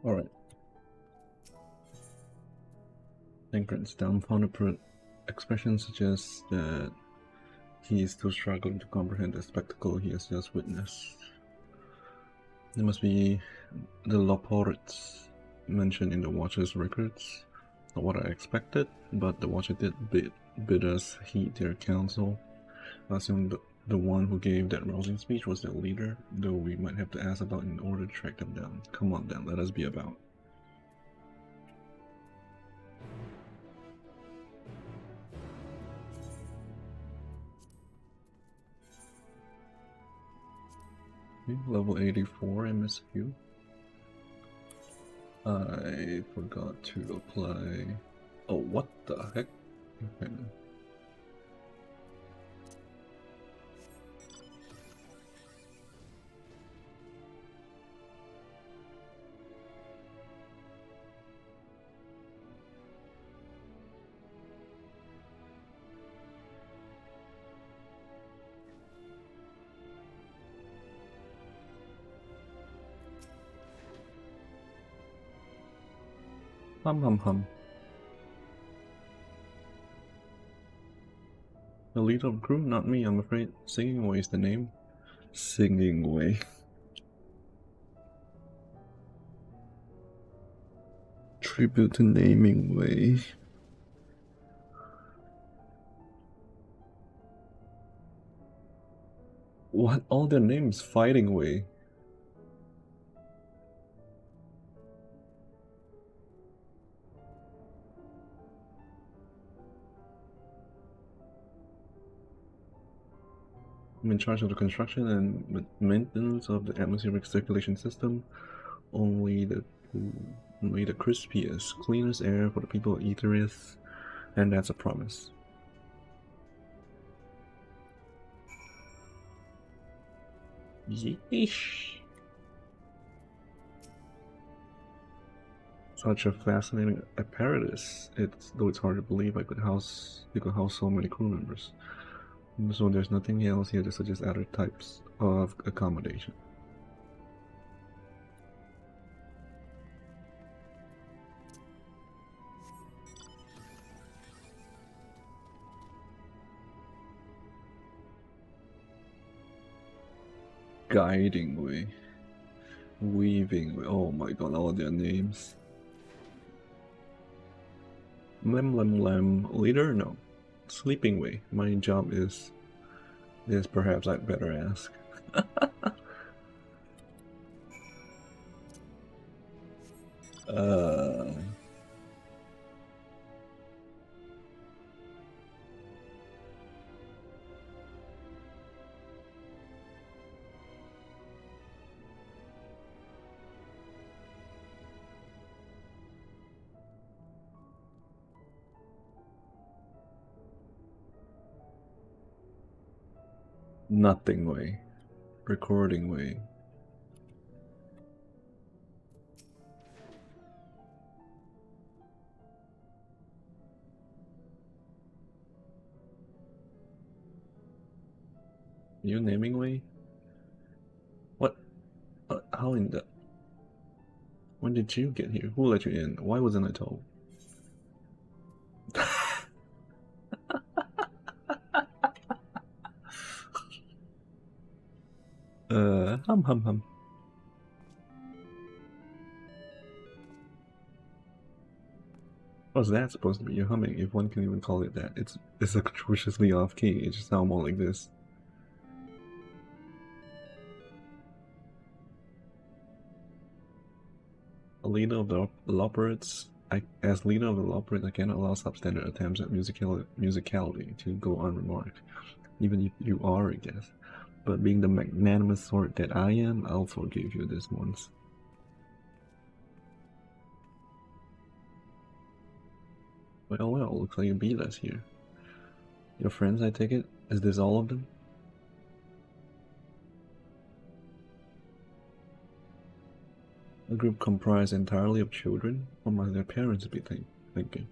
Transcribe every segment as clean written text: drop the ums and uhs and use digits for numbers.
Alright. Lincoln's dumbfounded expression suggests that he is still struggling to comprehend the spectacle he has just witnessed. There must be the Loporits mentioned in the Watcher's records. Not what I expected, but the Watcher did bid us heed their counsel. I assume the one who gave that rousing speech was their leader, though we might have to ask about in order to track them down. Come on then, let us be about. Level 84 MSQ. I forgot to apply. Oh, what the heck? Okay. Hum. The leader of the crew? Not me, I'm afraid. Singing Away is the name. Singing Away. Tribute to Naming Way. What? All their names Fighting Way. I'm in charge of the construction and maintenance of the atmospheric circulation system. Only the crispiest, cleanest air for the people of Aetherith, and that's a promise. Yeesh. Such a fascinating apparatus. Though it's hard to believe it could house so many crew members. So there's nothing else here to suggest other types of accommodation. Guiding Way. Weaving Way. Oh my god, all their names. Lem. Leader? No. Sleeping Way. My job is perhaps I'd better ask. Nothing Way. Recording Way. You naming Way? What? How in the... When did you get here? Who let you in? Why wasn't I told? Hum. What's that supposed to be? You're humming, if one can even call it that. It's atrociously off key. It just sounds more like this. A leader of the Loperids, as leader of the Loperids, I cannot allow substandard attempts at musicality to go unremarked, even if you are a guest. But being the magnanimous sort that I am, I'll forgive you this once. Well, looks like you beat us here. Your friends, I take it? Is this all of them? A group comprised entirely of children? What must their parents be thinking?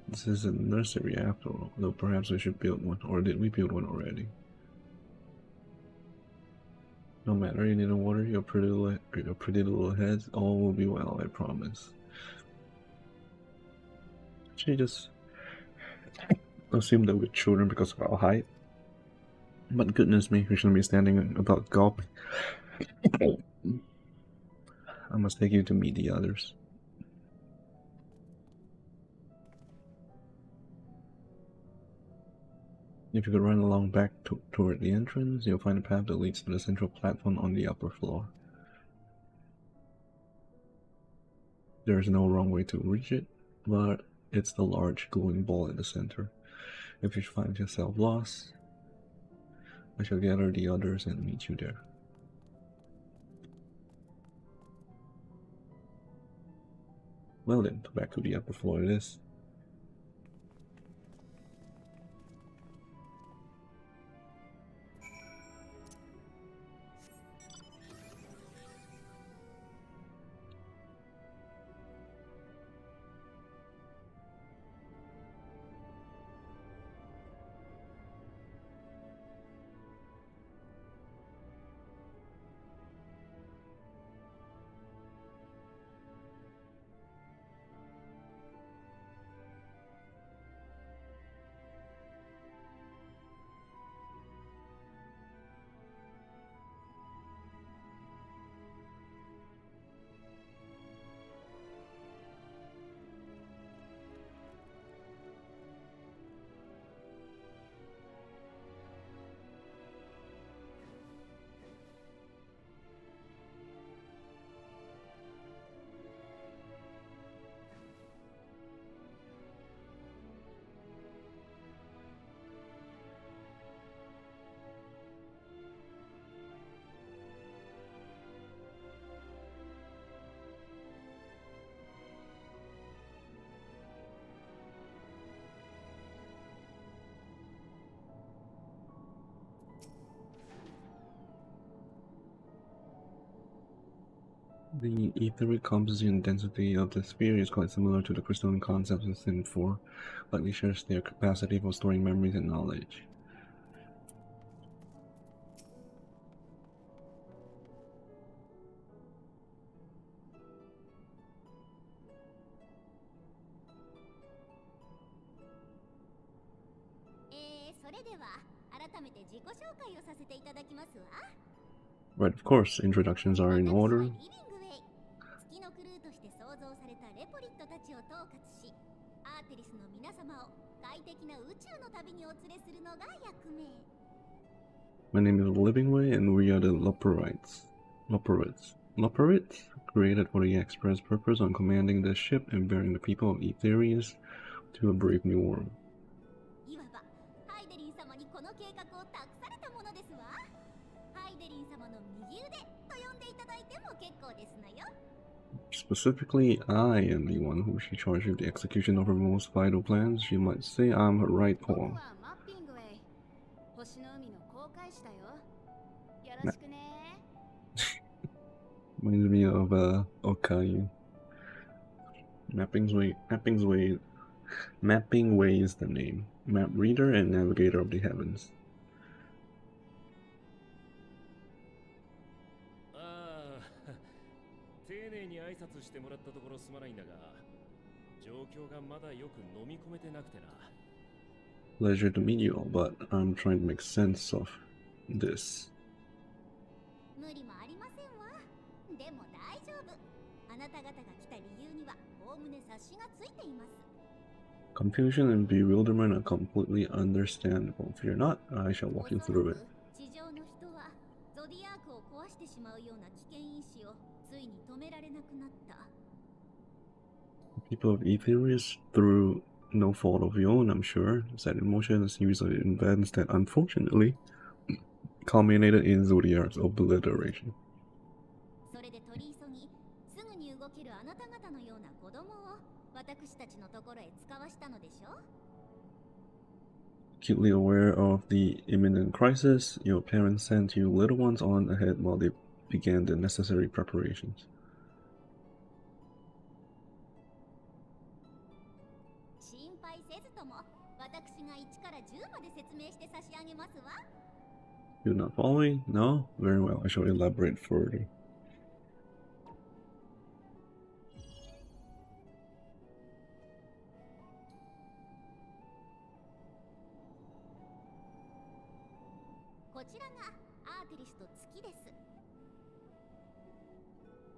This is a nursery after all, though perhaps we should build one, or did we build one already? No matter, you need to water your pretty little heads. All will be well, I promise. She just assumed that we're children because of our height. But goodness me, we shouldn't be standing about gulp. I must take you to meet the others. If you could run along back toward the entrance, you'll find a path that leads to the central platform on the upper floor. There is no wrong way to reach it, but it's the large glowing ball in the center. If you find yourself lost, I shall gather the others and meet you there. Well then, back to the upper floor it is. The etheric composition density of the sphere is quite similar to the crystalline concepts in Sin 4, likely shares their capacity for storing memories and knowledge. Right, of course, introductions are in order. My name is Livingway, and we are the Loperites. Loperites? Created for the express purpose of commanding the ship and bearing the people of Etherius to a brave new world. Specifically, I am the one who she charged with the execution of her most vital plans. She might say I'm her right paw. Reminds me of Okayu. Mapping Way is the name. Map reader and navigator of the heavens. Pleasure to meet you all, but I'm trying to make sense of this. Confusion and bewilderment are completely understandable. Fear not, I shall walk you through it. The people of Etherius, through no fault of your own, I'm sure, set in motion a series of events that unfortunately culminated in Zodiac's obliteration. Acutely aware of the imminent crisis, your parents sent you little ones on ahead while they began the necessary preparations. You're not following? No? Very well, I shall elaborate further.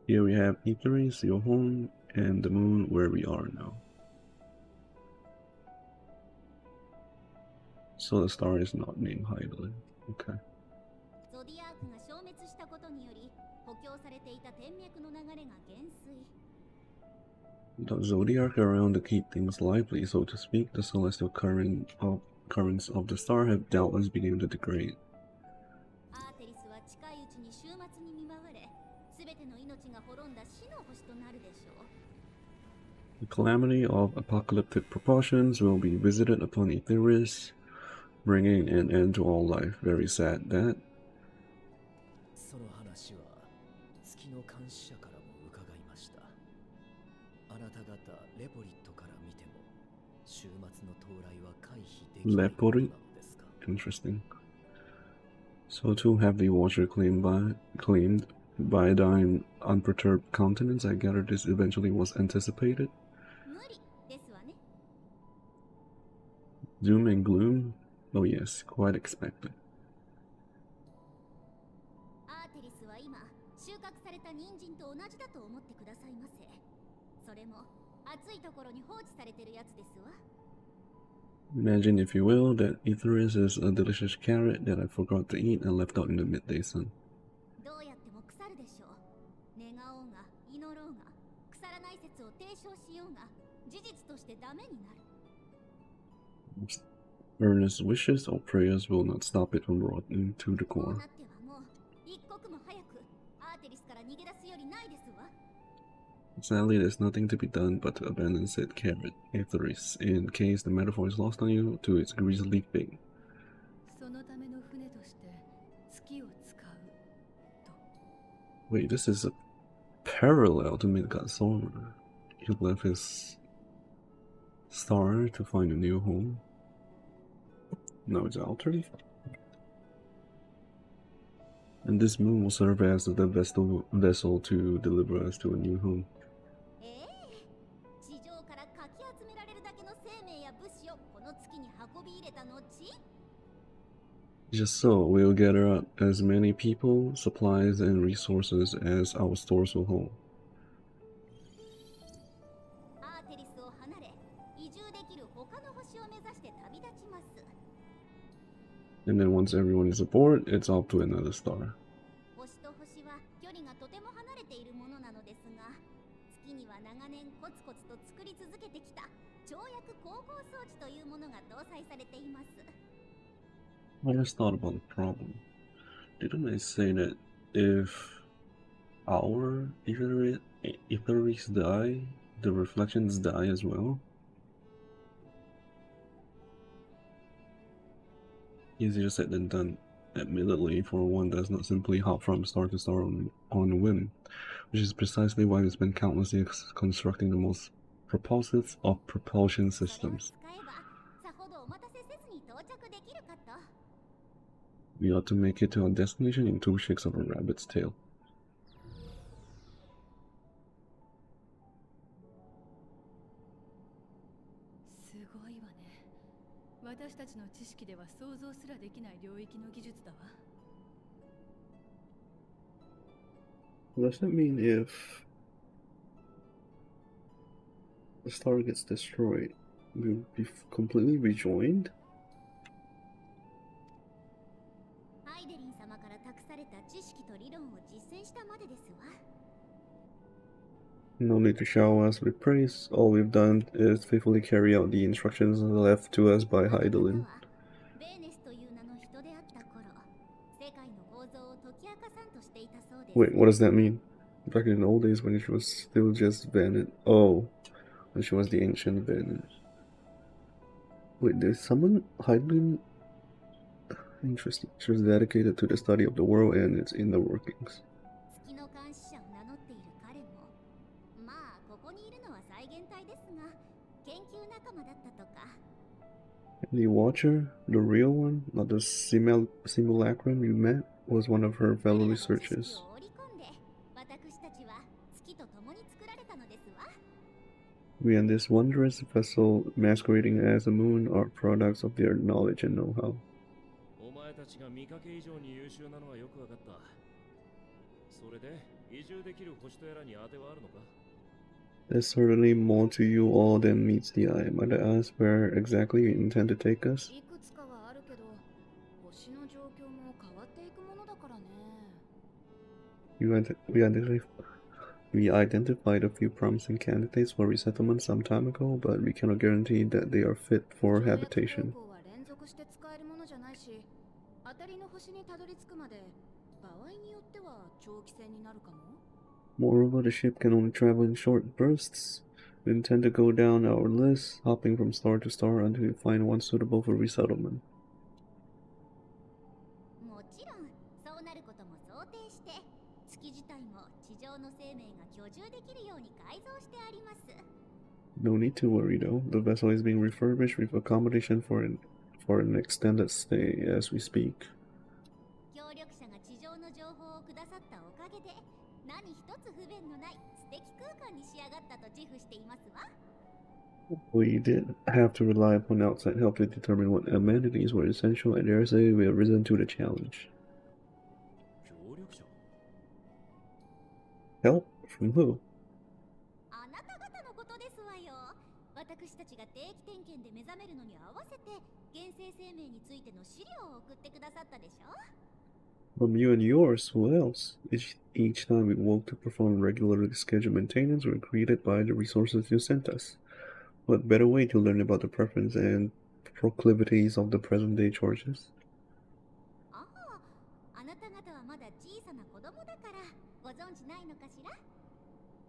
Here we have Aetheris, your home, and the moon where we are now. So the star is not named Hydaelyn. Okay. The zodiac around to keep things lively, so to speak, the celestial currents of the star have doubtless begun to degrade. The calamity of apocalyptic proportions will be visited upon Aetheris, bringing an end to all life. Very sad that. Leporit? Interesting. So too have the Watcher claimed by thine unperturbed countenance. I gather this eventually was anticipated. Doom and gloom? Oh yes, quite expected. Imagine, if you will, that Aetheris is a delicious carrot that I forgot to eat and left out in the midday sun. Earnest wishes or prayers will not stop it from rotting to the core. Sadly, there's nothing to be done but to abandon said carrot, Aetheris, in case the metaphor is lost on you, to its grisly fate. Wait, this is a parallel to Midgard Solmer. He left his star to find a new home. Now it's altered. And this moon will serve as the vessel to deliver us to a new home. Just so, we'll gather up as many people, supplies, and resources as our stores will hold. And then once everyone is aboard, it's off to another star. I just thought about the problem. Didn't I say that if our Aetheris die, the reflections die as well? Easier said than done, admittedly, for one does not simply hop from star to star on a whim, which is precisely why we spend countless years constructing the most propulsive of propulsion systems. We ought to make it to our destination in 2 shakes of a rabbit's tail. Does that mean if the star gets destroyed, we'll be completely rejoined? No need to shower us with praise. All we've done is faithfully carry out the instructions left to us by Hydaelyn. Wait, what does that mean? Back in the old days when she was still just Vanit. Oh, when she was the ancient Vanit. Wait, there's someone Hydaelyn? Interesting. She was dedicated to the study of the world and its inner workings. The Watcher, the real one, not the simulacrum you met, was one of her fellow researchers. We and this wondrous vessel masquerading as a moon are products of their knowledge and know-how. There's certainly more to you all than meets the eye. Might I ask where exactly you intend to take us? We identified a few promising candidates for resettlement some time ago, but we cannot guarantee that they are fit for habitation. Moreover, the ship can only travel in short bursts. We intend to go down our list, hopping from star to star until we find one suitable for resettlement. No need to worry though, the vessel is being refurbished with accommodation for an extended stay as we speak. We did have to rely upon outside help to determine what amenities were essential, and dare say we have risen to the challenge. Help? From who? From you and yours, who else? Each time we woke to perform regularly scheduled maintenance, we were greeted by the resources you sent us. What better way to learn about the preference and proclivities of the present-day Georges?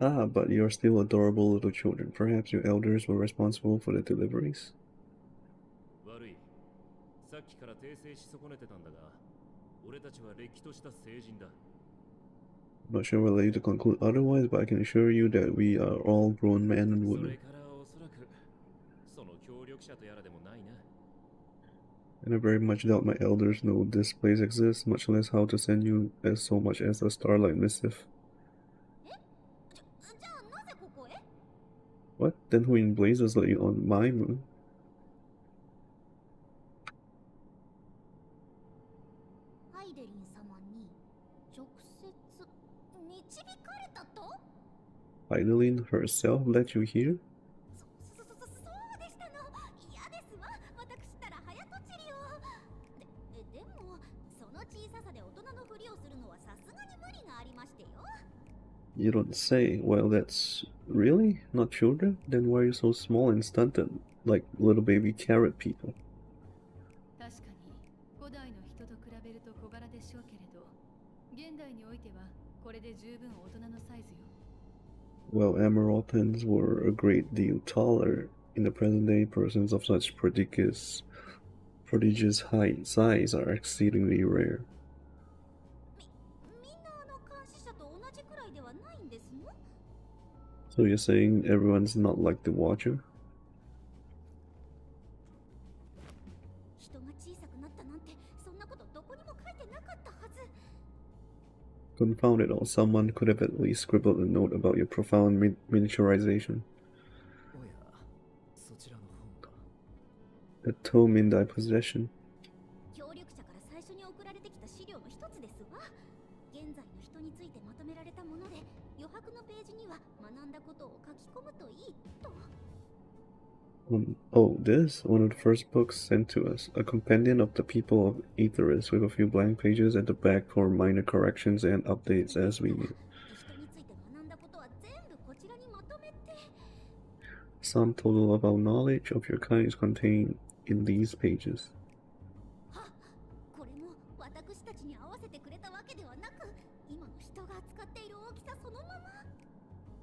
Ah, but you're still adorable little children. Perhaps your elders were responsible for the deliveries? I'm not sure whether you to conclude otherwise, but I can assure you that we are all grown men and women. And I very much doubt my elders know this place exists, much less how to send you as so much as a starlight missive. What? Then who in blazes let you on my moon? Heidelin herself let you here? You don't say. Well, that's really not children? Then why are you so small and stunted, like little baby carrot people? Well, Emeralpins were a great deal taller. In the present day, persons of such prodigious height and size are exceedingly rare. So you're saying everyone's not like the Watcher? Confound it all, someone could have at least scribbled a note about your profound miniaturization. A tome in thy possession. Oh, this? One of the first books sent to us. A compendium of the people of Aetheris with a few blank pages at the back for minor corrections and updates as we need. Sum total of our knowledge of your kind is contained in these pages.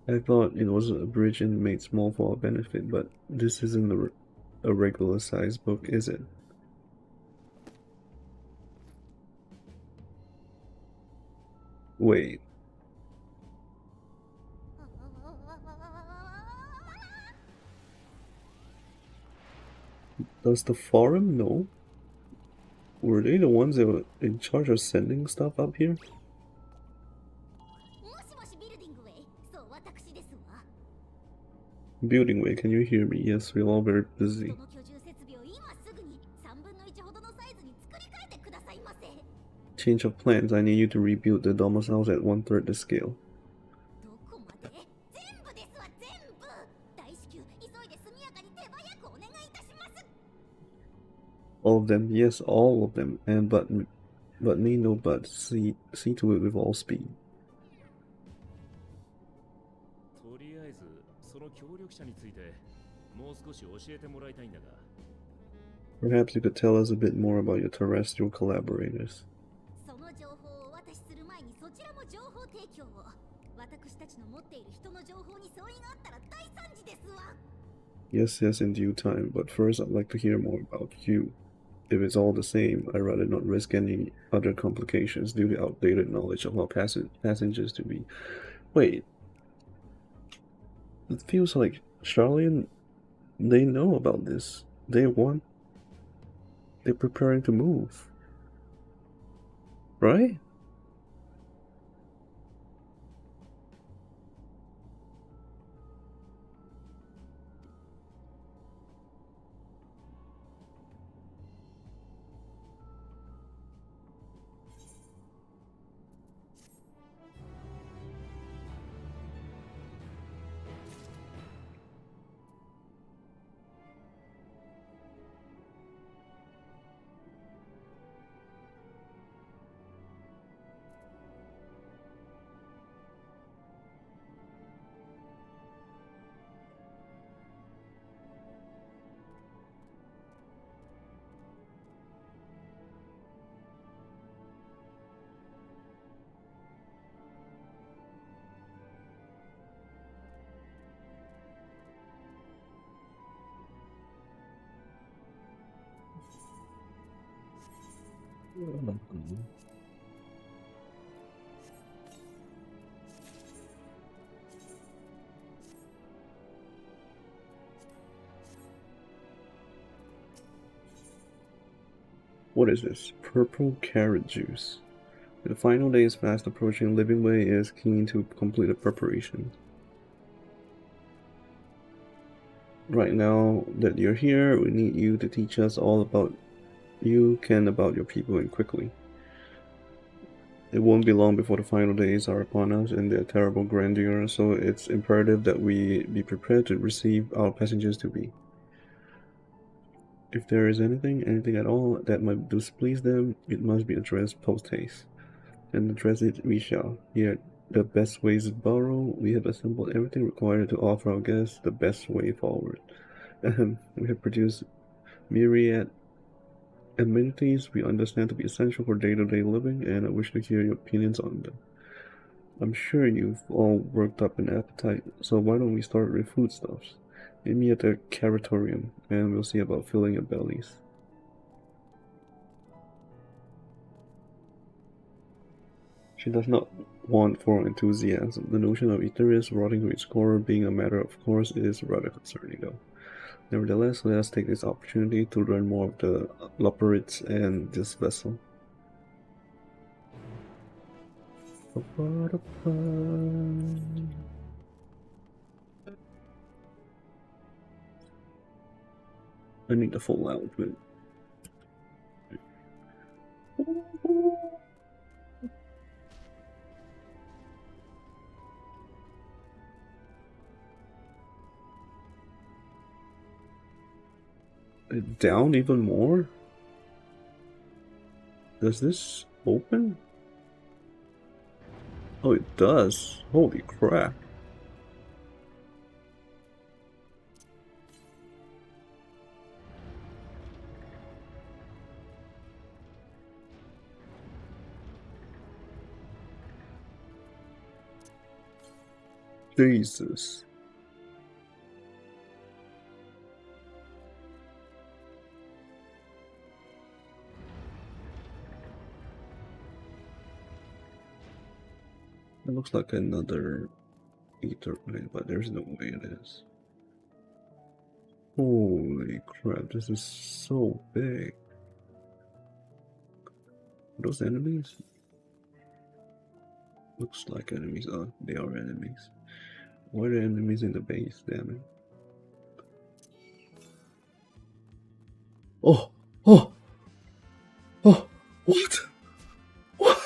I thought it was abridged and made small for our benefit, but this isn't a regular sized book, is it? Wait. Does the forum know? Were they the ones that were in charge of sending stuff up here? Building way, can you hear me? Yes, we're all very busy. Change of plans. I need you to rebuild the domiciles at 1/3 the scale. All of them, yes, all of them. And but me no but. See to it with all speed. Perhaps you could tell us a bit more about your terrestrial collaborators. Yes, in due time, but first I'd like to hear more about you. If it's all the same, I'd rather not risk any other complications due to outdated knowledge of how passengers to be. Wait. It feels like Charlie, they know about this. They're preparing to move. Right? What is this? Purple carrot juice. The final day is fast approaching. Living Way is keen to complete the preparation. Right now that you're here, we need you to teach us all about you can about your people and quickly. It won't be long before the final days are upon us in their terrible grandeur, so it's imperative that we be prepared to receive our passengers to be. If there is anything at all that might displease them, it must be addressed post-haste. And address it we shall. Here, the best ways borrow, we have assembled everything required to offer our guests the best way forward. We have produced myriad amenities we understand to be essential for day-to-day living, and I wish to hear your opinions on them. I'm sure you've all worked up an appetite, so why don't we start with foodstuffs? Meet me at the cafetorium, and we'll see about filling your bellies. She does not want for enthusiasm. The notion of Etherius rotting to its core being a matter of course is rather concerning, though. Nevertheless, let us take this opportunity to learn more of the Loperids and this vessel. I need the full outfit. Down even more? Does this open? Oh, it does. Holy crap. Jesus. It looks like another ether plane, but there's no way it is. Holy crap, this is so big. Are those enemies? Looks like enemies. Oh, they are enemies. Why are the enemies in the base? Damn it. Oh! Oh! Oh! What? What?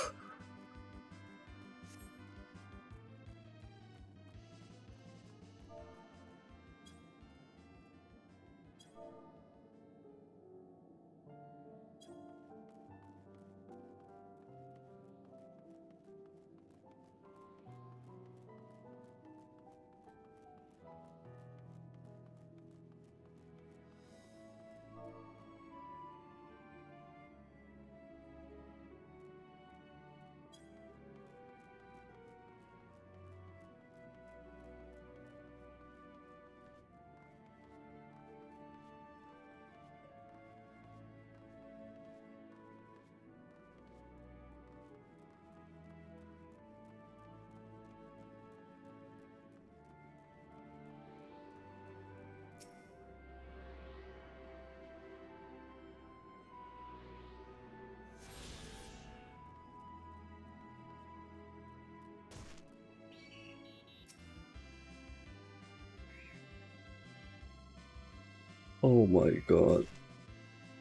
Oh my god.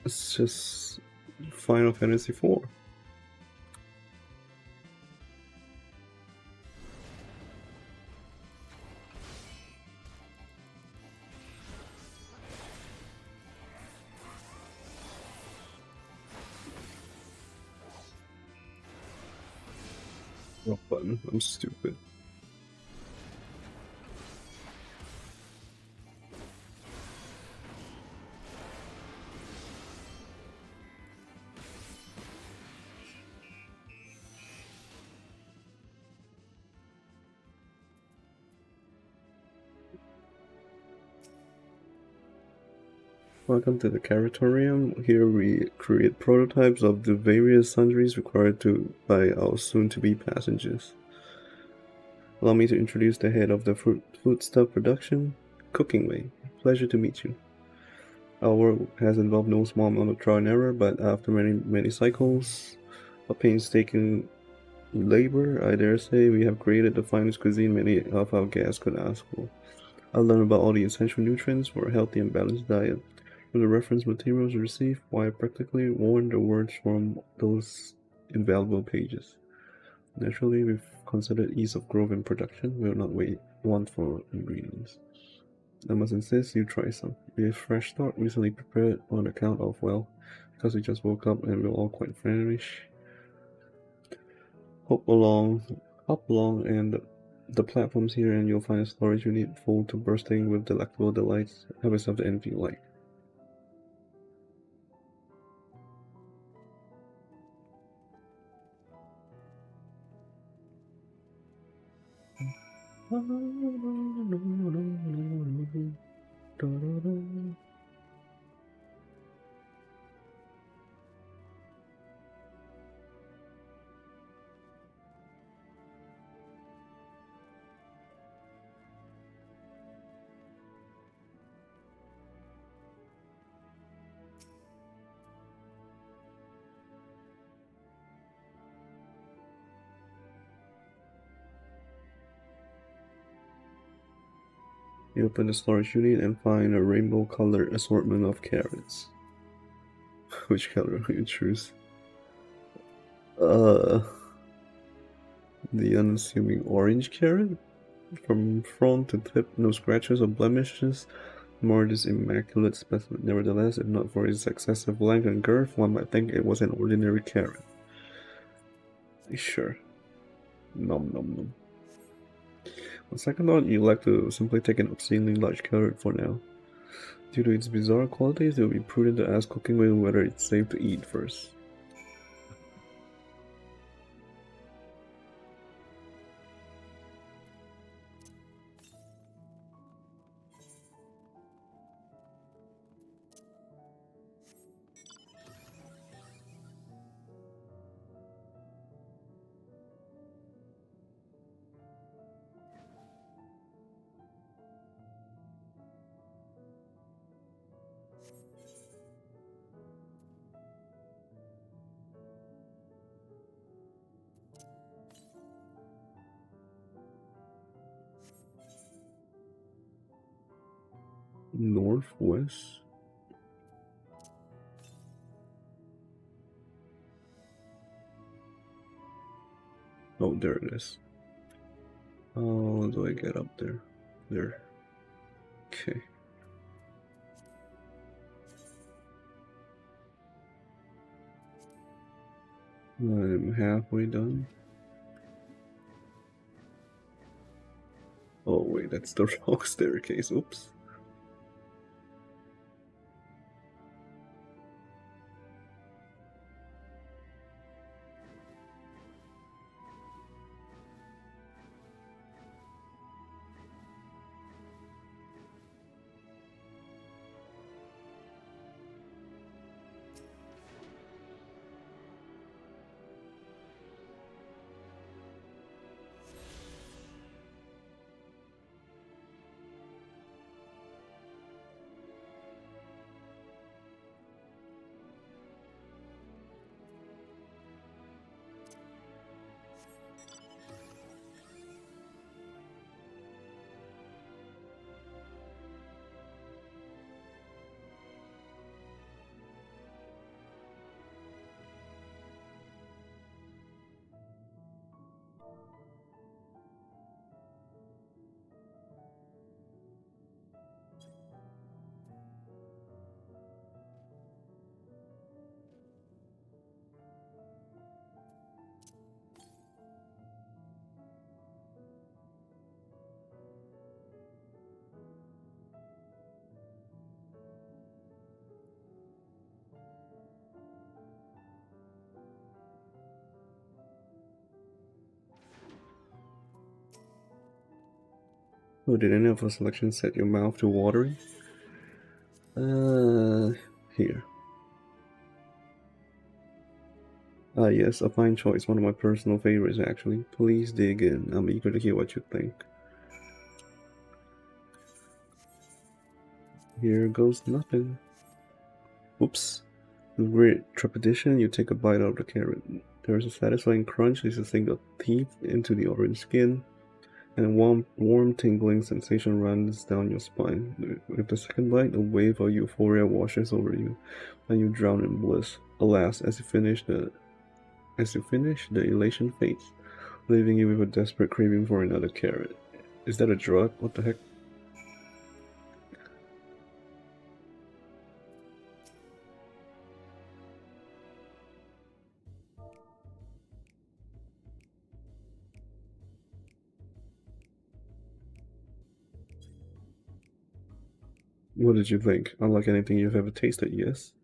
It's just Final Fantasy IV. Wrong button. I'm stupid. Welcome to the Caratorium. Here we create prototypes of the various sundries required by our soon-to-be passengers. Allow me to introduce the head of the foodstuff production, Cooking Way. Pleasure to meet you. Our work has involved no small amount of trial and error, but after many cycles of painstaking labor, I dare say, we have created the finest cuisine many of our guests could ask for. I'll learn about all the essential nutrients for a healthy and balanced diet. From the reference materials received, why I practically warn the words from those invaluable pages. Naturally, we've considered ease of growth and production. We will not want for ingredients. I must insist you try some. We have fresh stock recently prepared on account of, well, because we just woke up and we're all quite famished. Hop along, and the platforms here, and you'll find a storage unit full to bursting with delectable delights. Have yourself the anything you like. You open the storage unit and find a rainbow-colored assortment of carrots. Which color will you choose? The unassuming orange carrot? From front to tip, no scratches or blemishes, nor this immaculate specimen. Nevertheless, if not for its excessive length and girth, one might think it was an ordinary carrot. Sure. Nom nom nom. On second thought, you like to simply take an obscenely large carrot for now. Due to its bizarre qualities, it would be prudent to ask Cooking Way whether it's safe to eat first. Northwest. Oh, there it is. How do I get up there? There. Okay. I'm halfway done. Oh wait, that's the wrong staircase. Oops. Oh, did any of our selections set your mouth to watering? Here. Ah, yes, a fine choice. One of my personal favorites, actually. Please dig in. I'm eager to hear what you think. Here goes nothing. Oops. With great trepidation, you take a bite out of the carrot. There is a satisfying crunch as you sink your teeth into the orange skin, and a warm, tingling sensation runs down your spine. With the second bite, a wave of euphoria washes over you, and you drown in bliss. Alas, as you finish, the elation fades, leaving you with a desperate craving for another carrot. Is that a drug? What the heck? What did you think? Unlike anything you've ever tasted, yes?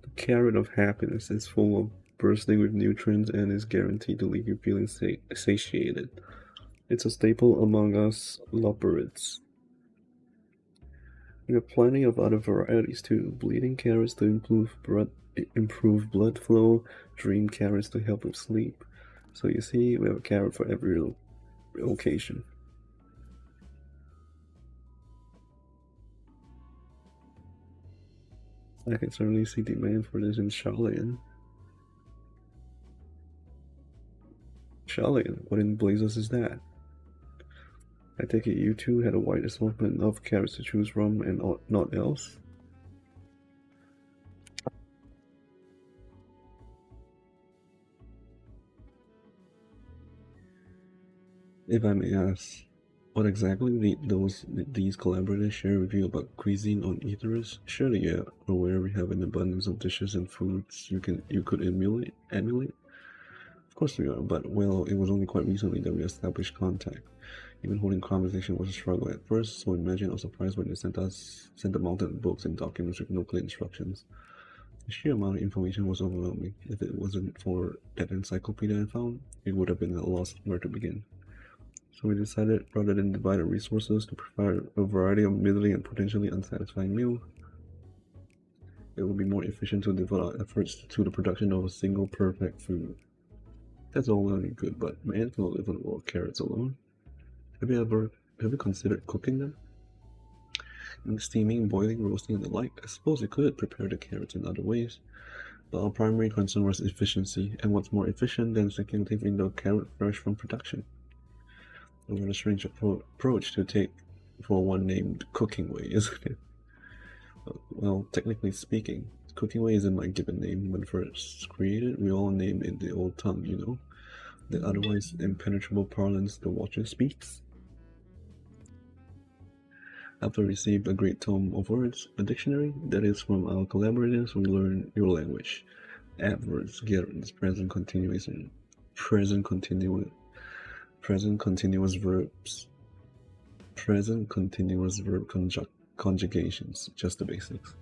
The carrot of happiness is full of bursting with nutrients and is guaranteed to leave you feeling satiated. It's a staple among us loperids. There are plenty of other varieties too. Bleeding carrots to improve blood flow, dream carrots to help with sleep. So you see, we have a carrot for every occasion. I can certainly see demand for this in Shaolin. Shaolin, what in blazes is that? I take it you two had a wide assortment of carrots to choose from and not else? If I may ask, what exactly these collaborators share with you about cuisine on Ethers? Surely you're aware we have an abundance of dishes and foods you could emulate? Of course we are, but well, it was only quite recently that we established contact. Even holding conversation was a struggle at first, so imagine our surprise when they sent the mounted books and documents with no clear instructions. The sheer amount of information was overwhelming. If it wasn't for that encyclopedia I found, it would have been at a loss where to begin. So we decided, rather than divide our resources to provide a variety of middling and potentially unsatisfying meals, it would be more efficient to devote our efforts to the production of a single perfect food. That's all well and good, but man cannot live on a world of carrots alone. Have you considered cooking them? Steaming, boiling, roasting, and the like? I suppose you could prepare the carrots in other ways, but our primary concern was efficiency, and what's more efficient than leaving the carrot fresh from production? It was a strange approach to take, for one named Cooking Way, isn't it? Well, technically speaking, Cooking Way isn't my given name. When first created, we all named in the old tongue, you know? The otherwise impenetrable parlance the Watcher speaks. After received a great tome of words, a dictionary, that is from our collaborators, we learn your language. Adverbs, gerunds, present continuous verbs, present continuous verb conjugations, just the basics.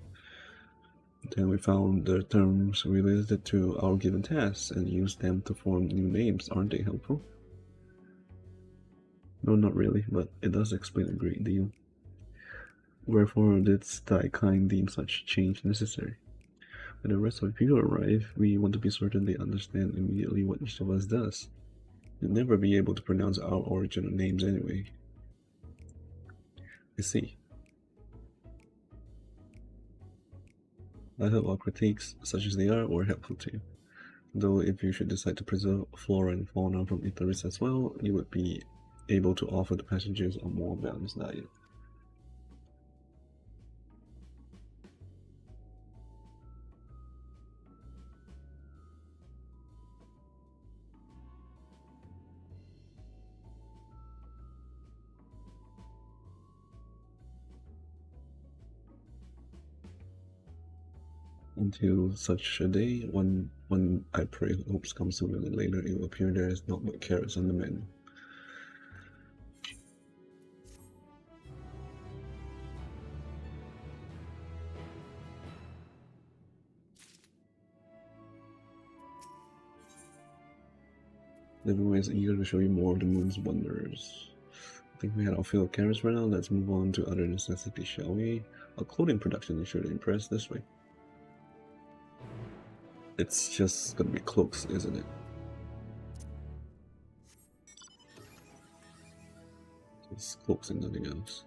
Then we found the terms related to our given tasks and used them to form new names. Aren't they helpful? No, not really, but it does explain a great deal. Wherefore did thy kind deem such change necessary? When the rest of the people arrive, we want to be certain they understand immediately what each of us does. You'll never be able to pronounce our original names anyway. I see. I hope our critiques, such as they are, were helpful to you. Though if you should decide to preserve flora and fauna from Ithris as well, you would be able to offer the passengers a more balanced diet. Until such a day, when I pray hopes come sooner than later, it will appear there is not but carrots on the menu. Everyone is eager to show you more of the moon's wonders. I think we had our fill of carrots for now. Let's move on to other necessities, shall we? Our clothing production is sure to impress this way. It's just gonna be cloaks, isn't it? It's cloaks and nothing else.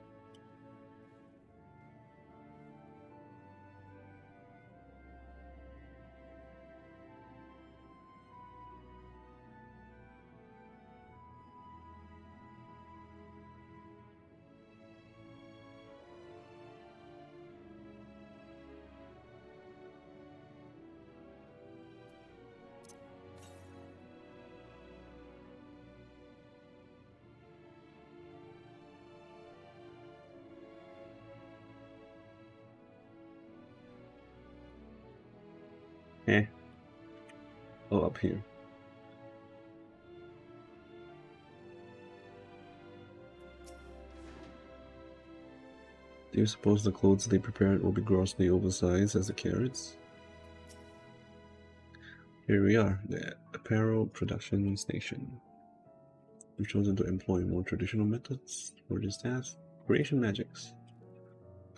Eh. Oh, up here. Do you suppose the clothes they prepared will be grossly oversized as the carrots? Here we are, the apparel production station. We've chosen to employ more traditional methods for this task. Creation magics.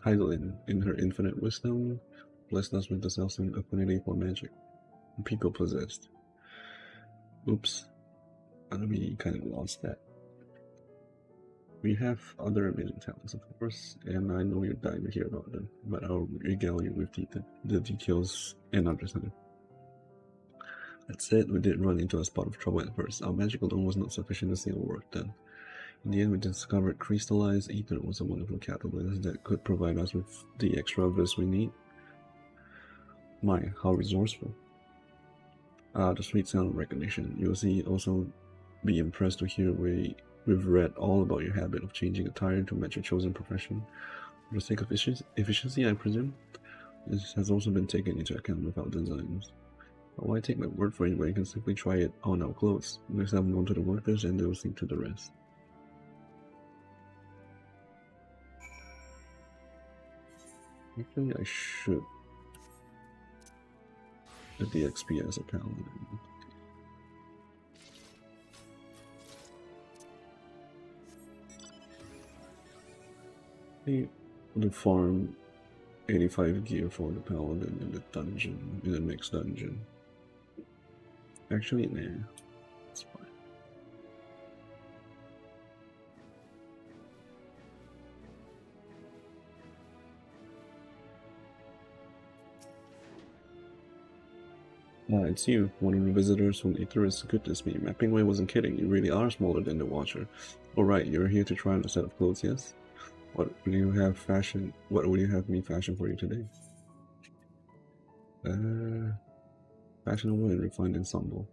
Heidelin, in her infinite wisdom, blessed us with the self-same affinity for magic. People possessed. Oops. We kind of lost that. We have other amazing talents, of course, and I know you're dying to hear about them, but I'll regale you with the details another time. That said, we did run into a spot of trouble at first. Our magic alone was not sufficient to see our work done. In the end, we discovered crystallized ether was a wonderful catalyst that could provide us with the extra of this we need. My, how resourceful. The sweet sound of recognition. You'll see also be impressed to hear we've read all about your habit of changing attire to match your chosen profession. For the sake of efficiency, I presume, this has also been taken into account with our designs. But why take my word for it when you can simply try it on our clothes? Next time, known to the workers and they'll see to the rest. Actually, I should get the XP as a paladin. The farm 85 gear for the paladin in the dungeon, in the next dungeon. Actually, nah, it's fine. It's you, one of the visitors from Ithris. Goodness me, Mappingway wasn't kidding. You really are smaller than the Watcher. Alright, you're here to try on a set of clothes, yes? What will you have fashion? What will you have me fashion for you today? Fashionable and refined ensemble.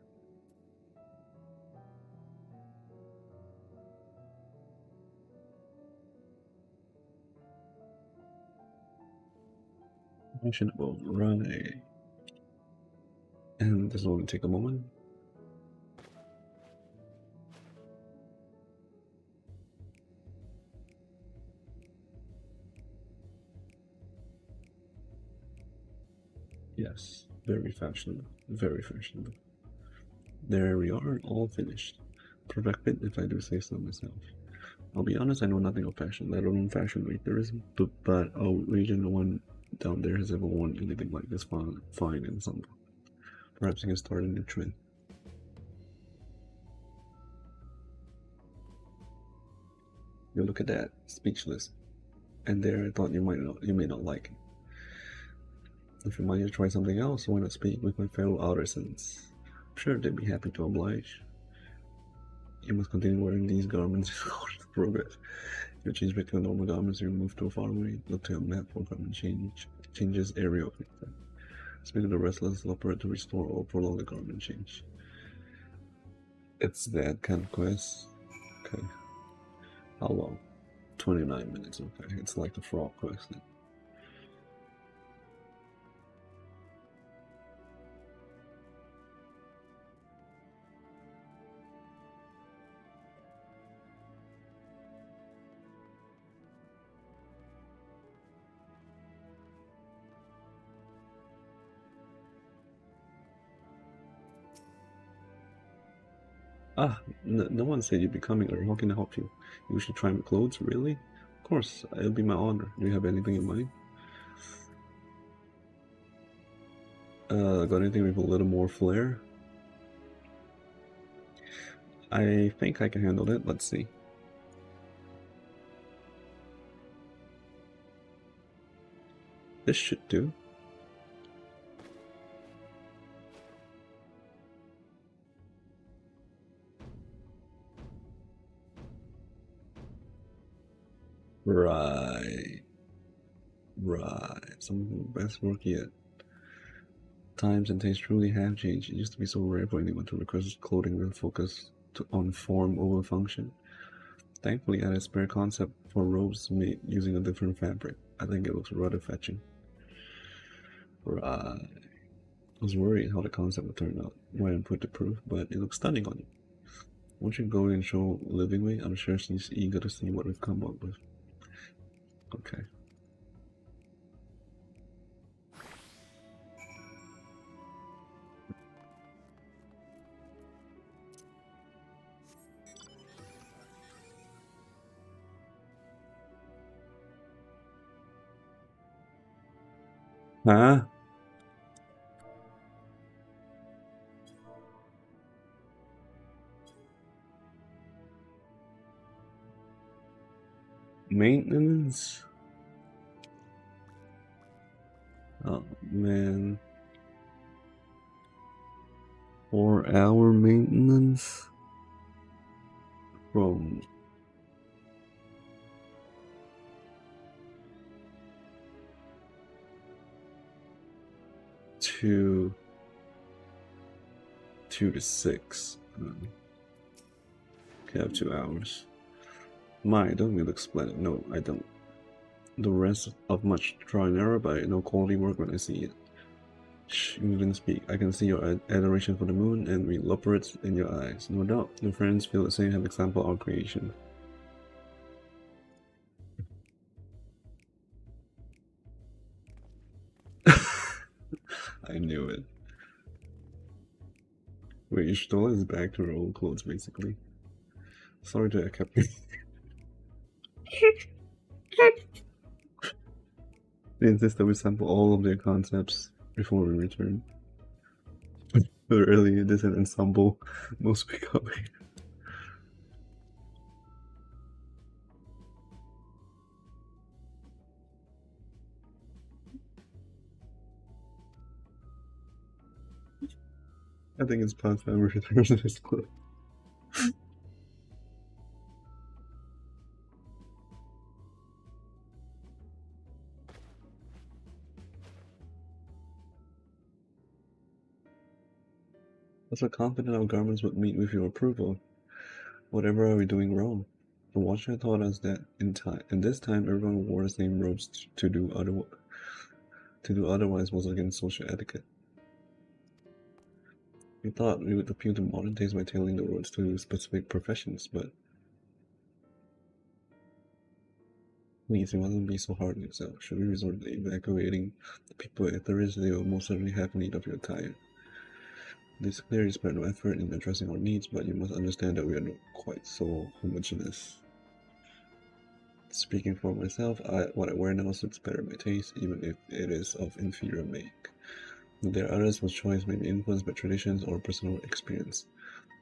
Fashionable, right? And this will only take a moment. Yes, very fashionable, very fashionable. There we are, all finished. Perfect fit, if I do say so myself. I'll be honest, I know nothing of fashion, let alone fashion waiterism, but I'll wager no one down there has ever worn anything like this fine and something. Perhaps you can start a new trend. You look at that, speechless. And there I thought you may not like it. If you might try something else, why not speak with my fellow artisans? I'm sure they'd be happy to oblige. You must continue wearing these garments in order to progress. If you change back to normal garments, you move to a faraway, look to a map for garment changes area of effect. Speak to the restless leopard to restore or prolong the garment change. It's that kind of quest. Okay. How long? 29 minutes, okay. It's like the frog quest then. No one said you'd be coming, or how can I help you? You should try my clothes, really? Of course, it'll be my honor. Do you have anything in mind? Got anything with a little more flair? I think I can handle it. Let's see. This should do. Right. Right. Some of the best work yet. Times and tastes truly have changed. It used to be so rare for anyone to request clothing with focus on form over function. Thankfully, I had a spare concept for robes made using a different fabric. I think it looks rather fetching. Right. I was worried how the concept would turn out when I put to proof, but it looks stunning on you. Won't you go and show Livingway? I'm sure she's eager to see what we've come up with. Okay. Huh? Maintenance? Oh, man. 4-hour maintenance? From two to 6. Okay, I have 2 hours. Don't you look splendid? No, I don't. The rest of much trial and error, but no quality work when I see it. Shh, you didn't speak. I can see your adoration for the moon and we leopards in your eyes. No doubt, your friends feel the same. Have example our creation. I knew it. Wait, you stole his bag to her old clothes, basically. Sorry to have kept you. They insist that we sample all of their concepts before we return. Early, this is an ensemble, most becoming. I think it's past time we return to this club. was so confident our governments would meet with your approval. Whatever are we doing wrong? The Watcher taught us that in this time, everyone wore the same robes to do otherwise was against social etiquette. We thought we would appeal to modern taste by tailoring the robes to specific professions, but please, you mustn't be so hard on yourself. Should we resort to evacuating the people at the risk, they will most certainly have need of your attire. This clearly spare no effort in addressing our needs, but you must understand that we are not quite so homogeneous. Speaking for myself, what I wear now suits better my taste, even if it is of inferior make. There are others whose choice may be influenced by traditions or personal experience.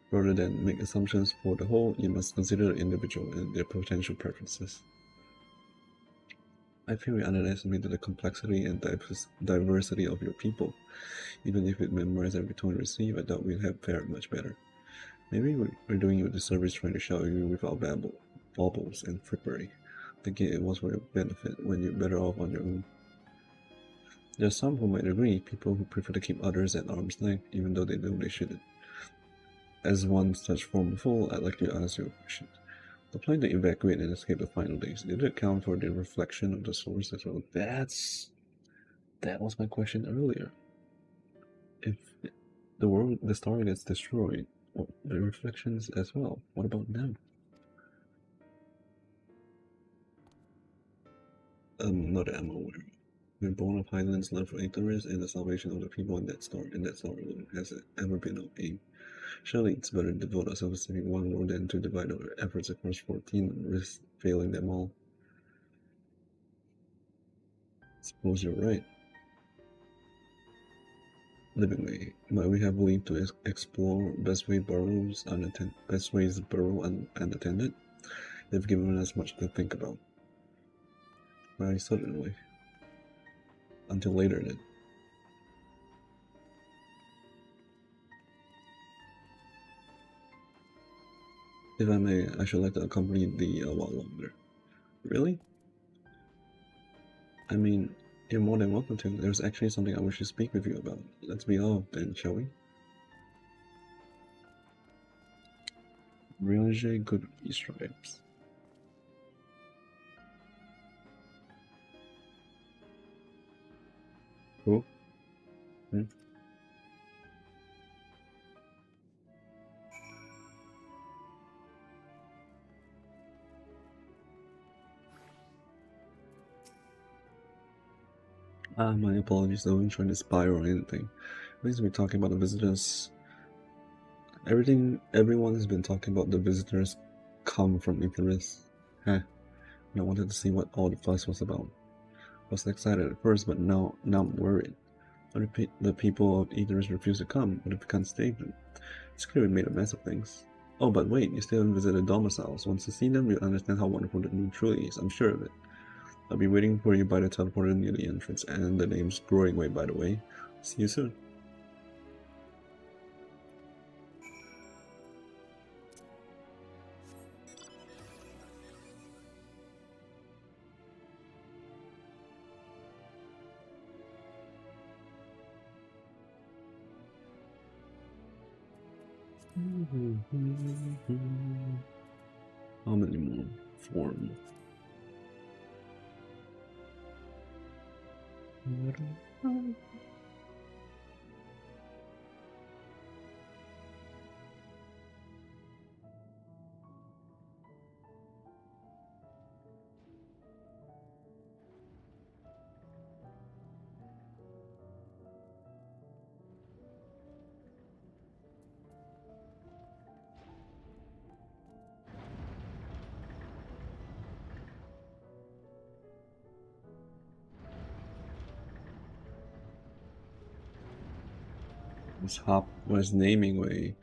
Rather than make assumptions for the whole, you must consider the individual and their potential preferences. I feel we underestimated the complexity and diversity of your people. Even if we memorize every tone we receive, I doubt we'd have fared much better. Maybe we're doing you a disservice trying to shower you with our baubles and frippery. Thinking it was for your benefit when you're better off on your own. There are some who might agree, people who prefer to keep others at arm's length, even though they know they shouldn't. As one such former fool, I'd like to ask you a question. The plan to evacuate and escape the final days, did it account for the reflection of the source as well? That was my question earlier. If the star gets destroyed, well, the reflections as well, what about them? Not that I'm aware. We're born of Highland's love for ignorance and the salvation of the people in that star alone has it ever been our aim. Surely it's better to devote ourselves to saving one world than to divide our efforts across 14 and risk failing them all. Suppose you're right. Living way, but we have leave to explore best ways burrow unattended. They've given us much to think about. Very suddenly. Until later then. If I may, I should like to accompany thee a while longer. Really? I mean, you're more than welcome to. There's actually something I wish to speak with you about. Let's be off then, shall we? Ranger good stripes. Who? Hmm? My apologies, I wasn't trying to spy or anything. At least we're talking about the visitors. Everyone has been talking about the visitors come from Icarus. Heh. And I wanted to see what all the fuss was about. I was excited at first, but now I'm worried. What if the people of Icarus refuse to come? What if we can't stay them? It's clear we made a mess of things. Oh, but wait, you still haven't visited domiciles. Once you see them, you'll understand how wonderful the new truly is. I'm sure of it. I'll be waiting for you by the teleporter near the entrance, and the name's growing way, by the way. See you soon. How many more? 4 more. Hop was naming way.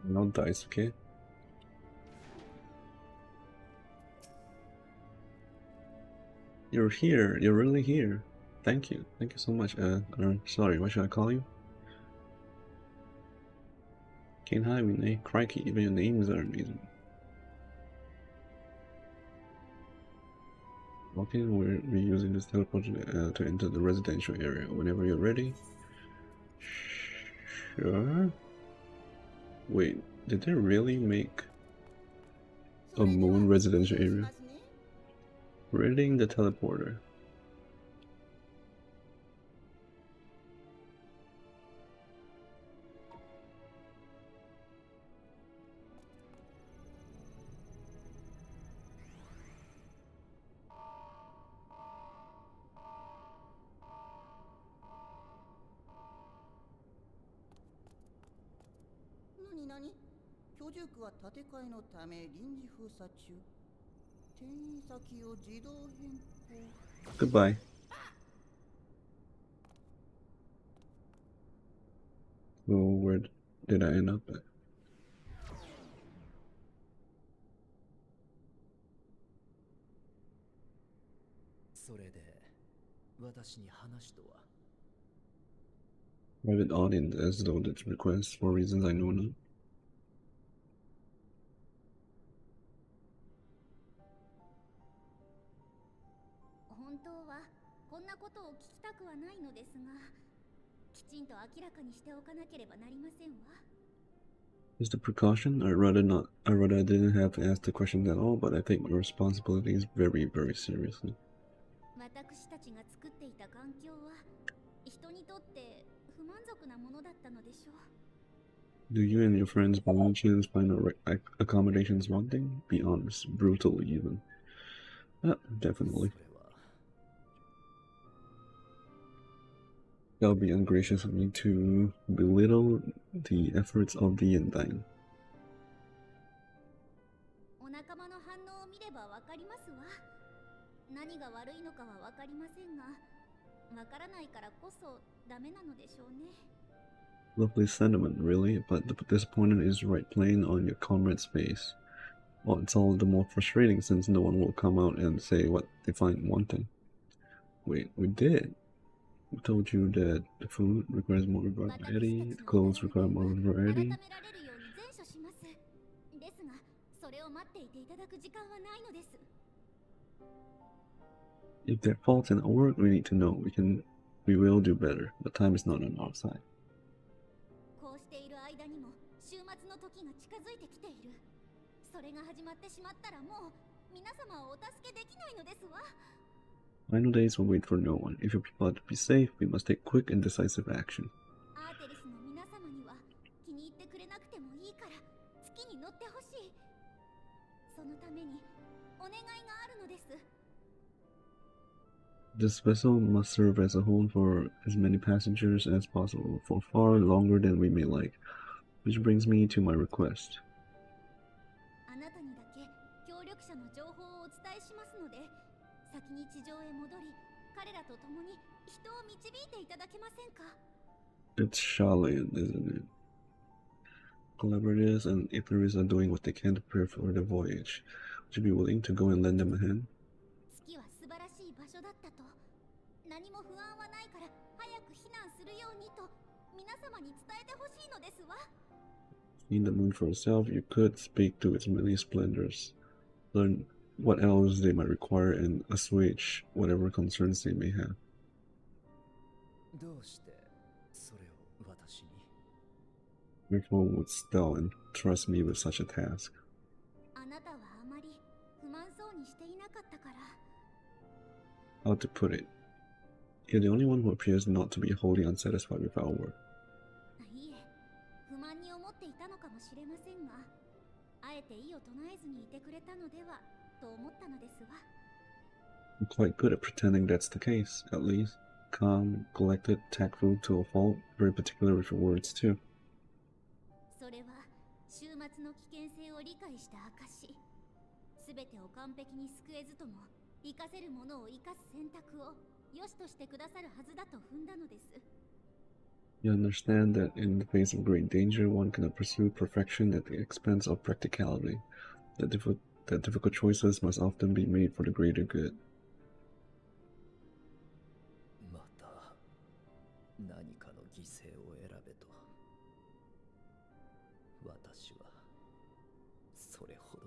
No dice, okay? You're here. You're really here. Thank you. Thank you so much. Sorry, what should I call you? Can't hide me, name. Crikey, even your names are amazing. Okay, we're using this teleport to enter the residential area. Whenever you're ready. Sure. Wait, did they really make a moon residential area? Reading the teleporter. Goodbye. So where did I end up at? Private audience as though that's requests for reasons I know not. Just a precaution. I'd rather I didn't have to ask the questions at all, but I take my responsibilities very, very seriously. Do you and your friends by any chance find accommodations wanting? Be honest, brutal even. Definitely. That would be ungracious of me to belittle the efforts of the Undying. Lovely sentiment, really, but the disappointment is right plain on your comrade's face. Well, it's all the more frustrating since no one will come out and say what they find wanting. Wait, we did. We told you that the food requires more variety, the clothes require more variety. If there are faults in our work, we need to know. We will do better, but time is not on our side. Final days will wait for no one. If your people are to be safe, we must take quick and decisive action. This vessel must serve as a home for as many passengers as possible, for far longer than we may like. Which brings me to my request. It's Charlene, isn't it? Collaborators and Icarus are doing what they can to prepare for the voyage. Would you be willing to go and lend them a hand? Seeing the moon for yourself, you could speak to its many splendors, learn what else they might require, and assuage whatever concerns they may have. Wherefore wouldst thou entrust me with such a task? How to put it? You're the only one who appears not to be wholly unsatisfied with our work. I'm quite good at pretending that's the case, at least. Calm, collected, tactful to a fault, very particular with your words too. You understand that in the face of great danger, one cannot pursue perfection at the expense of practicality. That difficult choices must often be made for the greater good. 犠牲を選べと。私はそれほど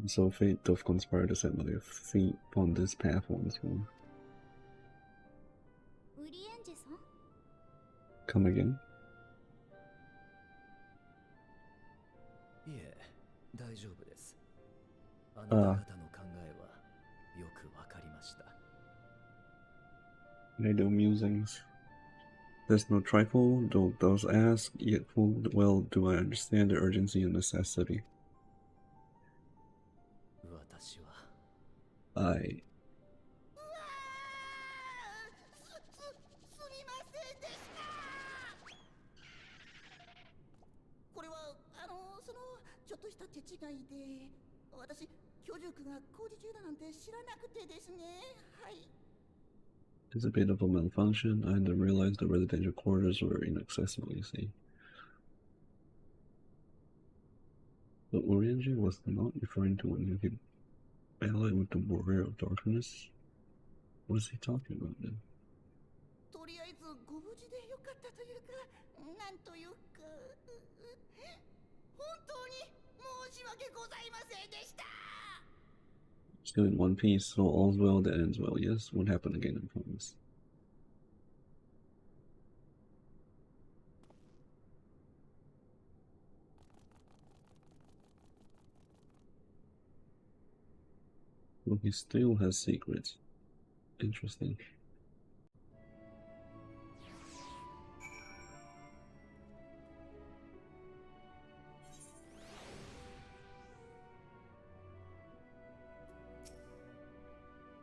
に。 So fate doth conspire to set my feet on this path once more. Come again? いえ、大丈夫です。あなた方の考えはよくわかりました。Idle musings. There's no trifle, though those ask, yet full well do I understand the urgency and necessity. 私は I すみませんでした。これはそのちょっとした手違いで、私居住区が工事中だなんて知らなくてですね。はい。 It's a bit of a malfunction. I didn't realize the residential quarters were inaccessible, you see. But Orienji was not referring to when he allied with the warrior of darkness. What is he talking about then? とりあえずご無事でよかったというか、なんというか、本当に申し訳ございませんでした。 Still in one piece, so all's well that ends well. Yes, won't happen again, I promise. Well, he still has secrets. Interesting.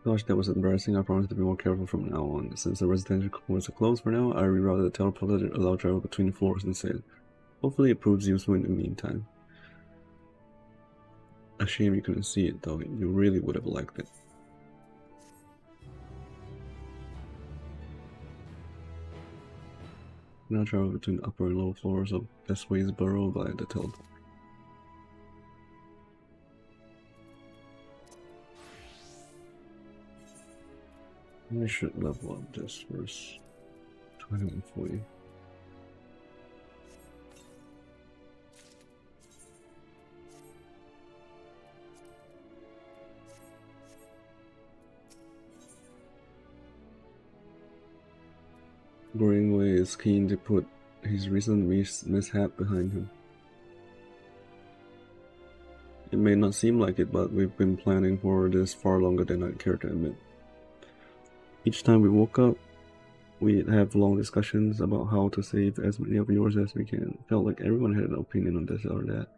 Gosh, that was embarrassing. I promise to be more careful from now on. Since the residential quarters are closed for now, I rerouted the teleporter to allow travel between floors instead. Hopefully it proves useful in the meantime. A shame you couldn't see it, though. You really would have liked it. Now travel between upper and lower floors of Best Ways Borough via the teleport. I should level up this first. 240. Greenway is keen to put his recent mishap behind him. It may not seem like it, but we've been planning for this far longer than I'd care to admit. Each time we woke up, we'd have long discussions about how to save as many of yours as we can. Felt like everyone had an opinion on this or that.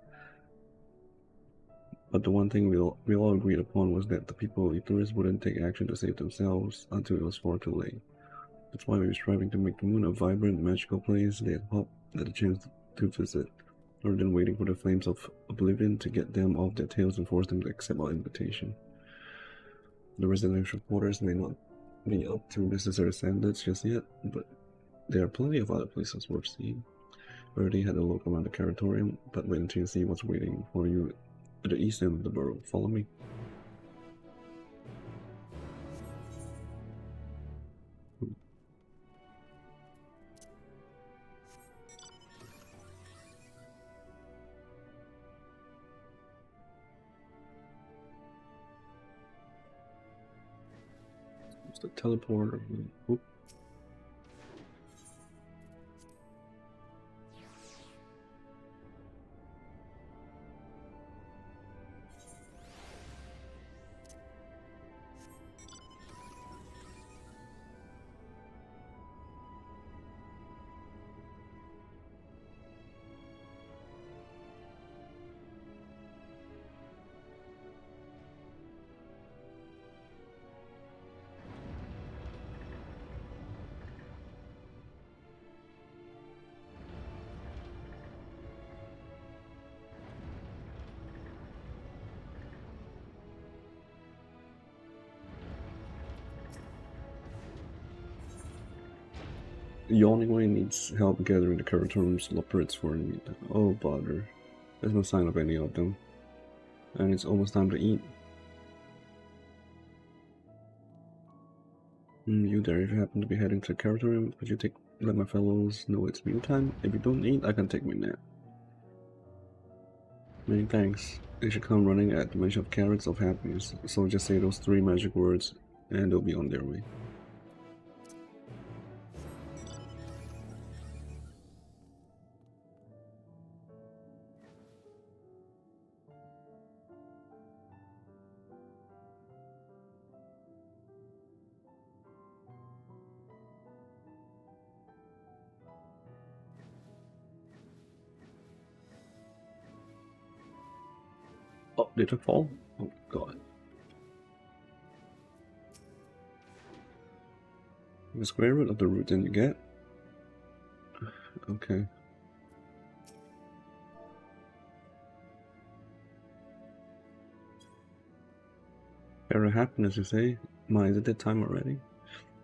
But the one thing we all agreed upon was that the people Ithurists wouldn't take action to save themselves until it was far too late. That's why we were striving to make the moon a vibrant, magical place they had hoped that a chance to visit, rather than waiting for the flames of oblivion to get them off their tails and force them to accept our invitation. The residential quarters may not be up to necessary standards just yet, but there are plenty of other places worth seeing. We already had a look around the Curatorium, but wait until you see what's waiting for you at the east end of the borough. Follow me. It's the teleporter. Oop. Yawning Way needs help gathering the Curatorium's loppets for me. Oh bother. There's no sign of any of them. And it's almost time to eat. You there, if you happen to be heading to the character room, could you let my fellows know it's mealtime? If you don't eat, I can take my nap. Many thanks. They should come running at the mention of carrots of happiness, so just say those 3 magic words, and they'll be on their way. Oh, did it fall? Oh god. The square root of the root didn't you get? Okay. Carrot happiness, you say? My, is it that time already?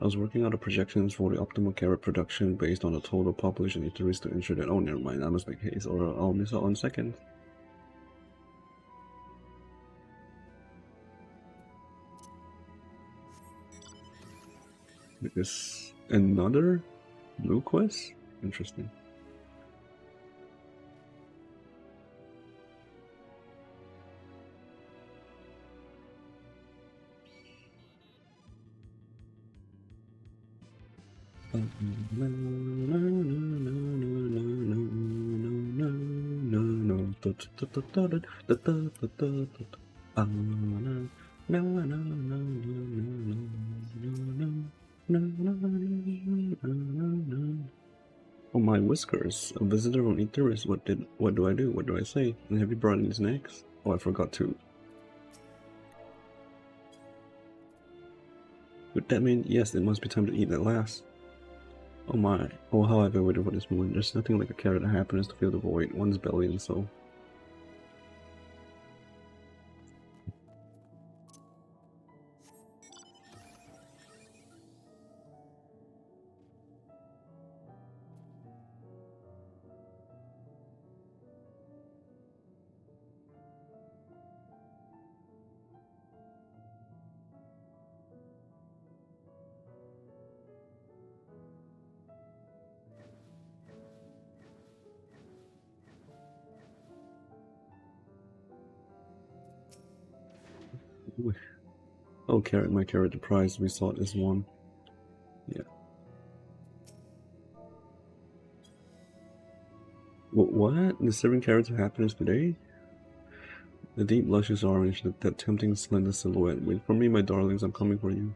I was working out the projections for the optimal carrot production based on the total population eateries to ensure that— oh, never mind, I must make haste or I'll miss out on seconds. Because another blue quest? Interesting. Oh, my whiskers! A visitor from Etheris. What do I do? What do I say? And have you brought any snacks? Oh, I forgot to. Would that mean— yes, it must be time to eat at last. Oh my, oh how I've been waiting for this moment. There's nothing like a carrot that happens to fill the void, one's belly and soul. Oh, carrot, my carrot, the prize we sought is won. Yeah. What? The 7 carrots of happiness today? The deep luscious orange, that tempting slender silhouette. Wait for me, my darlings, I'm coming for you.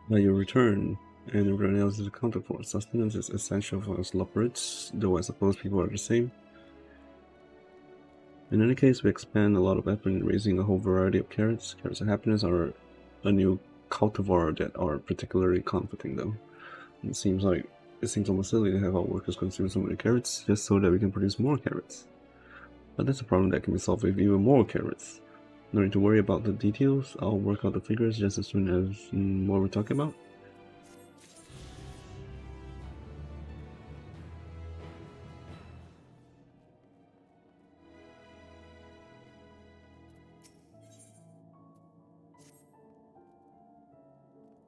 Now you return, and everyone else is accounted for. Sustenance is essential for us lopperids, though I suppose people are the same. In any case, we expend a lot of effort in raising a whole variety of carrots. Carrots of happiness are a new cultivar that are particularly comforting, though. It seems almost silly to have our workers consume so many carrots just so that we can produce more carrots. But that's a problem that can be solved with even more carrots. No need to worry about the details. I'll work out the figures just as soon as what we're talking about.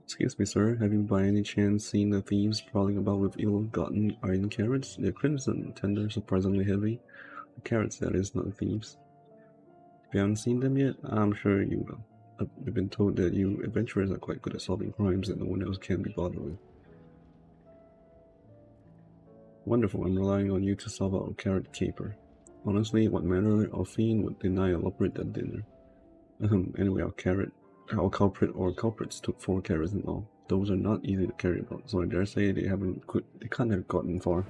Excuse me, sir. Have you by any chance seen the thieves prowling about with ill-gotten iron carrots? They're crimson, tender, surprisingly heavy. The carrots, that is, not the thieves. If you haven't seen them yet, I'm sure you will. I've been told that you adventurers are quite good at solving crimes that no one else can be bothered with. Wonderful, I'm relying on you to solve our carrot caper. Honestly, what manner of fiend would deny a loprid that dinner? Anyway, our culprits took 4 carrots in all. Those are not easy to carry about, so I dare say they can't have gotten far.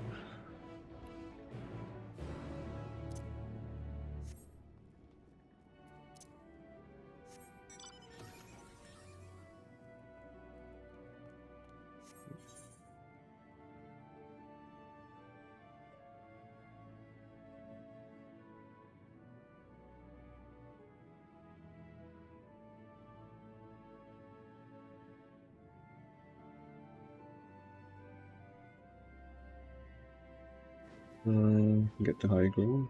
Get the high ground.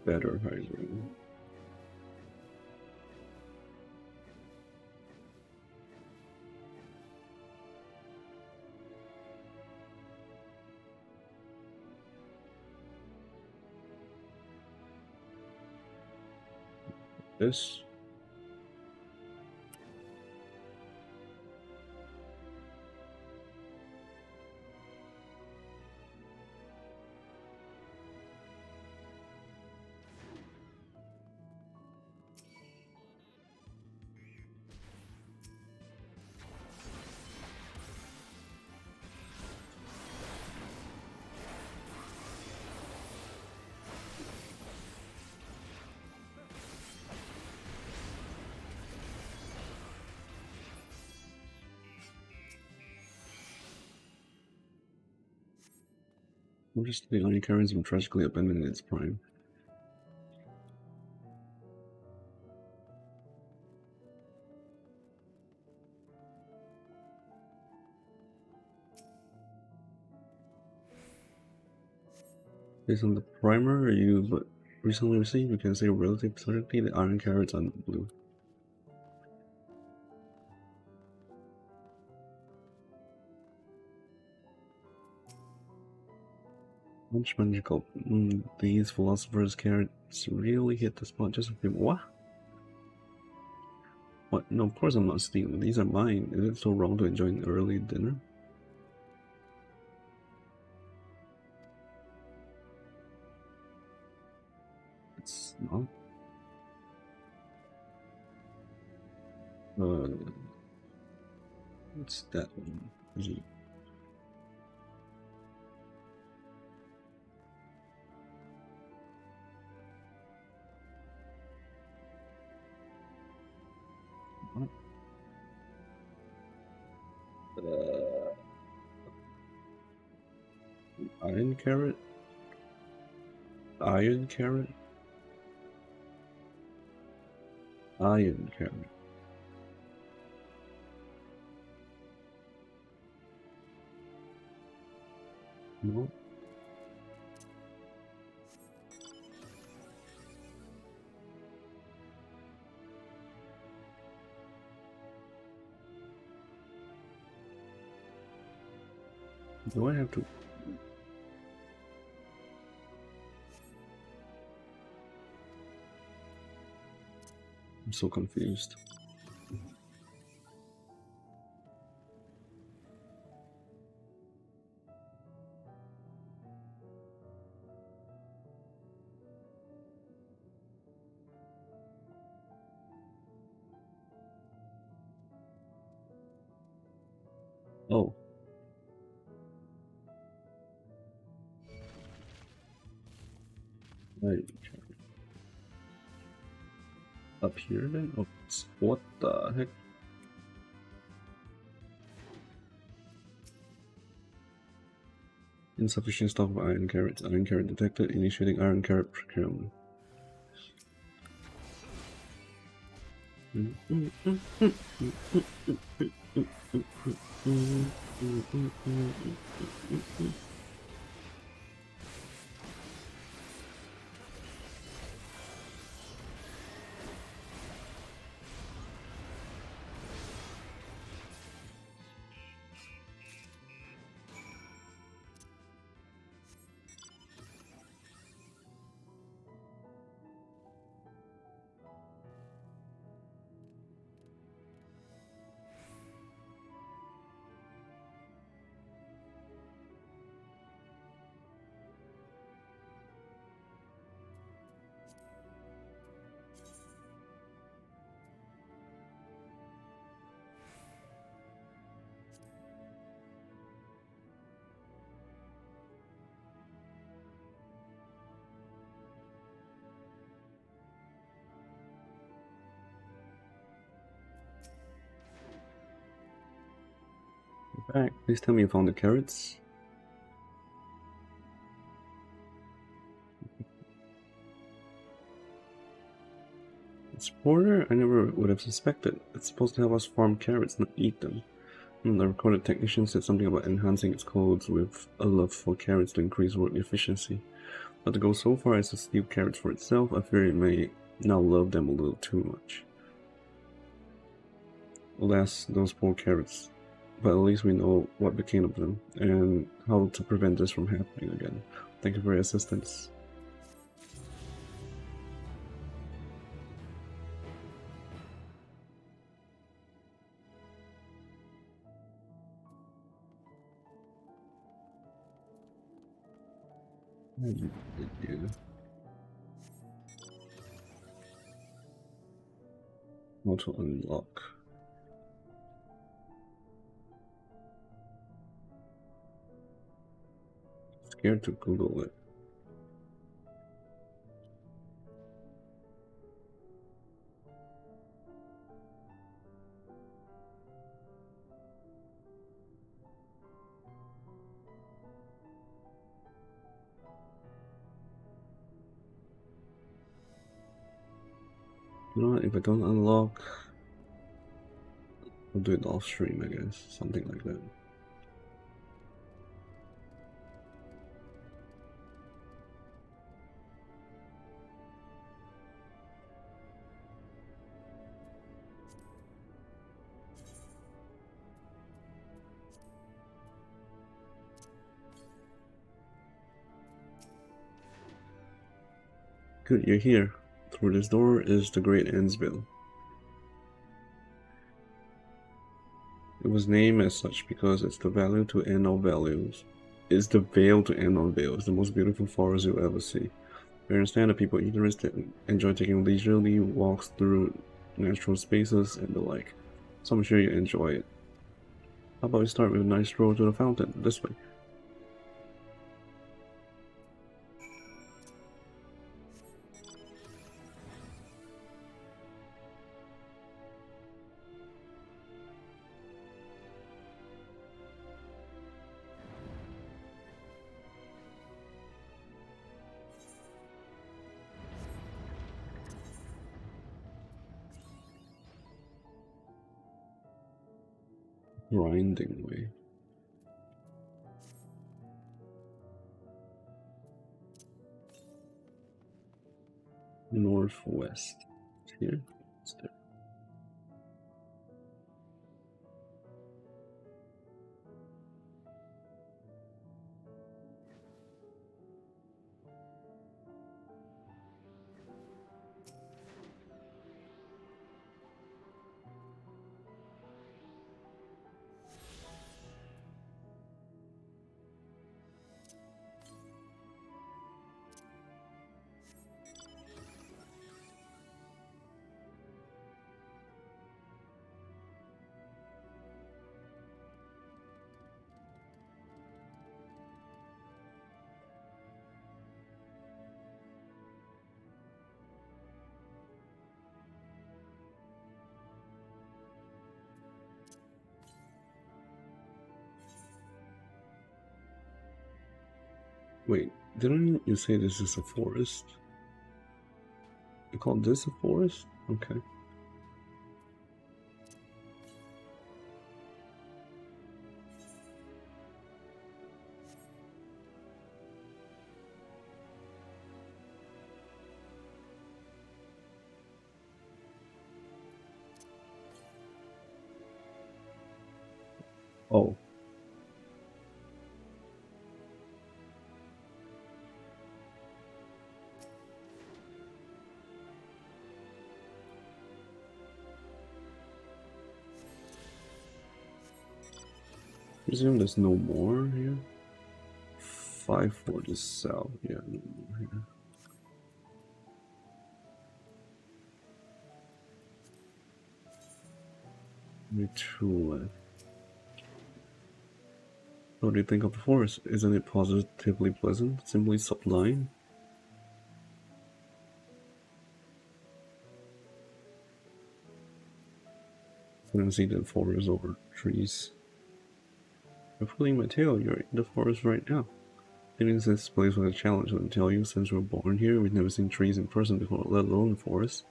Better high ground. This. I'm just the only carries been tragically abandoned in its prime. Based on the primer you recently received, you can say relative certainty the iron carrots are blue. Much magical. These philosophers' carrots really hit the spot just a few. What? What? No, of course I'm not stealing. These are mine. Is it so wrong to enjoy an early dinner? It's not. What's that one? Is it? What? Iron carrot? Iron carrot? Iron carrot. No. Do I have to? I'm so confused. Oh. Iron carrot. Up here then? Oh, what the heck? Insufficient stock of iron carrots. Iron carrot detected. Initiating iron carrot procurement. Back. Please tell me you found the carrots. Sporter? I never would have suspected. It's supposed to help us farm carrots, not eat them. The recorded technician said something about enhancing its codes with a love for carrots to increase work efficiency. But to go so far as to steal carrots for itself, I fear it may now love them a little too much. Alas, those poor carrots. But at least we know what became of them, and how to prevent this from happening again. Thank you for your assistance. How to unlock. Scared to Google it. You know what, if I don't unlock, I'll do it off stream, I guess. Something like that. Good, you're here. Through this door is the Great Endsville. It was named as such because it's the value to end all values. It's the veil to end all veils, the most beautiful forest you'll ever see. I understand that people interested enjoy taking leisurely walks through natural spaces and the like, so I'm sure you enjoy it. How about we start with a nice stroll to the fountain, this way. Grinding way. Northwest. Here? It's there. Wait, didn't you say this is a forest? You call this a forest? Okay. Oh. Presume there's no more here. 5 for the south. Yeah, no more here. Only 2 left. What do you think of the forest? Isn't it positively pleasant? Simply sublime? Couldn't see the forest over trees. You're pulling my tail, you're in the forest right now. Thinking this place was a challenge, I tell you, since we were born here, we've never seen trees in person before, let alone the forest.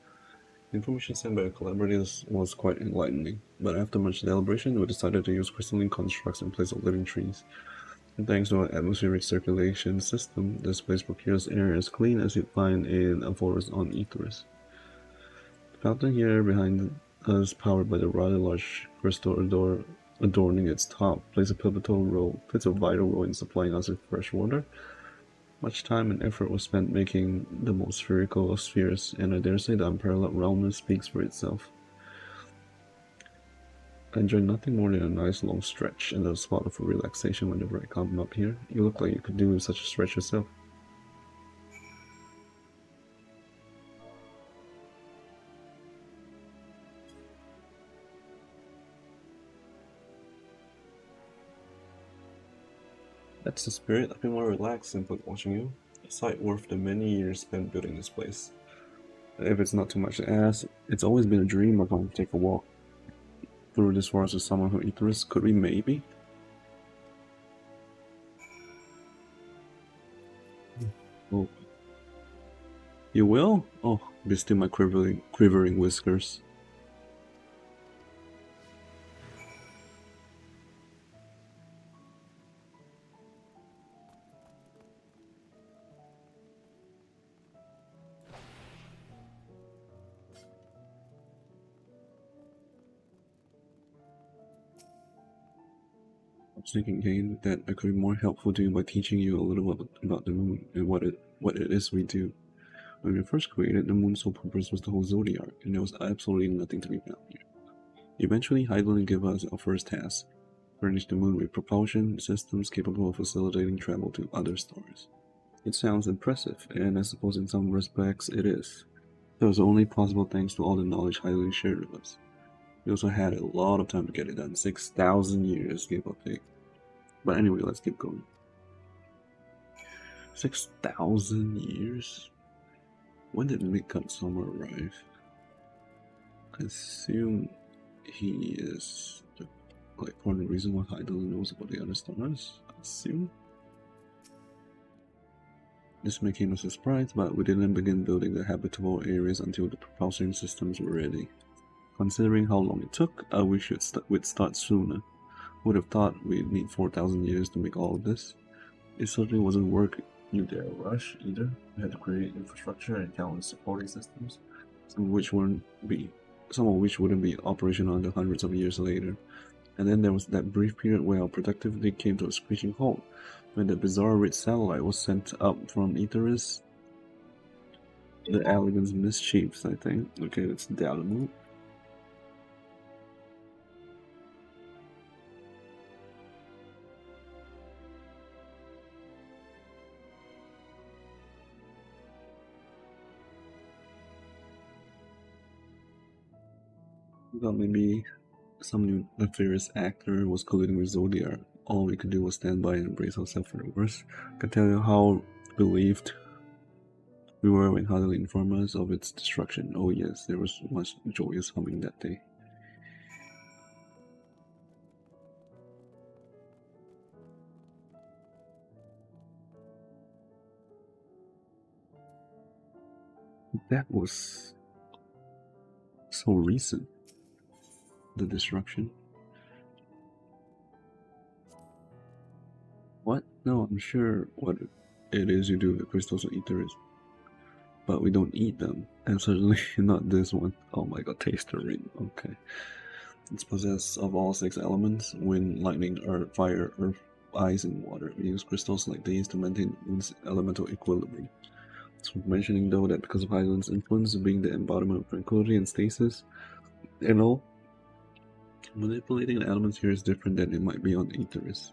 The information sent by the collaborators was quite enlightening, but after much deliberation, we decided to use crystalline constructs in place of living trees. And thanks to our atmospheric circulation system, this place procures air as clean as you'd find in a forest on Aetheris. The fountain here behind us, powered by the rather large crystal adorning its top, plays a vital role in supplying us with fresh water. Much time and effort was spent making the most spherical of spheres, and I dare say the unparalleled roundness speaks for itself. I enjoy nothing more than a nice long stretch and a spot of relaxation whenever I come up here. You look like you could do such a stretch yourself. That's the spirit. I feel more relaxed simply watching you. A sight worth the many years spent building this place. If it's not too much to ask, it's always been a dream of going to take a walk through this forest with someone from Aetheris. Could we maybe? Oh. You will? Oh, be still my quivering whiskers. I was thinking, Kane, that I could be more helpful to you by teaching you a little about the moon and what it is we do. When we first created, the moon's sole purpose was to hold Zodiac, and there was absolutely nothing to be found here. Eventually, Hydaelyn gave us our first task: furnish the moon with propulsion systems capable of facilitating travel to other stars. It sounds impressive, and I suppose in some respects it is. That was only possible thanks to all the knowledge Hydaelyn shared with us. We also had a lot of time to get it done, 6,000 years, give or take. But anyway, let's keep going. 6,000 years? When did Midsummer arrive? I assume he is the part of the reason why Hydaelyn knows about the other stars. I assume. This may came as a surprise, but we didn't begin building the habitable areas until the propulsion systems were ready. Considering how long it took, I wish we'd start sooner. Would have thought we'd need 4,000 years to make all of this. It certainly wasn't work you dare rush either. We had to create infrastructure and countless supporting systems, some of which wouldn't be operational until hundreds of years later. And then there was that brief period where our productivity came to a screeching halt, when the bizarre red satellite was sent up from Aetheris. The Elegance Mischiefs, I think. Okay, that's Dalamute. Thought maybe some new nefarious actor was colluding with Zodiac. All we could do was stand by and brace ourselves for the worst. I can tell you how relieved we were when Hydaelyn informed us of its destruction. Oh yes, there was much joyous humming that day. That was so recent. The destruction. What? No, I'm sure what it is you do with crystals of Aetheris. But we don't eat them. And certainly not this one. Oh my god, taste the ring. Okay. It's possessed of all 6 elements: wind, lightning, earth, fire, earth, ice, and water. We use crystals like these to maintain one's elemental equilibrium. It's worth mentioning though that because of Hydaelyn's influence being the embodiment of tranquility and stasis, and all, manipulating the elements here is different than it might be on Aetheris.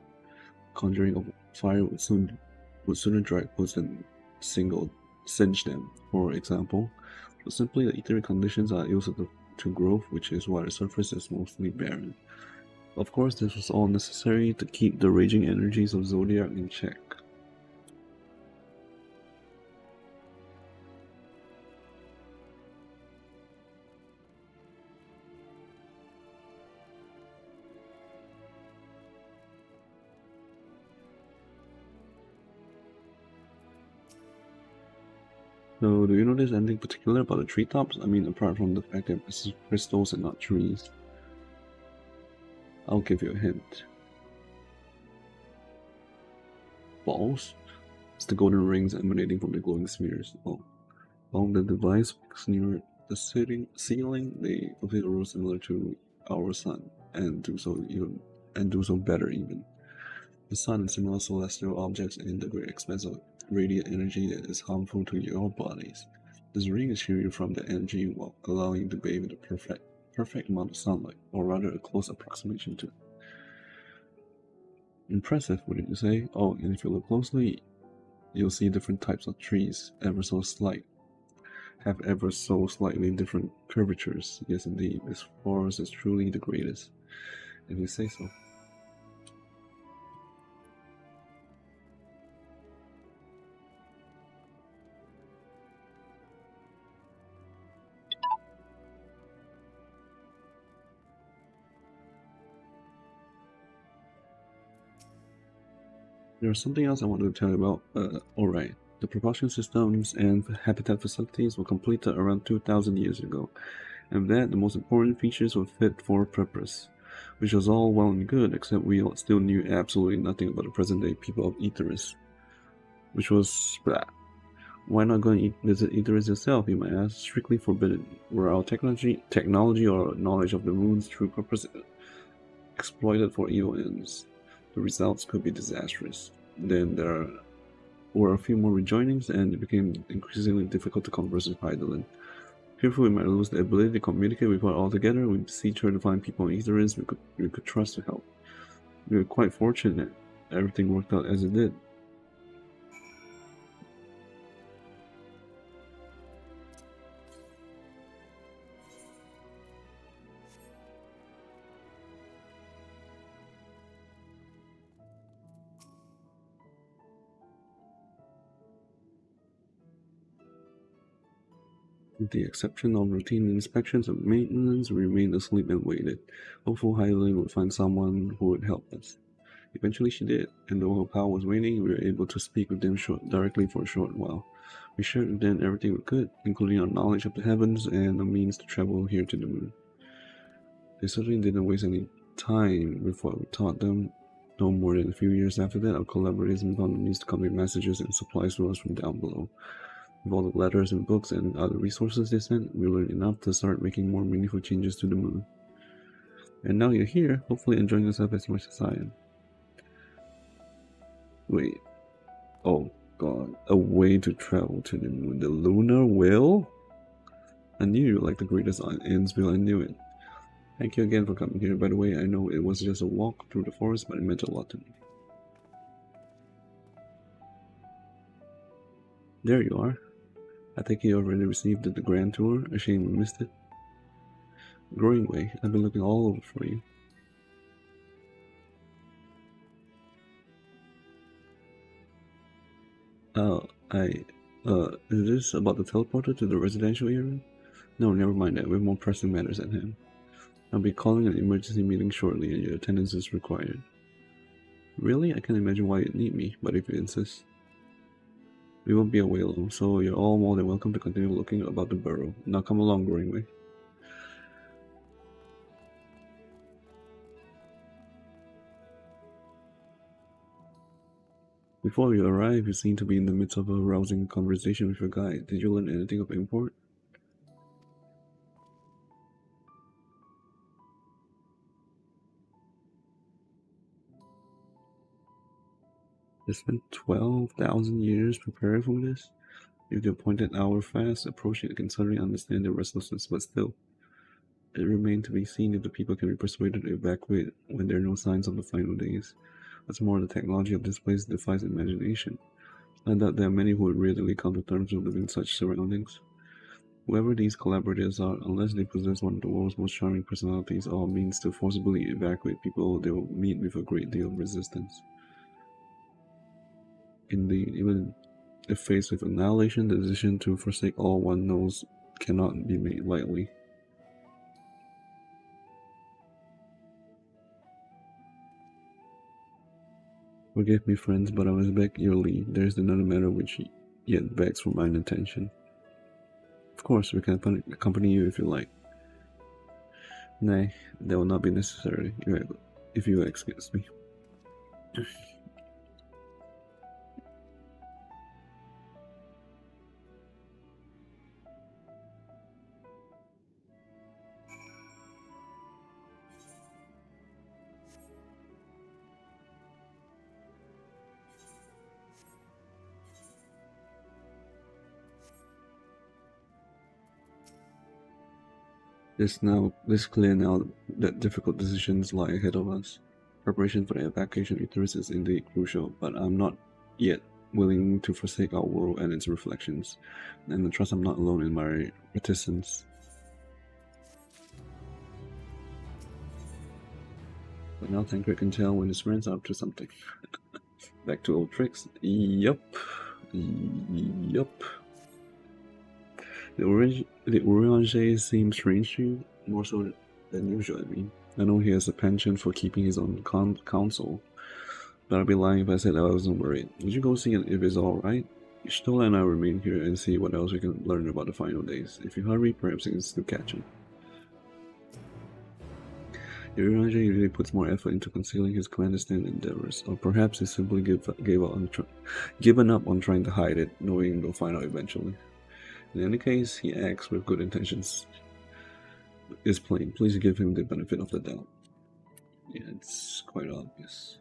Conjuring of fire would sooner drag clothes than singe them, for example. So simply, the etheric conditions are ill suited to growth, which is why the surface is mostly barren. Of course, this was all necessary to keep the raging energies of Zodiac in check. So, do you notice anything particular about the treetops? I mean, apart from the fact that it's crystals and not trees. I'll give you a hint. Balls? It's the golden rings emanating from the glowing spheres. Oh. Along the device fixed near the ceiling, they complete a role similar to our sun, and do so better even. The sun and similar celestial objects emit a great expanse of radiant energy that is harmful to your bodies. This ring is shielded from the energy while allowing you to bathe in the perfect amount of sunlight, or rather a close approximation to it. Impressive, wouldn't you say? Oh, and if you look closely, you'll see different types of trees, have ever so slightly different curvatures. Yes, indeed, this forest is truly the greatest, if you say so. There's something else I wanted to tell you about. Alright. The propulsion systems and habitat facilities were completed around 2,000 years ago, and that the most important features were fit for purpose, which was all well and good, except we still knew absolutely nothing about the present-day people of Etheris, which was blah. Why not go and visit Etheris yourself, you might ask? Strictly forbidden. Were our technology or knowledge of the moon's true purpose exploited for evil ends, the results could be disastrous. Then there were a few more rejoinings, and it became increasingly difficult to converse with Heidelin. Fearful we might lose the ability to communicate with her altogether, we beseech her to find people in Etheris we could trust to help. We were quite fortunate that everything worked out as it did. With the exception of routine inspections and maintenance, we remained asleep and waited, hopeful Heidelin would find someone who would help us. Eventually she did, and though her power was waning, we were able to speak with them directly for a short while. We shared with them everything we could, including our knowledge of the heavens and the means to travel here to the moon. They certainly didn't waste any time with what we taught them. No more than a few years after that, our collaborators found the means to convey messages and supplies to us from down below. With all the letters and books and other resources they sent, we learned enough to start making more meaningful changes to the moon. And now you're here, hopefully enjoying yourself as much as I am. Wait. Oh god. A way to travel to the moon. The lunar whale? I knew you were like the greatest on Innsville, I knew it. Thank you again for coming here. By the way, I know it was just a walk through the forest, but it meant a lot to me. There you are. I think you already received the grand tour. A shame we missed it. Growing way, I've been looking all over for you. Is this about the teleporter to the residential area? No, never mind that. We have more pressing matters at hand. I'll be calling an emergency meeting shortly and your attendance is required. Really? I can't imagine why you'd need me, but if you insist. We won't be away long, so you're all more than welcome to continue looking about the burrow. Now come along, Growingway. Before you arrive, you seem to be in the midst of a rousing conversation with your guide. Did you learn anything of import? They spent 12,000 years preparing for this? If the appointed hour fast approached, it can certainly understand their restlessness, but still. It remained to be seen if the people can be persuaded to evacuate when there are no signs of the final days. What's more, the technology of this place defies imagination. I doubt there are many who would readily come to terms with living in such surroundings. Whoever these collaborators are, unless they possess one of the world's most charming personalities or means to forcibly evacuate people, they will meet with a great deal of resistance. Indeed, even if faced with annihilation, the decision to forsake all one knows cannot be made lightly. Forgive me, friends, but I must beg your leave. There is another matter which yet begs for mine attention. Of course, we can accompany you if you like. Nay, that will not be necessary if you excuse me. It's clear now that difficult decisions lie ahead of us. Preparation for the evacuation of Ithris is indeed crucial, but I'm not yet willing to forsake our world and its reflections, and I trust I'm not alone in my reticence. But now Tancred can tell when his friends are up to something. Back to old tricks. Yup. The Orange seems strange to you, more so than usual, I mean. I know he has a penchant for keeping his own counsel, but I'd be lying if I said I wasn't worried. Would you go see if it's alright? Stola and I remain here and see what else we can learn about the final days. If you hurry, perhaps you can still catch him. The Orange usually puts more effort into concealing his clandestine endeavors, or perhaps he simply given up on trying to hide it, knowing they'll find out eventually. In any case, he acts with good intentions. It's plain. Please give him the benefit of the doubt. Yeah, it's quite obvious.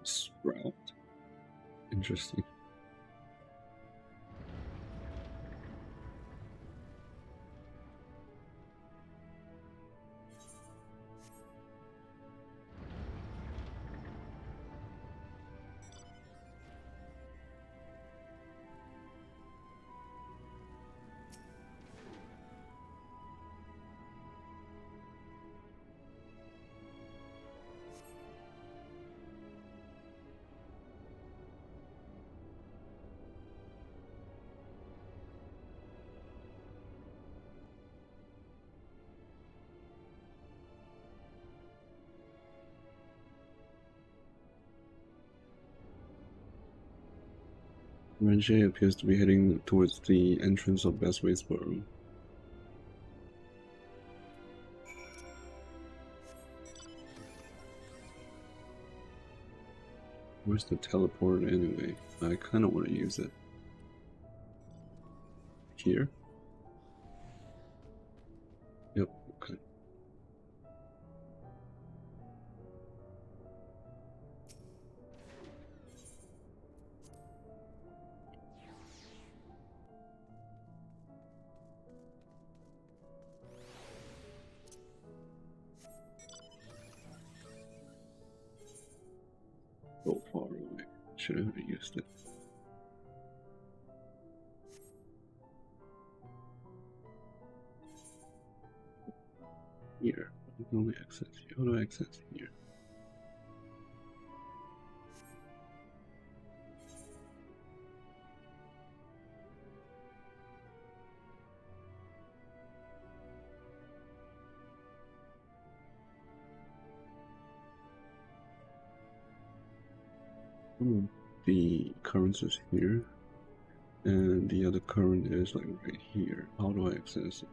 Sprout. Interesting. Renjie appears to be heading towards the entrance of Bestway's burrow. Where's the teleport anyway? I kinda wanna use it. Here? Yep, okay. So far away. Should have used it. Here. How do I access here? How do I access here? The current is here, and the other current is like right here. How do I access it?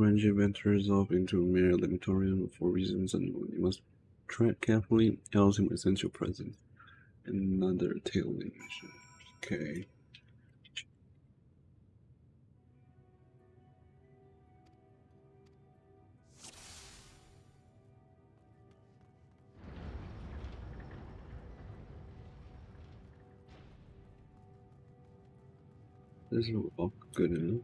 Renji ventures off into a mere lamatorium for reasons unknown. You must tread carefully, else he might sense your presence. Another tailing mission. Okay. This is all good enough.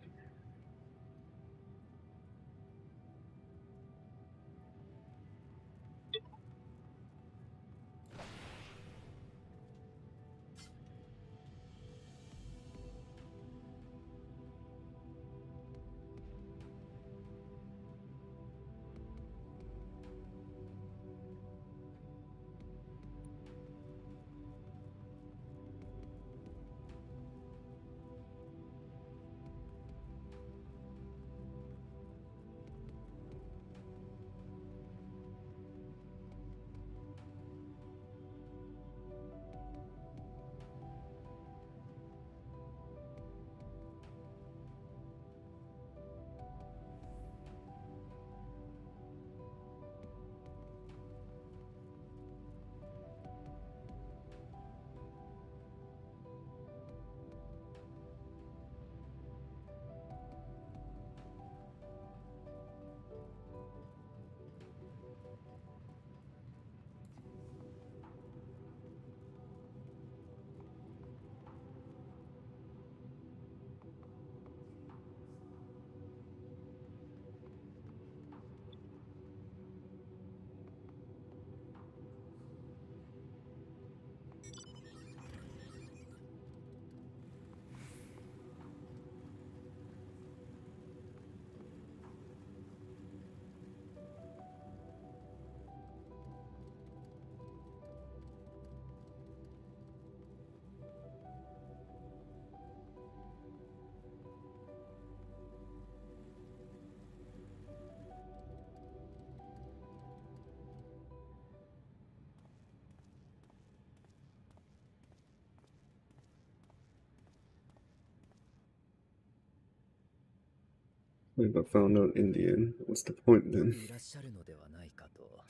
If I found out in the end, what's the point then? いらっしゃるのではないかと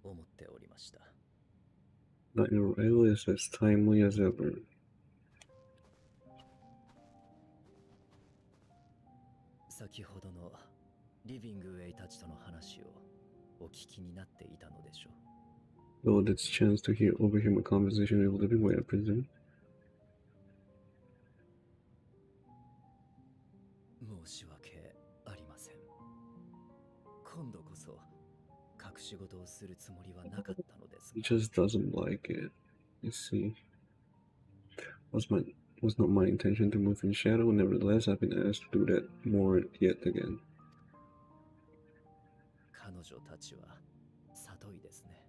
思っておりました。 That your ale is as timely as ever. 先ほどのリビングウェイたちとの話をお聞きになっていたのでしょう。 Though it's chance to overhear my conversation with living way, I presume. 申し訳ありません。今度こそ隠し事をするつもりはなかったのですが。 He just doesn't like it. You see, was not my intention to move in shadow. Nevertheless, I've been asked to do that more yet again. 彼女たちは里いですね。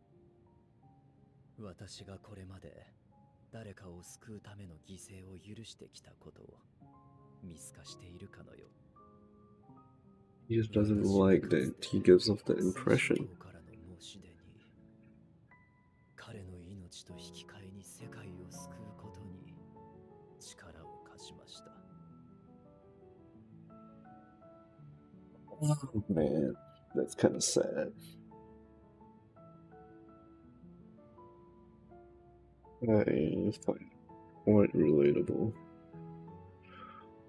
私がこれまで誰かを救うための犠牲を許してきたことを見透かしているかのよう。 He just doesn't like that he gives off that impression. からの申し出に彼の命と引き換えに世界を救うことに力を貸しました。 Oh man, that's kind of sad. It's quite relatable.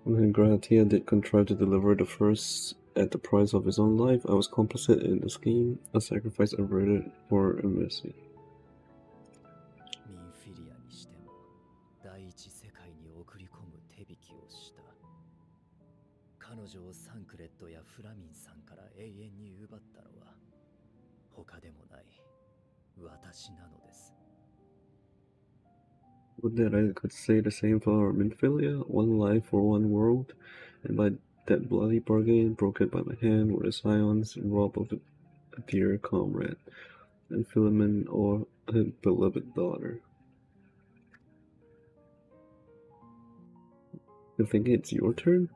When Gratia did contrive to deliver the first at the price of his own life, I was complicit in the scheme, a sacrifice averted for a mercy. ミンフィリアにしても第一世界に送り込む手引きをした。彼女をサンクレットやフラミンさんから永遠に奪ったのは他でもない私なのです。 Would that I could say the same for our Minfilia, one life for one world, and by that bloody bargain brokered by my hand were the scions robbed of a dear comrade, and Philemon or a beloved daughter. You think it's your turn?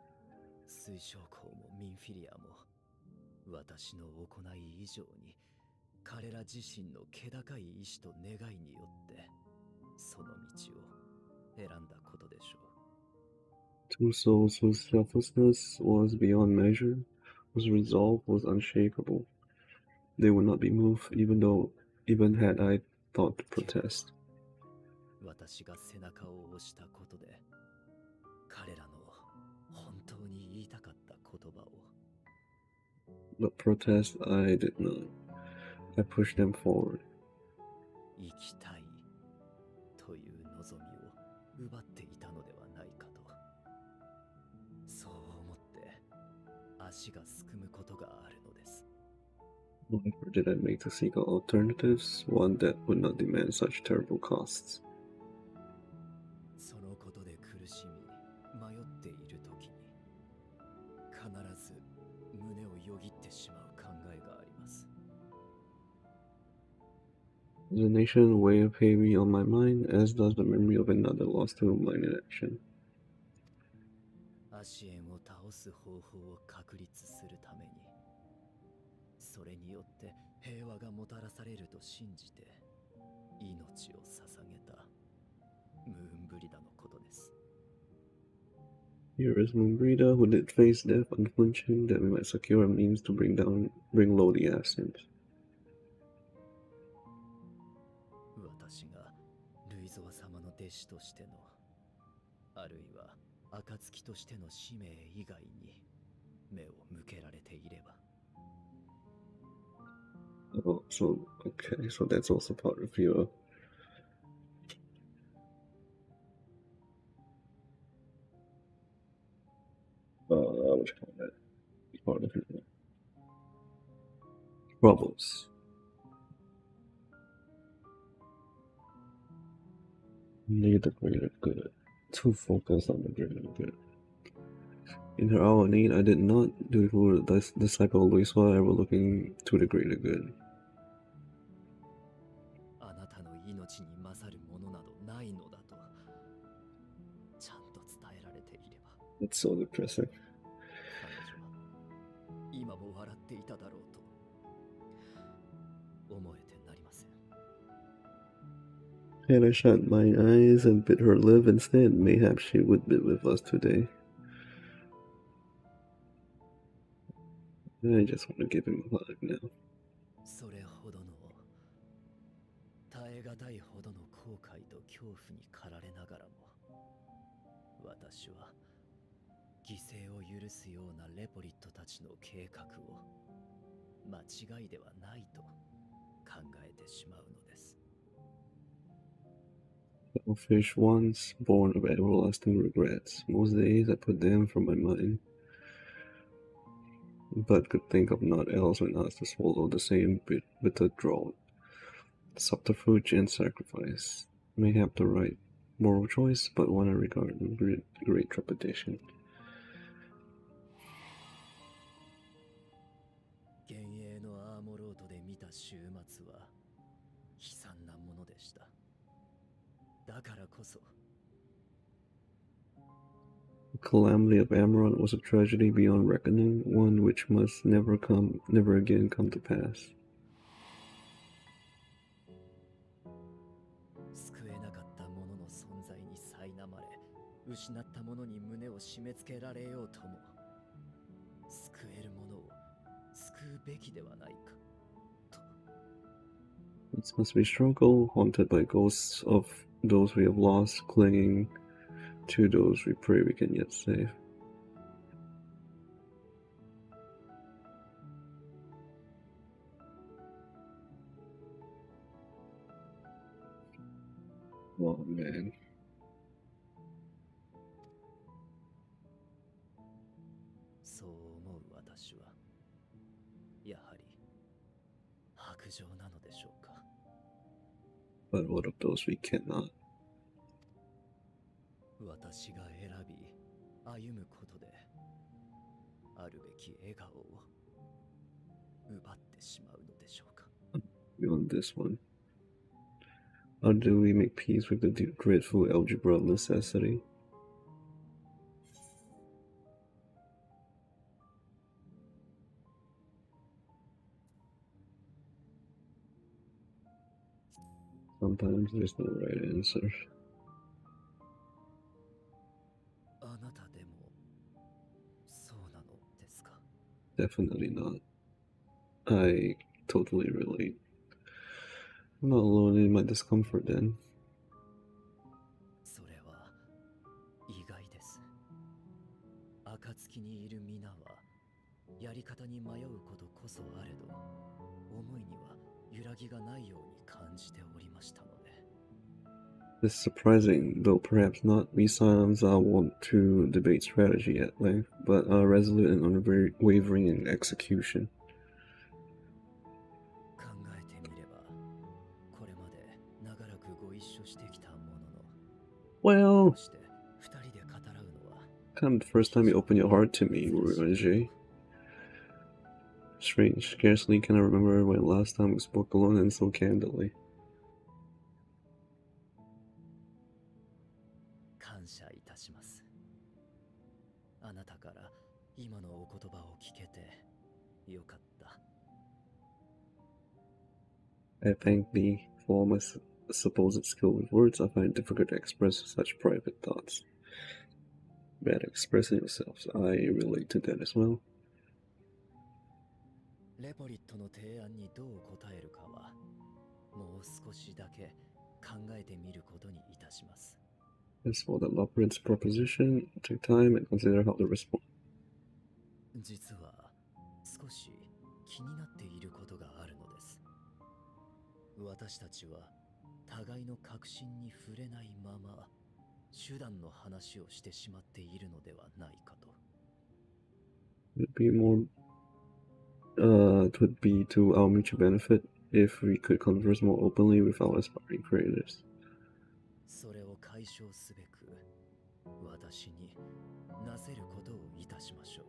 水晶港もミンフィリアも私の行い以上に彼ら自身の気高い意志と願いによってその道を選んだことでしょう。 Two souls whose selflessness was beyond measure, whose resolve was unshakable. They would not be moved, even had I thought to protest. 私が背中を押したことで彼らの本当に言いたかった言葉を But protest I did not. I pushed them forward. 生きたいという望みを奪っていたのではないかとそう思って足がすくむことがあるのです No effort did I make to seek out alternatives, one that would not demand such terrible costs. そのことで苦しみ迷っている時に必ず胸をよぎってしまう考えがあります The nation weighs heavy on my mind, as does the memory of another lost to blind inaction. アシエンを倒す方法を確立するためにそれによって平和がもたらされると信じて命を捧げたムーンブリダのことです Here is Moonbreeder, who did face death unflinching, that we might secure a means to bring low the Asins. 私がルイゾワ様の弟子としてのあるいは暁としての使命以外に目を向けられていれば Oh, so, okay, so that's also part of your... what you call that? Part of your troubles. Need the greater good. Too focused on the greater good. In her hour of need, I did not, dutiful disciple Luiswa, ever looking to the greater good. あなたの命に勝るものなどないのだとちゃんと伝えられていれば It's so depressing. 彼女は今も笑っていただろうと思えてなりません Had I shut mine eyes and bid her live instead, mayhap she would be with us today. I just want to give him a hug now. それほどの耐え難いほどの後悔と恐怖に駆られながらも私は犠牲を許すようなレポリットたちの計画を間違いではないと考えてしまうのです Selfish ones, born of everlasting regrets. Most days I put them from my mind, but could think of naught else when asked to swallow the same bitter draught. Subterfuge and sacrifice. Mayhap the right moral choice, but one I regard with great trepidation. 幻影のアーモロートで見た週末は悲惨なものでしただからこそ The calamity of Amaron was a tragedy beyond reckoning, one which must never again come to pass. 救えなかったものの存在に苛まれ失ったものに胸を締め付けられようとも救えるものを救うべきではないかと It must be struggle, haunted by ghosts of those we have lost, clinging to those we pray we can yet save. Oh man. そう思う私はやはり薄情なのでしょうか But what of those we cannot? 私が選び歩むことであるべき笑顔を奪ってしまうのでしょうか Beyond this one. How do we make peace with the dreadful algebra of necessity? Sometimes there's no right answer. あなたでもそうなのですか Definitely not. I totally relate. I'm not alone in my discomfort then. それは意外です。暁にいる皆はやり方に迷うことこそあれど、思いには揺らぎがないように感じておりましたので。It's surprising, though perhaps not. We Psions are wont to debate strategy at length, but are resolute and unwavering in execution. 考えてみれば、これまで長らくご一緒してきたものの、 Well, こうして二人で語らうのは kind of the first time you open your heart to me, Roger. Strange. Scarcely can I remember when last time we spoke alone and so candidly. 感謝いたします。あなたから今のお言葉を聞けてよかった。 I thank thee for all my supposed skill with words. I find it difficult to express such private thoughts. Bad expressing yourselves. I relate to that as well. レポリットの提案にどう答えるかはもう少しだけ考えてみることにいたします。 As for the Loprin's proposition, take time and consider how to respond. 実は少し気になっていることがあるのです。私たちは互いの確信に触れないまま手段の話をしてしまっているのではないかと。 It would be to our mutual benefit if we could converse more openly with our aspiring creators. それを解消すべく私になせることをいたしましょう。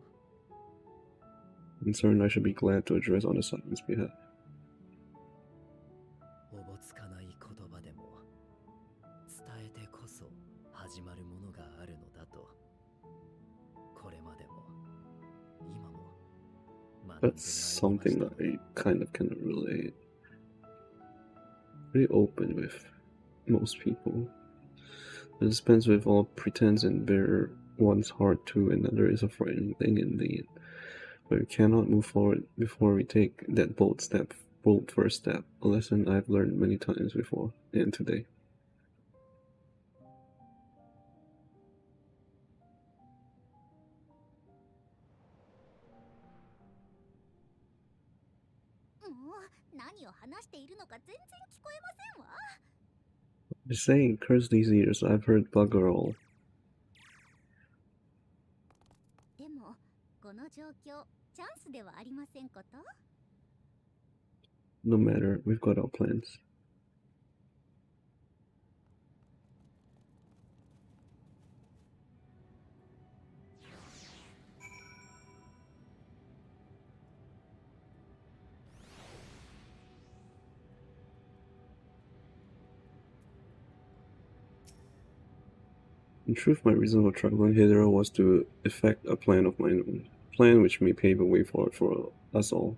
Concerned, I should be glad to address on the Simon's behalf. おぼつかない言葉でも伝えてこそ始まるものがあるのだと、これまでも今も学んでまいりま That's した something の that で。 I kind of can relate. Pretty open with most people. To dispense with all pretense and bare one's heart to another is a frightening thing indeed. But we cannot move forward before we take that bold first step, a lesson I've learned many times before, and today. もう何を話しているのか全然聞こえませんわ。 Just saying, curse these ears, I've heard bugger all. でもこの状況チャンスではありませんこと。 No matter, we've got our plans. In truth, my reason for traveling hither was to effect a plan of mine own. A plan which may pave a way forward for us all.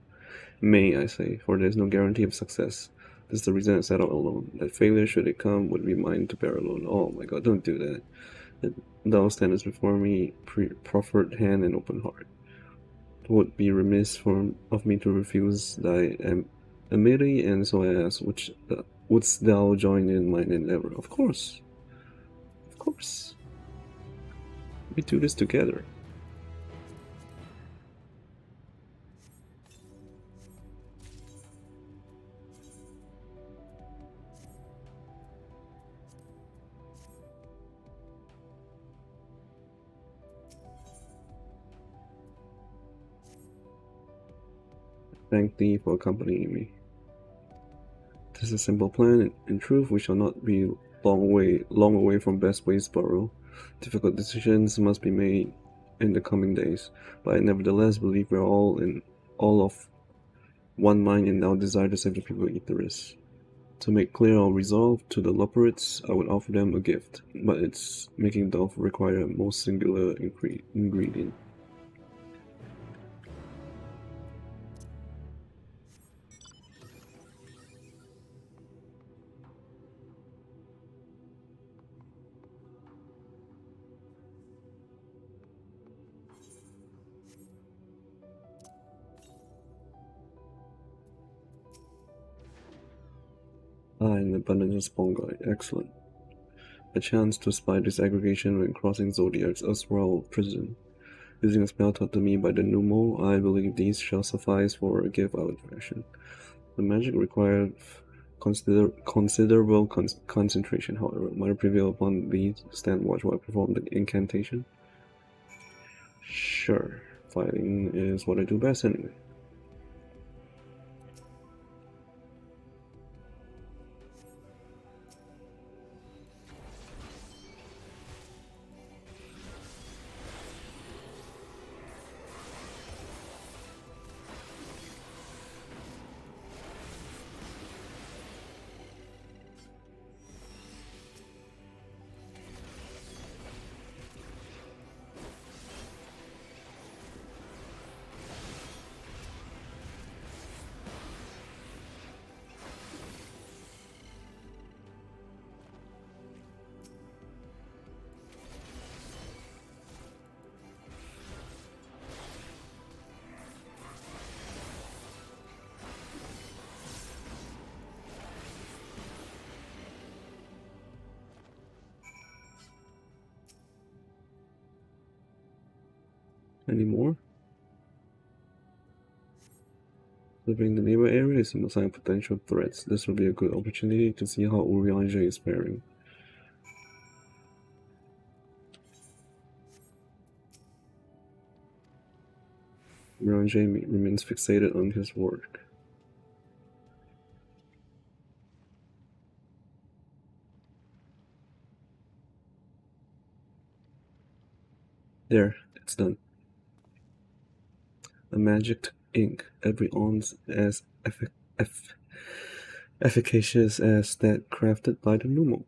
May, I say, for there is no guarantee of success. This is the reason I set out alone. That failure, should it come, would be mine to bear alone. Oh my god, don't do that. Thou standest before me, proffered hand and open heart. It would be remiss of me to refuse thy amity, and so I ask, wouldst thou join in mine endeavor? Of course. Of course. We do this together. Thank thee for accompanying me. 'Tis a simple plan. In truth, we shall not be long away from Best Waysboro. Difficult decisions must be made in the coming days, but I nevertheless believe we are all of one mind in our desire to save the people of Etheris. To make clear our resolve to the Loperites, I would offer them a gift, but its making doth require a most singular ingredient. an abundance of fungi. Excellent. A chance to spy this aggregation when crossing Zodiac's Oswald prison. Using a spell taught to me by the Numo, I believe these shall suffice for a give out fashion. The magic required considerable concentration, however. Might I prevail upon thee to stand watch while I perform the incantation? Sure. Fighting is what I do best anyway. Any more? Living in the neighbor area is a sign of potential threats. This will be a good opportunity to see how Urianger is faring. Urianger remains fixated on his work. There, it's done. A magic ink, every ounce as efficacious as that crafted by the Numo.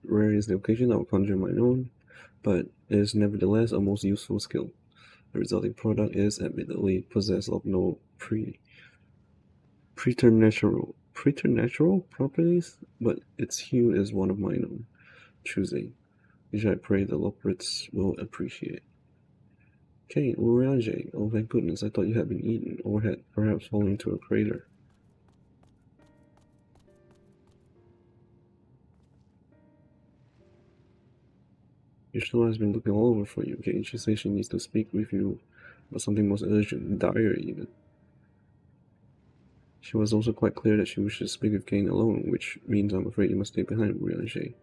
Rare is the occasion I will conjure my own, but it is nevertheless a most useful skill. The resulting product is admittedly possessed of no preternatural properties, but its hue is one of mine own choosing, which I pray the Loprits will appreciate. Kane, Urianger, oh thank goodness, I thought you had been eaten, or had perhaps fallen into a crater. Ishtola has been looking all over for you, Kane. She says she needs to speak with you about something most urgent, dire even. She was also quite clear that she wishes to speak with Kane alone, which means I'm afraid you must stay behind, Urianger.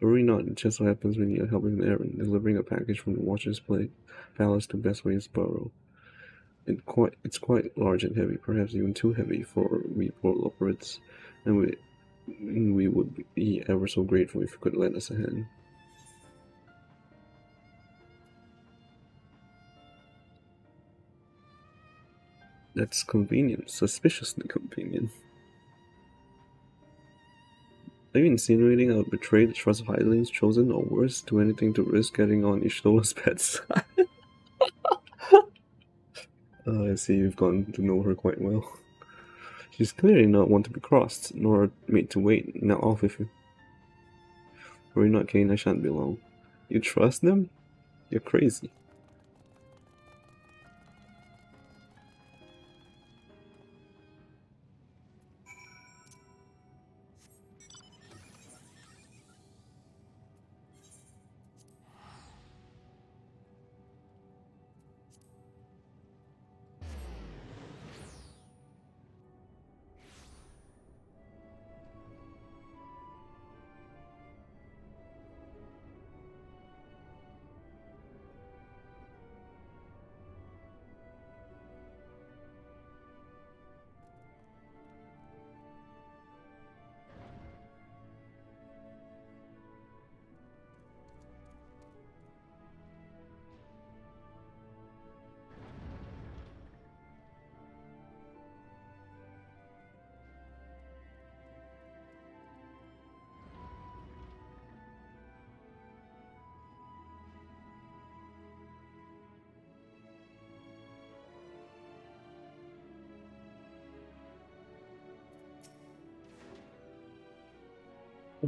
Worry not, it just so happens we need help with an errand, delivering a package from the Watcher's Palace to Bestway's Burrow. It's quite large and heavy, perhaps even too heavy for we poor Loprits, and we would be ever so grateful if you could lend us a hand. That's convenient, suspiciously convenient. Are you insinuating I would betray the trust of Hidlings chosen, or worse, do anything to risk getting on Ishtola's bad side? I see you've gotten to know her quite well. She's clearly not one to be crossed, nor made to wait. Now off with you. Worry not, Kane, I shan't be long. You trust them? You're crazy.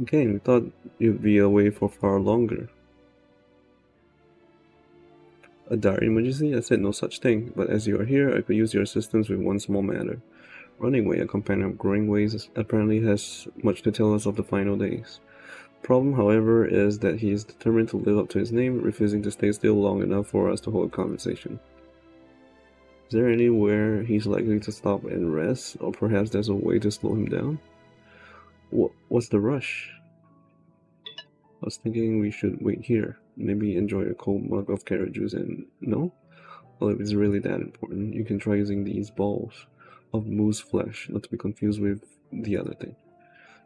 Okay, we thought you'd be away for far longer. A dire emergency? I said no such thing, but as you are here, I could use your assistance with one small matter. Running Way, a companion of Growing Ways, apparently has much to tell us of the final days. Problem, however, is that he is determined to live up to his name, refusing to stay still long enough for us to hold a conversation. Is there anywhere he's likely to stop and rest, or perhaps there's a way to slow him down? What's the rush? I was thinking we should wait here, maybe enjoy a cold mug of carrot juice and... No? Well, if it's really that important, you can try using these balls of moose flesh, not to be confused with the other thing.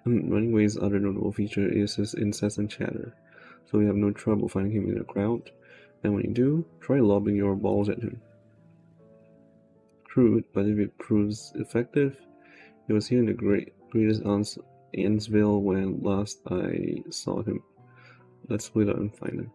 Running Way's other notable feature is his incessant chatter, so you have no trouble finding him in a crowd, and when you do, try lobbing your balls at him. Crude, but if it proves effective, he was here in the greatest Ainsville when last I saw him. Let's split up and find him.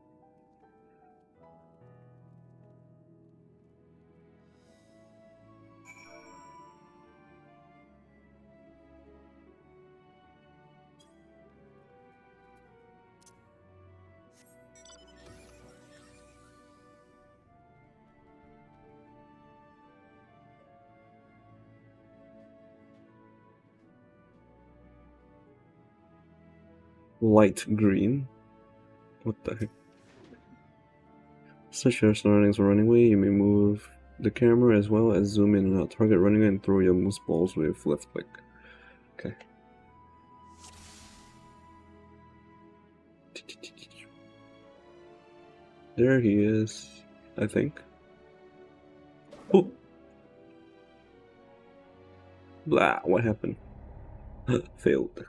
Light green? What the heck? Search your surroundings for Running Way. You may move the camera as well as zoom in on a target Running Way and throw your moose balls with left click. Okay. There he is, I think. Oh! Blah, what happened? Failed.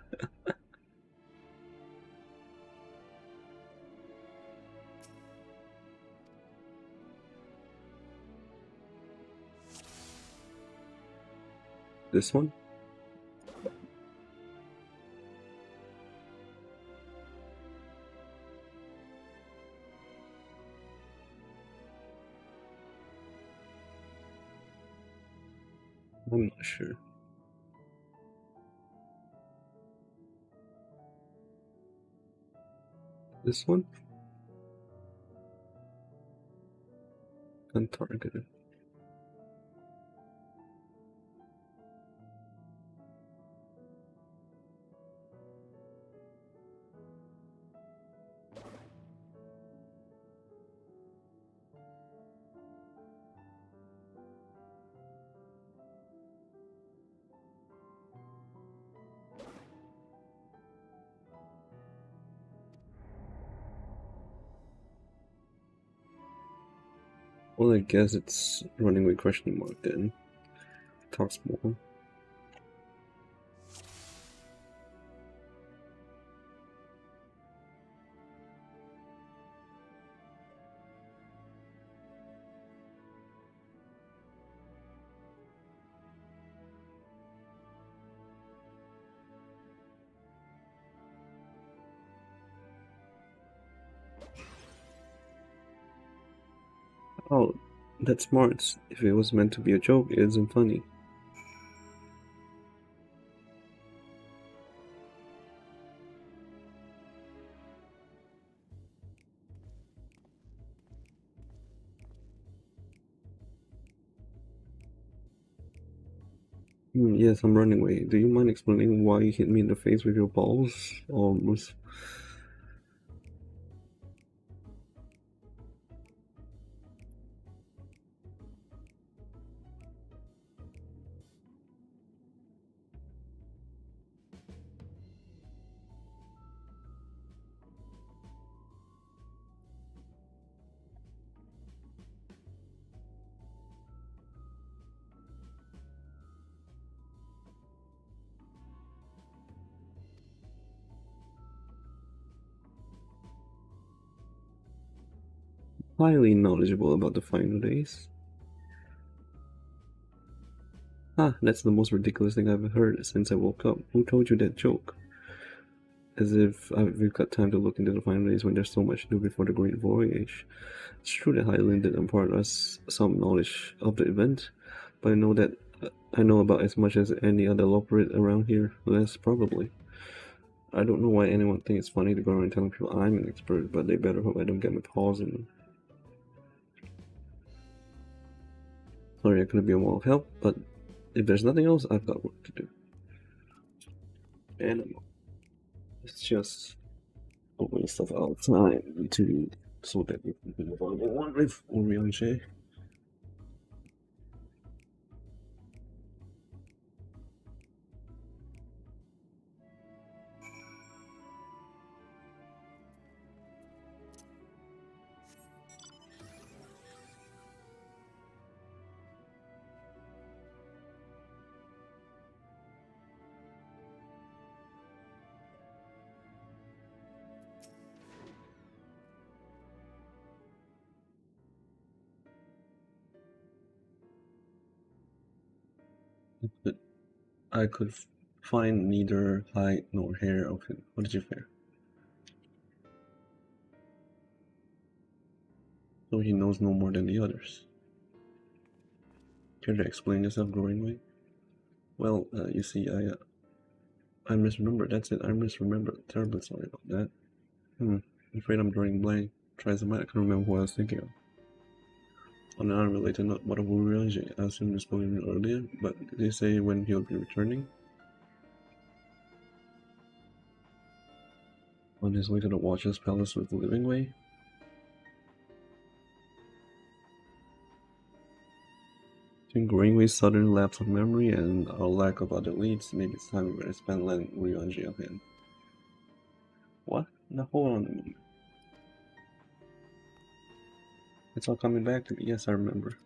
This one? I'm not sure. This one? Untargeted. Well, I guess it's Running Way question mark then. Talks more. Oh, that's smart. If it was meant to be a joke, it isn't funny. Yes, I'm Running Way. Do you mind explaining why you hit me in the face with your balls? Almost. Highly knowledgeable about the final days. Ah, that's the most ridiculous thing I've heard since I woke up. Who told you that joke? As if we've got time to look into the final days when there's so much to do before the Great Voyage. It's true that Highland did impart us some knowledge of the event, but I know about as much as any other loprid around here. Less, probably. I don't know why anyone thinks it's funny to go around telling people I'm an expert, but they better hope I don't get my paws in them. Sorry I couldn't be a more help, but if there's nothing else, I've got work to do. Animal. It's just a waste of our time to so that we can move on with Orion. But I could find neither height nor hair of him. What did you fear? So he knows no more than the others. Care to explain yourself, Growingway? Well, you see, I misremembered. That's it. I misremembered. Terribly sorry about that. I'm afraid I'm drawing blank. Tries a minute. I can't remember who I was thinking of. On an unrelated note, what of Urianji? I assume you spoke to him earlier, but did he say when he'll be returning? On his way to the Watcher's Palace with the Living Way? Between Greenway's sudden lapse of memory and our lack of other leads, maybe it's time we better spend letting Urianji of him. What? Now hold on a moment. It's all coming back to me. Yes, I remember.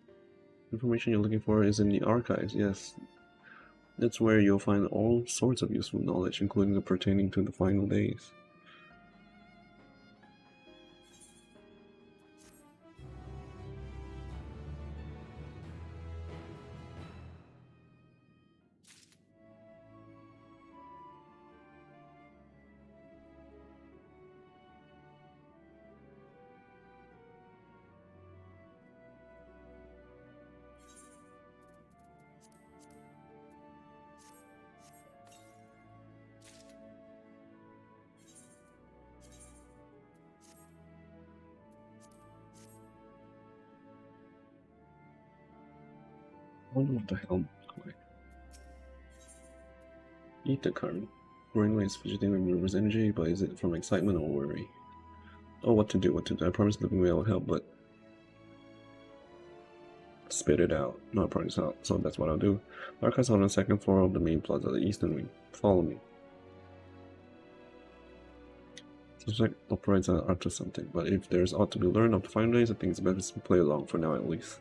Information you're looking for is in the archives, yes. That's where you'll find all sorts of useful knowledge, including the pertaining to the final days. I wonder what the hell look like. Eat the current. Greenway is fidgeting with River's energy, but is it from excitement or worry? Oh, what to do, what to do. I promised Living Way I would help, but spit it out. No, I promise out, so that's what I'll do. Archives on the second floor of the main plaza of the eastern wing. Follow me. Suspect operates up to something, but if there's ought to be learned of the final days, I think it's best to play along for now at least.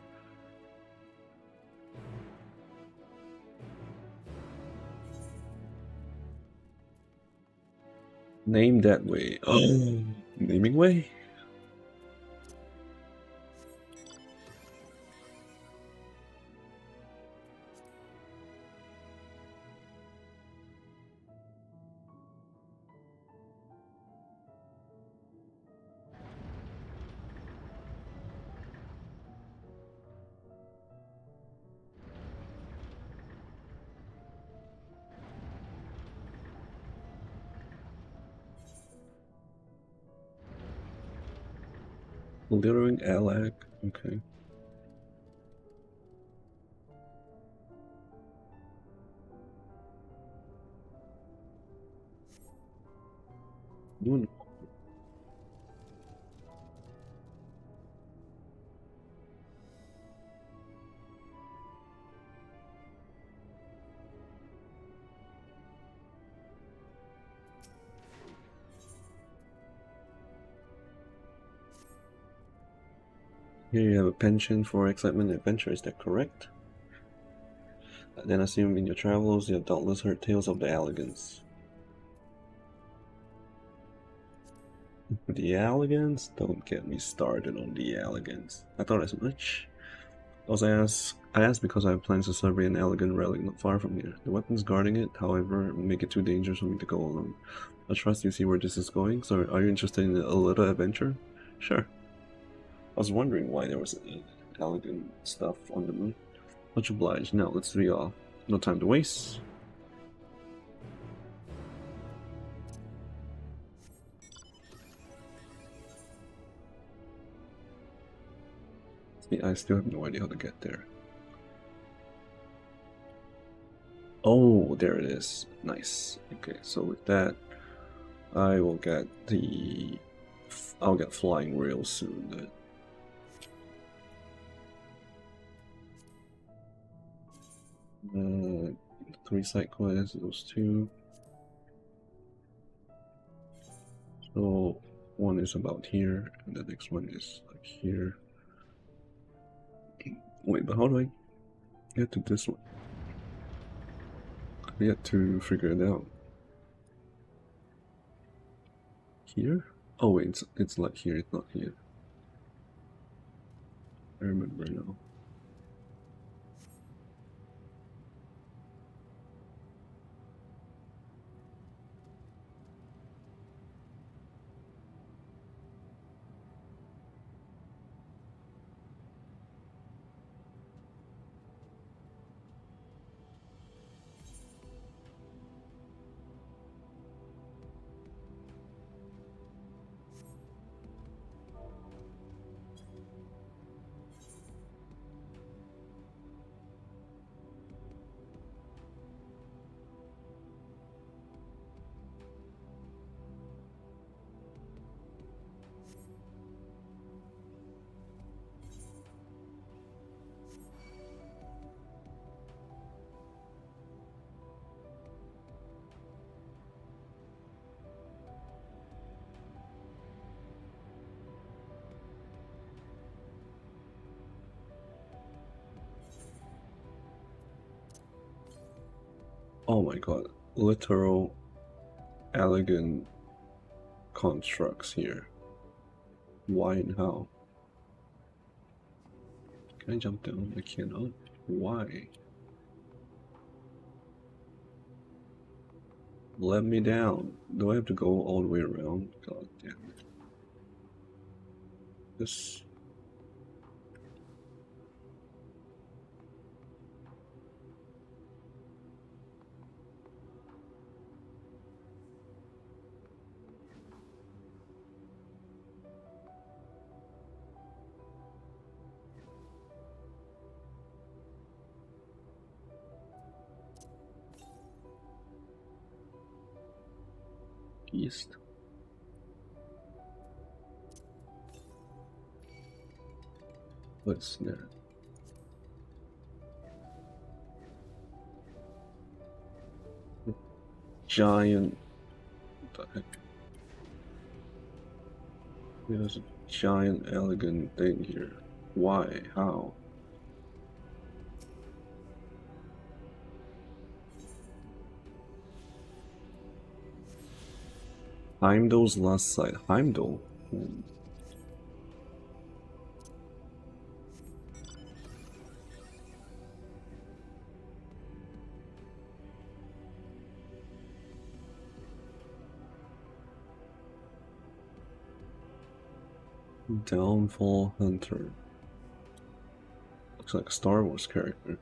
Name that way. Oh, naming way? Glittering Alak. Okay. Doing. Here you have a penchant for excitement and adventure, is that correct? Then assume in your travels you have doubtless heard tales of the Alligans. The Alligans? Don't get me started on the Alligans. I thought as much. I asked because I have plans to survey an elegant relic not far from here. The weapons guarding it, however, make it too dangerous for me to go alone. I trust you see where this is going, so are you interested in a little adventure? Sure. I was wondering why there was elegant stuff on the moon. Much obliged. Now, let's be off. No time to waste. See, I still have no idea how to get there. Oh, there it is. Nice. Okay, so with that, I will get I'll get flying real soon. 3 side quests, those 2. So one is about here, and the next one is like here. Wait, but how do I get to this one? I yet to figure it out. Here? Oh wait, it's like here, it's not here. I remember now. Oh my god, literal elegant constructs here. Why and how? Can I jump down? I cannot. Why? Let me down. Do I have to go all the way around? God damn it. This. East. What's that? Giant. What the heck? There's a giant, elegant thing here. Why? How? Heimdall's last site. Heimdall? Downfall Hunter. Looks like a Star Wars character.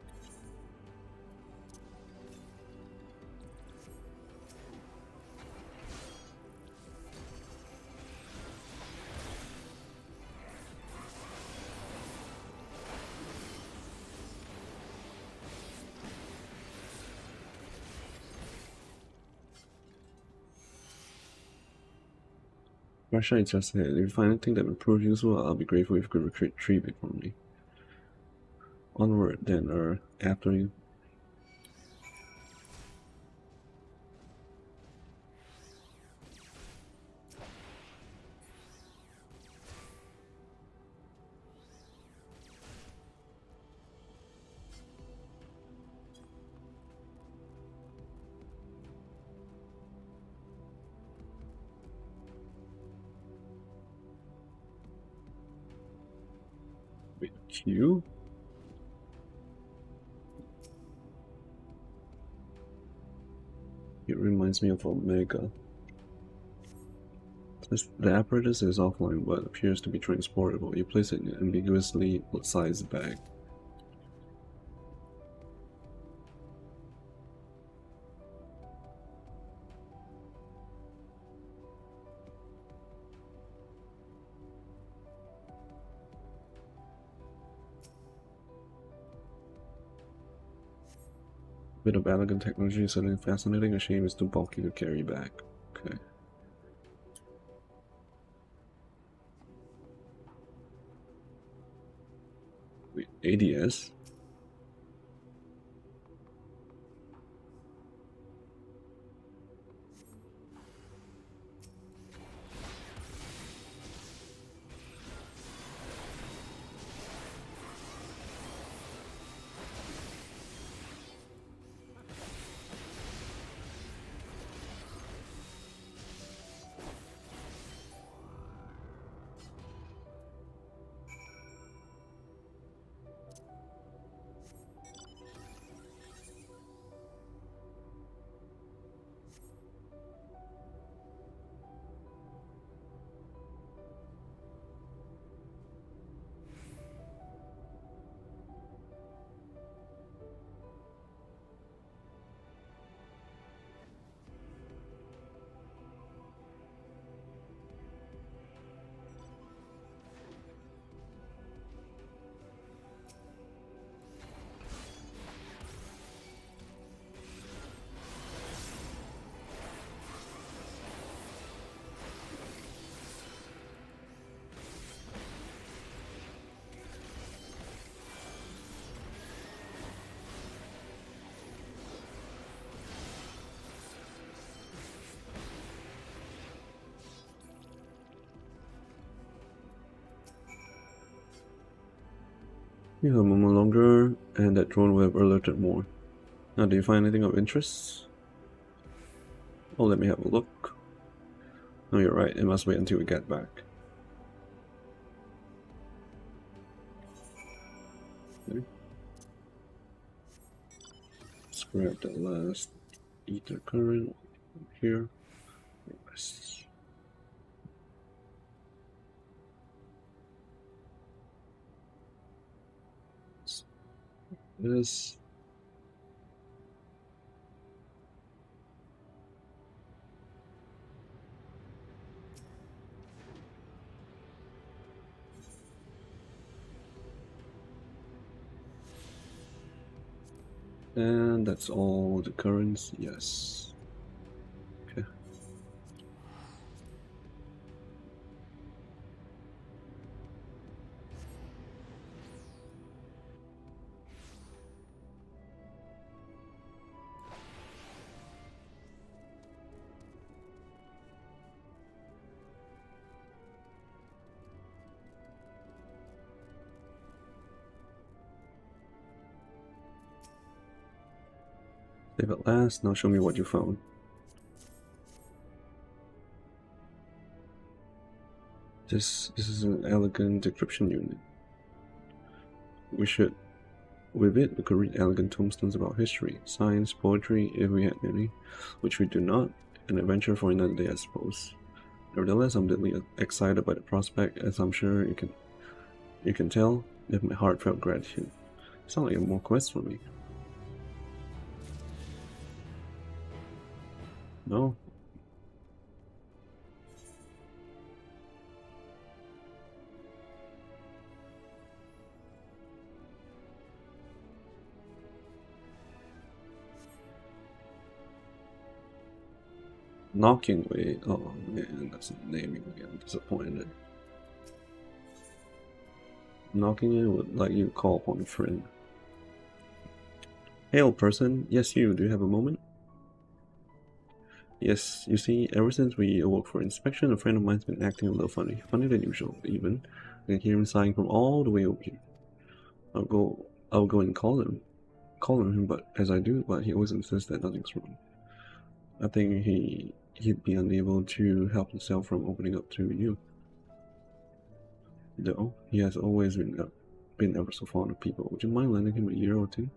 Or should I just say, if you find anything that would prove useful, I'll be grateful if you could retrieve it for me. Onward then, or after you. Wait, Q? It reminds me of Omega. The apparatus is offline but appears to be transportable. You place it in an ambiguously sized bag. Bit of elegant technology is certainly fascinating. A shame it's too bulky to carry back. Okay. Wait, ADS? You have a moment longer, and that drone will have alerted more. Now, do you find anything of interest? Oh, let me have a look. No, you're right. It must wait until we get back. Okay. Let's grab the last ether current here. Yes. This. And that's all the currents, yes. Okay. Save at last, now show me what you found. This is an elegant decryption unit. With it, we could read elegant tombstones about history, science, poetry, if we had any, which we do not. An adventure for another day, I suppose. Nevertheless, I'm deeply excited by the prospect, as I'm sure you can tell, with my heartfelt gratitude. Sounds like more quests for me. No? Knocking Way. Oh man, that's the naming again. I'm disappointed. Knocking in would like you to call upon a friend. Hey old person, yes you, do you have a moment? Yes, you see, ever since we awoke for inspection, a friend of mine's been acting a little funny. Funnier than usual, even. I can hear him sighing from all the way over here. I'll go and call on him, but as I do, but he always insists that nothing's wrong. I think he'd be unable to help himself from opening up to you. Though he has always been ever so fond of people. Would you mind lending him a year or two?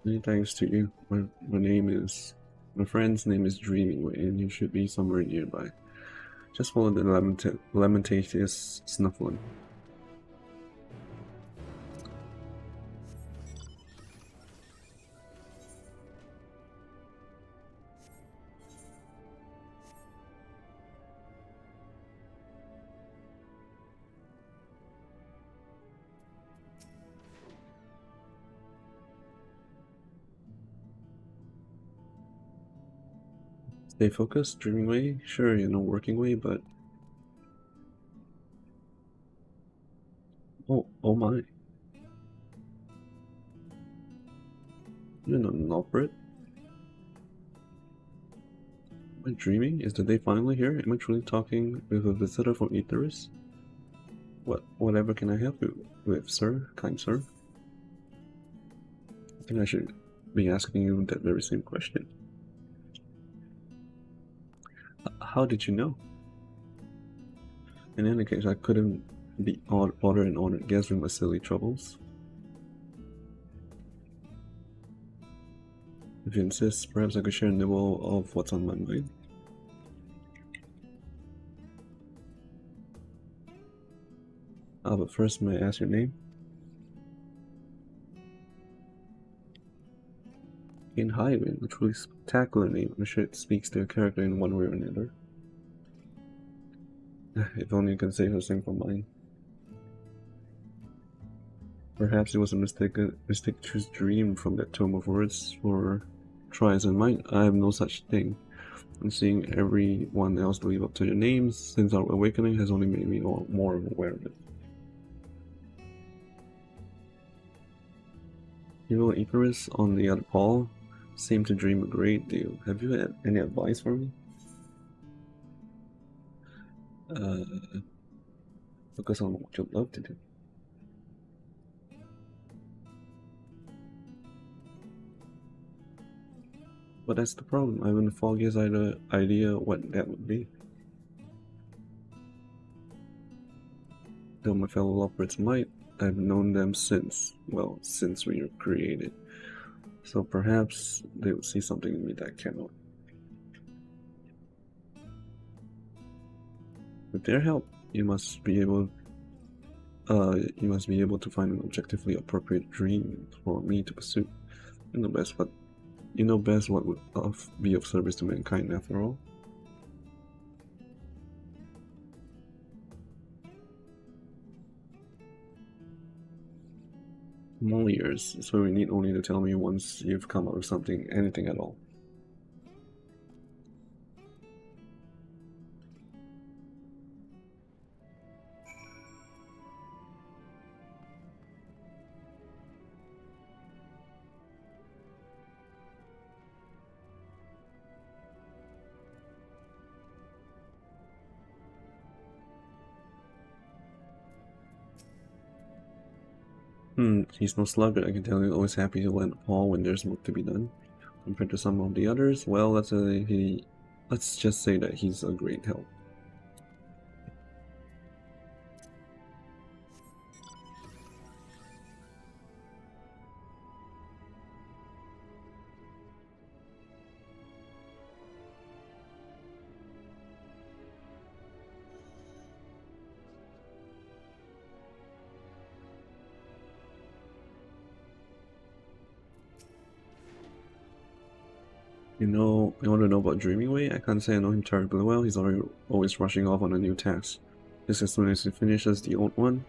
Many thanks to you. My friend's name is Dreaming, and you should be somewhere nearby. Just follow the Lamentations snuffling. Stay focused, dreaming way? Sure, you know, working way, but... Oh my. You're not an operate. Am I dreaming? Is the day finally here? Am I truly talking with a visitor from Aetheris? Whatever can I help you with, sir? Kind sir? I think I should be asking you that very same question. How did you know? In any case, I couldn't be bothered and honored guest with my silly troubles. If you insist, perhaps I could share a nibble of what's on my mind. But first, may I ask your name? In Highwind, a truly spectacular name. I'm sure it speaks to a character in one way or another. If only you can say the same for mine. Perhaps it was a mistake to choose dream from that tome of words for tries and mine. I have no such thing. And seeing everyone else live up to their names since our awakening has only made me more aware of it. Evil Icarus on the other pole seemed to dream a great deal. Have you had any advice for me? Focus on what you'd love to do. But that's the problem. I haven't the foggiest idea what that would be. Though my fellow operates might, I've known them since we were created. So perhaps they would see something in me that I cannot. With their help, you must be able to find an objectively appropriate dream for me to pursue. You know best what would be of service to mankind after all. More years, so you need only to tell me once you've come up with anything at all. He's no sluggard, I can tell you. Always happy to lend a paw when there's work to be done. Compared to some of the others, well, let's just say that he's a great help. You want to know about Dreaming Way? I can't say I know him terribly well. He's always rushing off on a new task. Just as soon as he finishes the old one,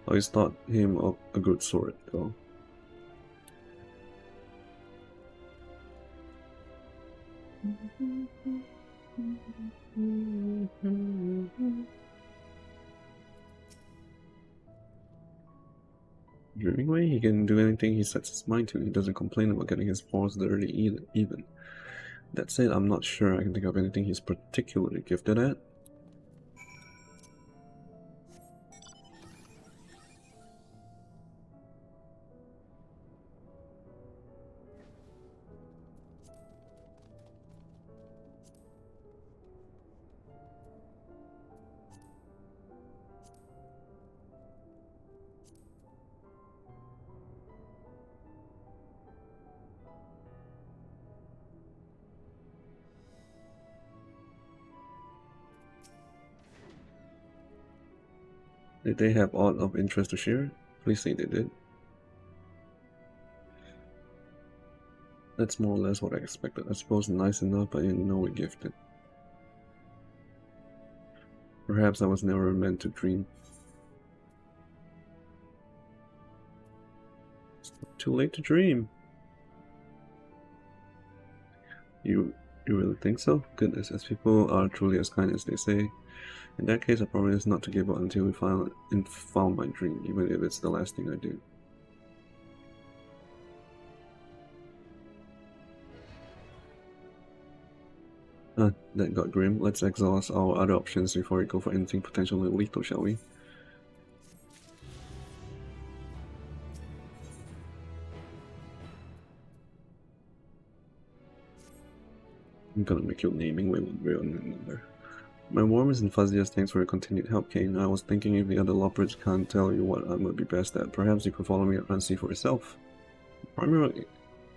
I always thought him a good sword, though. Dreaming Way? He can do anything he sets his mind to. He doesn't complain about getting his paws dirty even. That said, I'm not sure I can think of anything he's particularly gifted at. Did they have aught of interest to share? Please say they did. That's more or less what I expected. I suppose nice enough, but I didn't know we gifted. Perhaps I was never meant to dream. It's too late to dream. You You really think so? Goodness, as people are truly as kind as they say. In that case, I promise not to give up until we found my dream, even if it's the last thing I do. That got grim. Let's exhaust our other options before we go for anything potentially lethal, shall we? I'm gonna make your naming way one real number. My warmest and fuzziest thanks for your continued help, Kane. I was thinking if the other Lopridge can't tell you what I would be best at, perhaps you could follow me and see for yourself. Primarily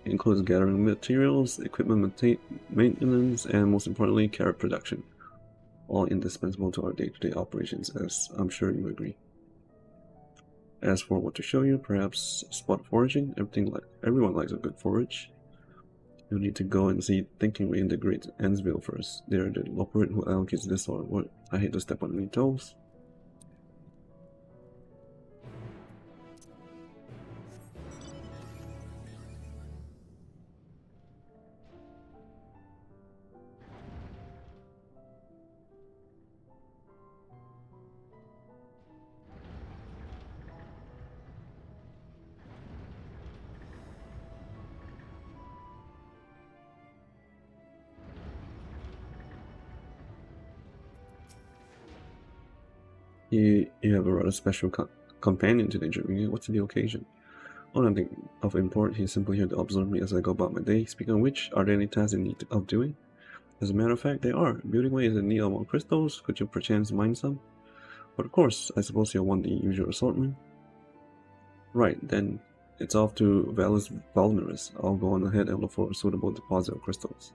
includes gathering materials, equipment maintenance, and most importantly, carrot production. All indispensable to our day-to-day operations, as I'm sure you agree. As for what to show you, perhaps spot foraging. Everyone likes a good forage. You'll need to go and see Thinking we integrate Endsville first. They're the Loprid who allocates this sort of work. I hate to step on any toes. You have a rather special companion today, Jeremy. What's the occasion? Oh, nothing of import. He's simply here to observe me as I go about my day. Speaking of which, are there any tasks in need of doing? As a matter of fact, they are. Building Way is in need of more crystals. Could you perchance mine some? But of course, I suppose you'll want the usual assortment. Right, then it's off to Valus Valmiris. I'll go on ahead and look for a suitable deposit of crystals.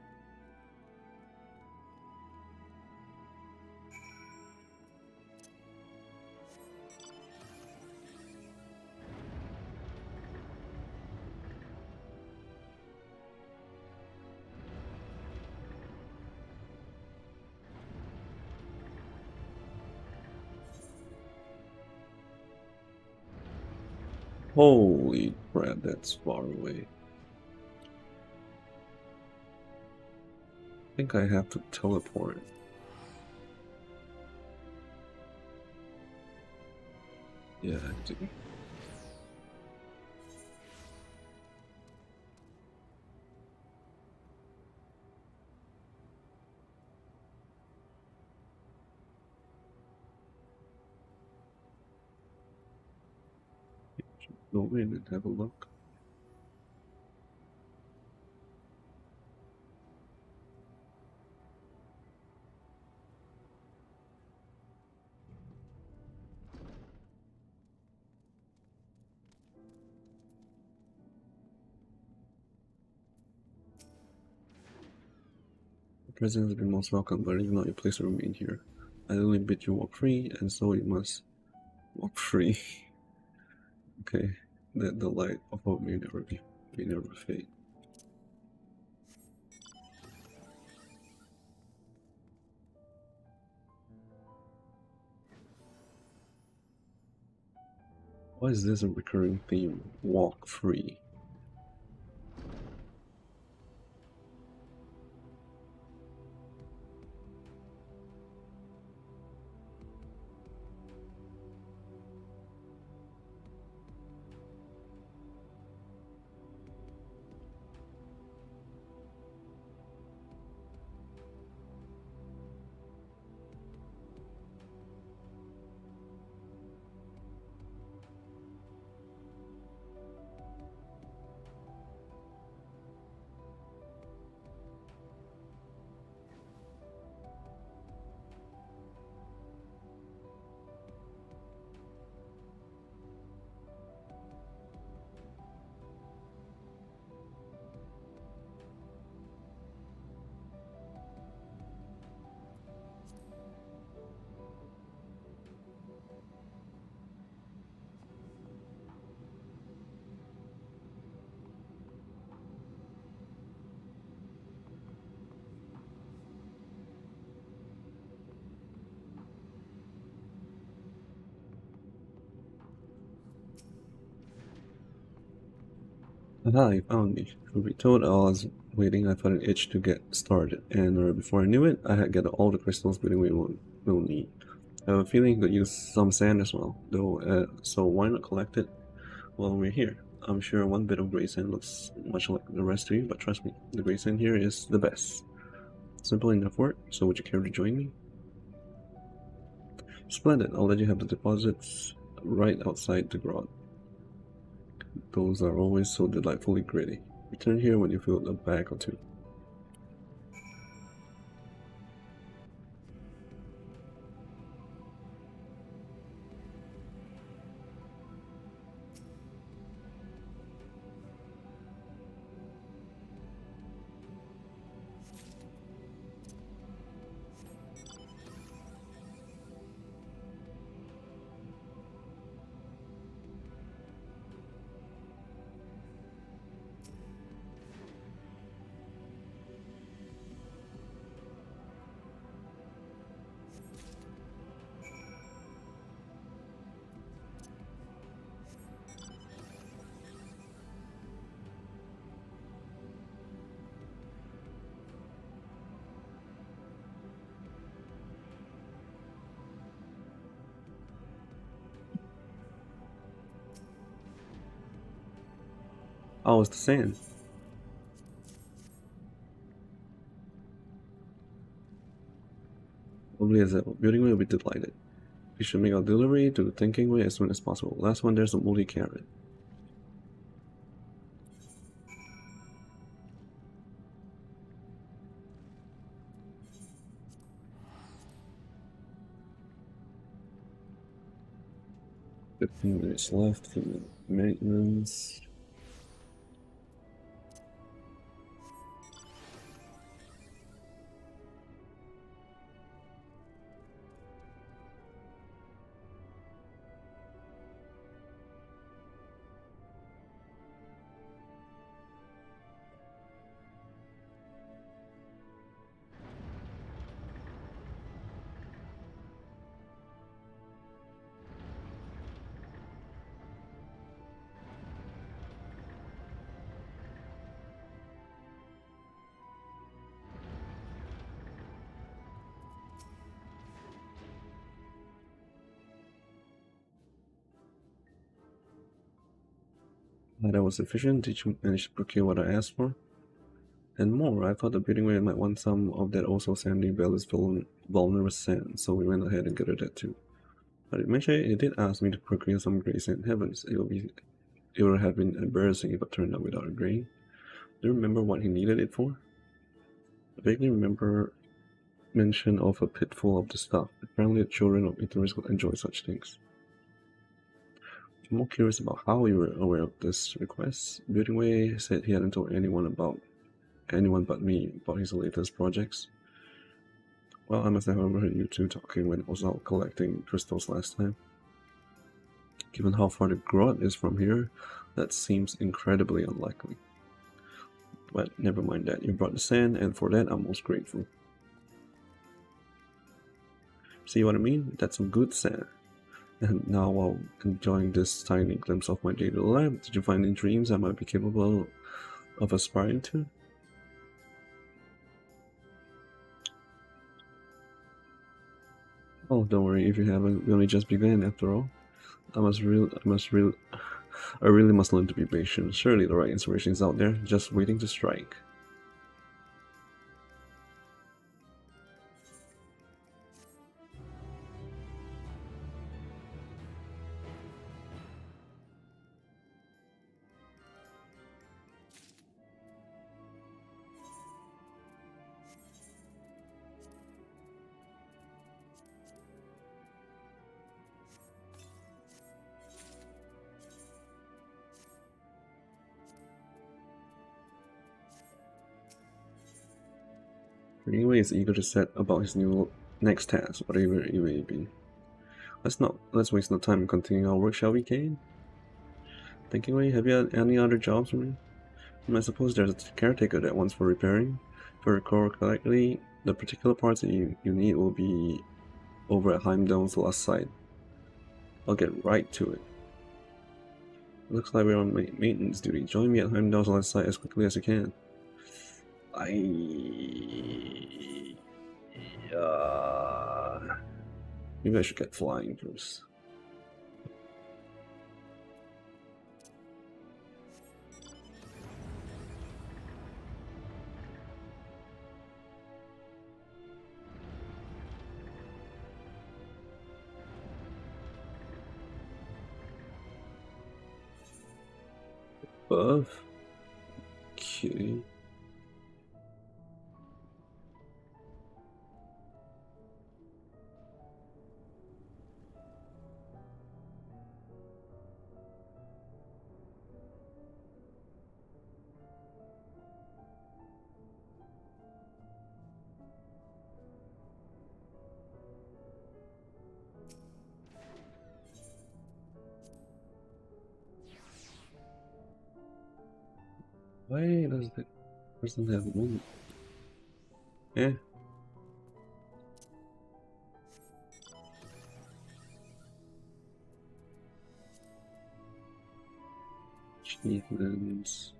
Holy crap, that's far away. I think I have to teleport. Yeah, I do. Go in and have a look. The presence has been most welcome, but it is not your place to remain here. I only bid you walk free, and so you must walk free. Okay, that the light of hope may never fade. Why is this a recurring theme? Walk free. Aha, you found me. Truth be told, I was waiting, I felt an itch to get started, and before I knew it, I had gathered all the crystals Building Way will need. I have a feeling he could use some sand as well, though, so why not collect it while we're here? I'm sure one bit of grey sand looks much like the rest to you, but trust me, the grey sand here is the best. Simple enough work, so would you care to join me? Splendid, I'll let you have the deposits right outside the grot. Those are always so delightfully gritty. Return here when you fill a bag or two. Oh, it's the sand. Lovely as ever. Building Way will be delighted. We should make our delivery to the Thinking Way as soon as possible. Last one, there's a moldy carrot. Fifteen minutes left for the maintenance. That was sufficient. Did you manage to procure what I asked for? And more, I thought the Building Way might want some of that also sandy Bellis vulnerous sand, so we went ahead and gathered that too. But eventually, it did ask me to procure some grey sand. Heavens, it would have been embarrassing if it turned out without a grain. Do you remember what he needed it for? I vaguely remember mention of a pit full of the stuff. Apparently the children of Ithris would enjoy such things. I'm more curious about how you were aware of this request. Building Way said he hadn't told anyone but me about his latest projects. Well, I must have overheard you two talking when I was out collecting crystals last time. Given how far the grot is from here, that seems incredibly unlikely. But never mind that, you brought the sand, and for that I'm most grateful. See what I mean? That's some good sand. And now, while enjoying this tiny glimpse of my daily life, did you find any dreams I might be capable of aspiring to? Oh, don't worry if you haven't. We only just began, after all. I really must learn to be patient. Surely the right inspiration is out there, just waiting to strike. Anyway, is eager to set about his next task, whatever it may be. Let's waste no time and continue our work, shall we, Kane? Thinking way, have you had any other jobs for me? I suppose there's a caretaker that wants for repairing. If I recall correctly, the particular parts that you need will be over at Heimdall's last site. I'll get right to it. Looks like we're on maintenance duty. Join me at Heimdall's last site as quickly as you can. Maybe I should get flying first. Above. Okay. Why does the person have one? Eh? Achievements.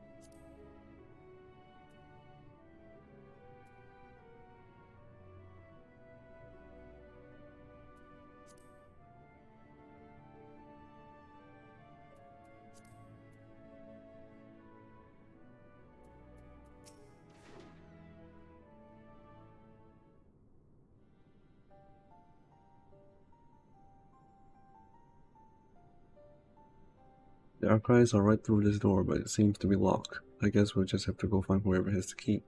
The archives are right through this door, but it seems to be locked. I guess we'll just have to go find whoever has the key.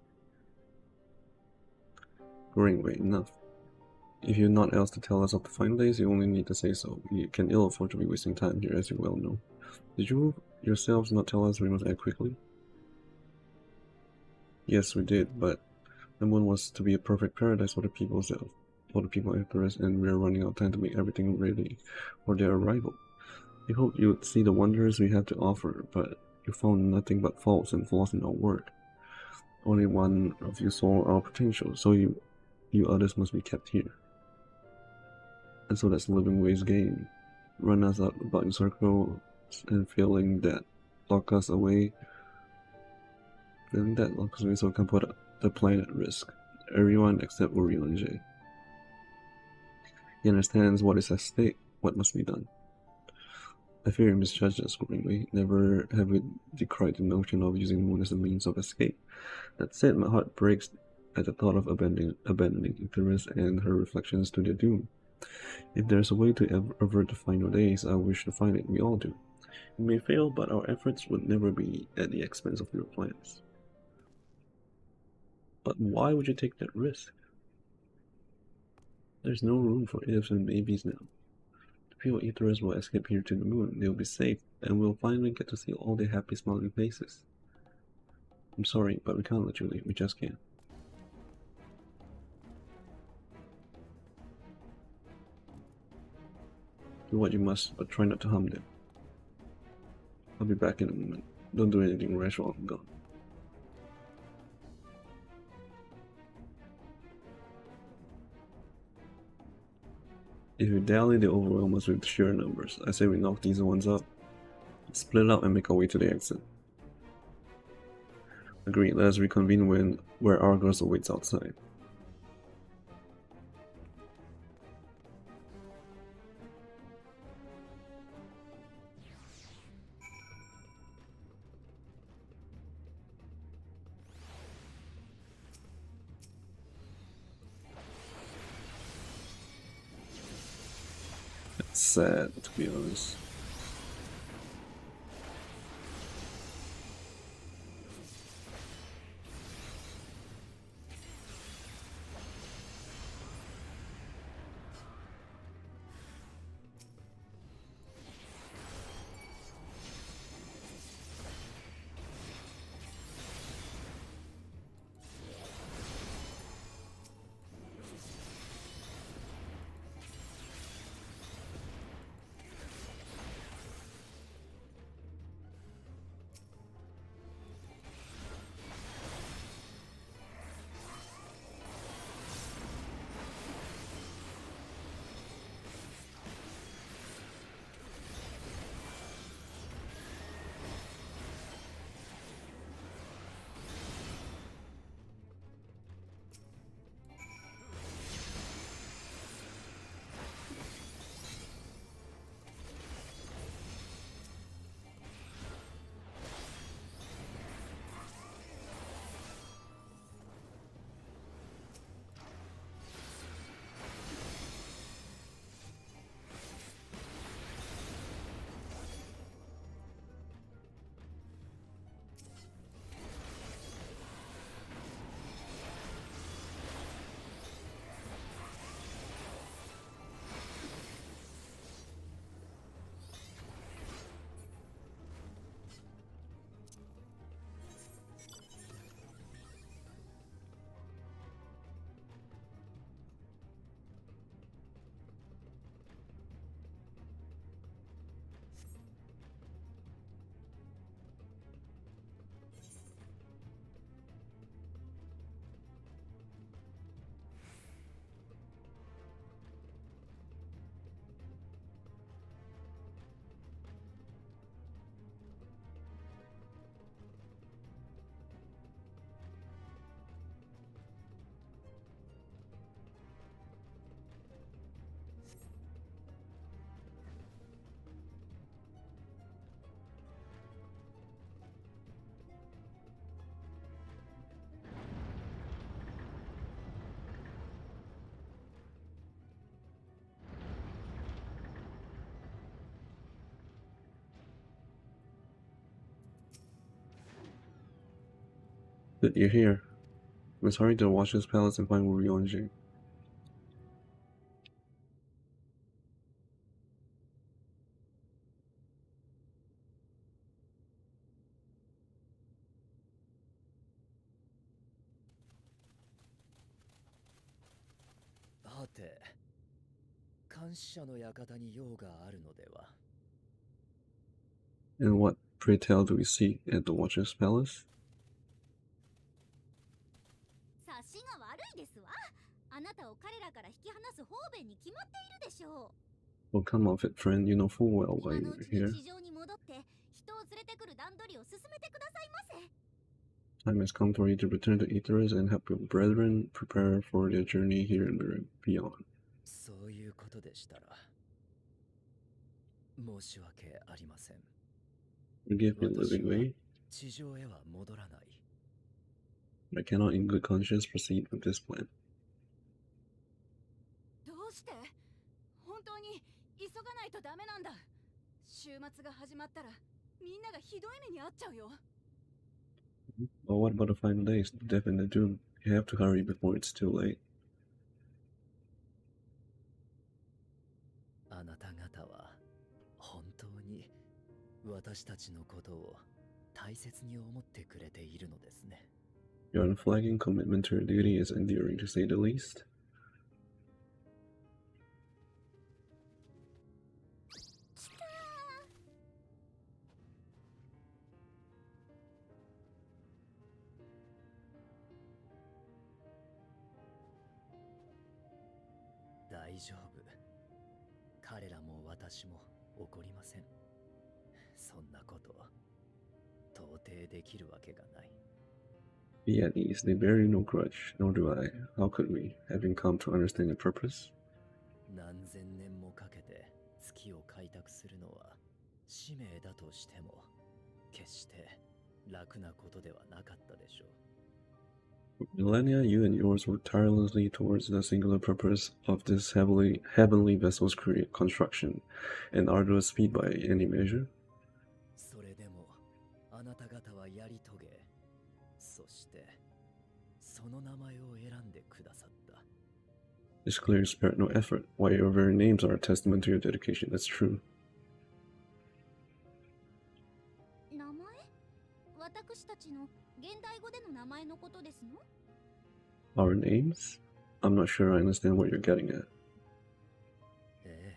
Greenway, enough. If you've not else to tell us of the fine place, you only need to say so. We can ill afford to be wasting time here, as you well know. Did you yourselves not tell us we must act quickly? Yes, we did, but the moon was to be a perfect paradise for the people after us, and we're running out of time to make everything ready for their arrival. We hoped you'd see the wonders we have to offer, but you found nothing but faults and flaws in our work. Only one of you saw our potential, so you others must be kept here. And so that's Living Way's game. Run us out about in circles and feeling that lock us away. Feeling that lock us away so we can put the planet at risk. Everyone except Uriel and Jay. He understands what is at stake, what must be done. I fear you misjudged us, Greenway. Never have we decried the notion of using the moon as a means of escape. That said, my heart breaks at the thought of abandoning Icarus and her reflections to their doom. If there's a way to avert the final days, I wish to find it. We all do. We may fail, but our efforts would never be at the expense of your plans. But why would you take that risk? There's no room for ifs and maybes now. The people Icarus will escape here to the moon. They'll be safe, and we'll finally get to see all their happy, smiling faces. I'm sorry, but we can't let you leave. We just can't. Do what you must, but try not to harm them. I'll be back in a moment. Don't do anything rash while I'm gone. If you dally, they overwhelm us with sheer numbers. I say we knock these ones up, split up, and make our way to the exit. Agreed, let us reconvene where Argos awaits outside. It's sad, to be honest. Good, you're here. Let's hurry to the Watcher's Palace and find Ryonji. はて、監視者の館に用があるのでは。 And what, pray tell, do we see at the Watcher's Palace? 察しが悪いですわ。あなたを彼らから引き離す方便に決まっているでしょう。 Well, come off it, friend. You know full well why 今のう you're ちに here. 地上に戻って人を連れてくる段取りを進めてくださいませ。 Time has come for you to return to Aetheris and help your brethren prepare for their journey here and beyond. そういうことでしたら申し訳ありません。 Forgive me, living way. 地上へは戻らない。 I cannot in good conscience proceed with this plan. どうして？本当に急がないとダメなんだ。週末が始まったらみんながひどい目に遭っちゃうよ。 But what about the final days, the death and the doom? You have to hurry before it's too late. あなた方は本当に私たちのことを大切に思ってくれているのですね。 Your unflagging commitment to your duty is endearing, to say the least. 大丈夫。彼らも私も怒りません。そんなこと到底できるわけがない。 Be at ease, they bear you no grudge, nor do I. How could we, having come to understand your purpose? 何千年もかけて月を開拓するのは使命だとしても決して楽なことではなかったでしょう。 For millennia, you and yours worked tirelessly towards the singular purpose of this heavenly vessel's construction, an arduous feat by any measure. それでもあなた方はやり遂げ、そしてその名前を選んでくださった。 It's clear you spared no effort. Why, your very names are a testament to your dedication. That's true. 名前？私たちの現代語での名前のことですの？ Our names? I'm not sure I understand what you're getting at. ええ、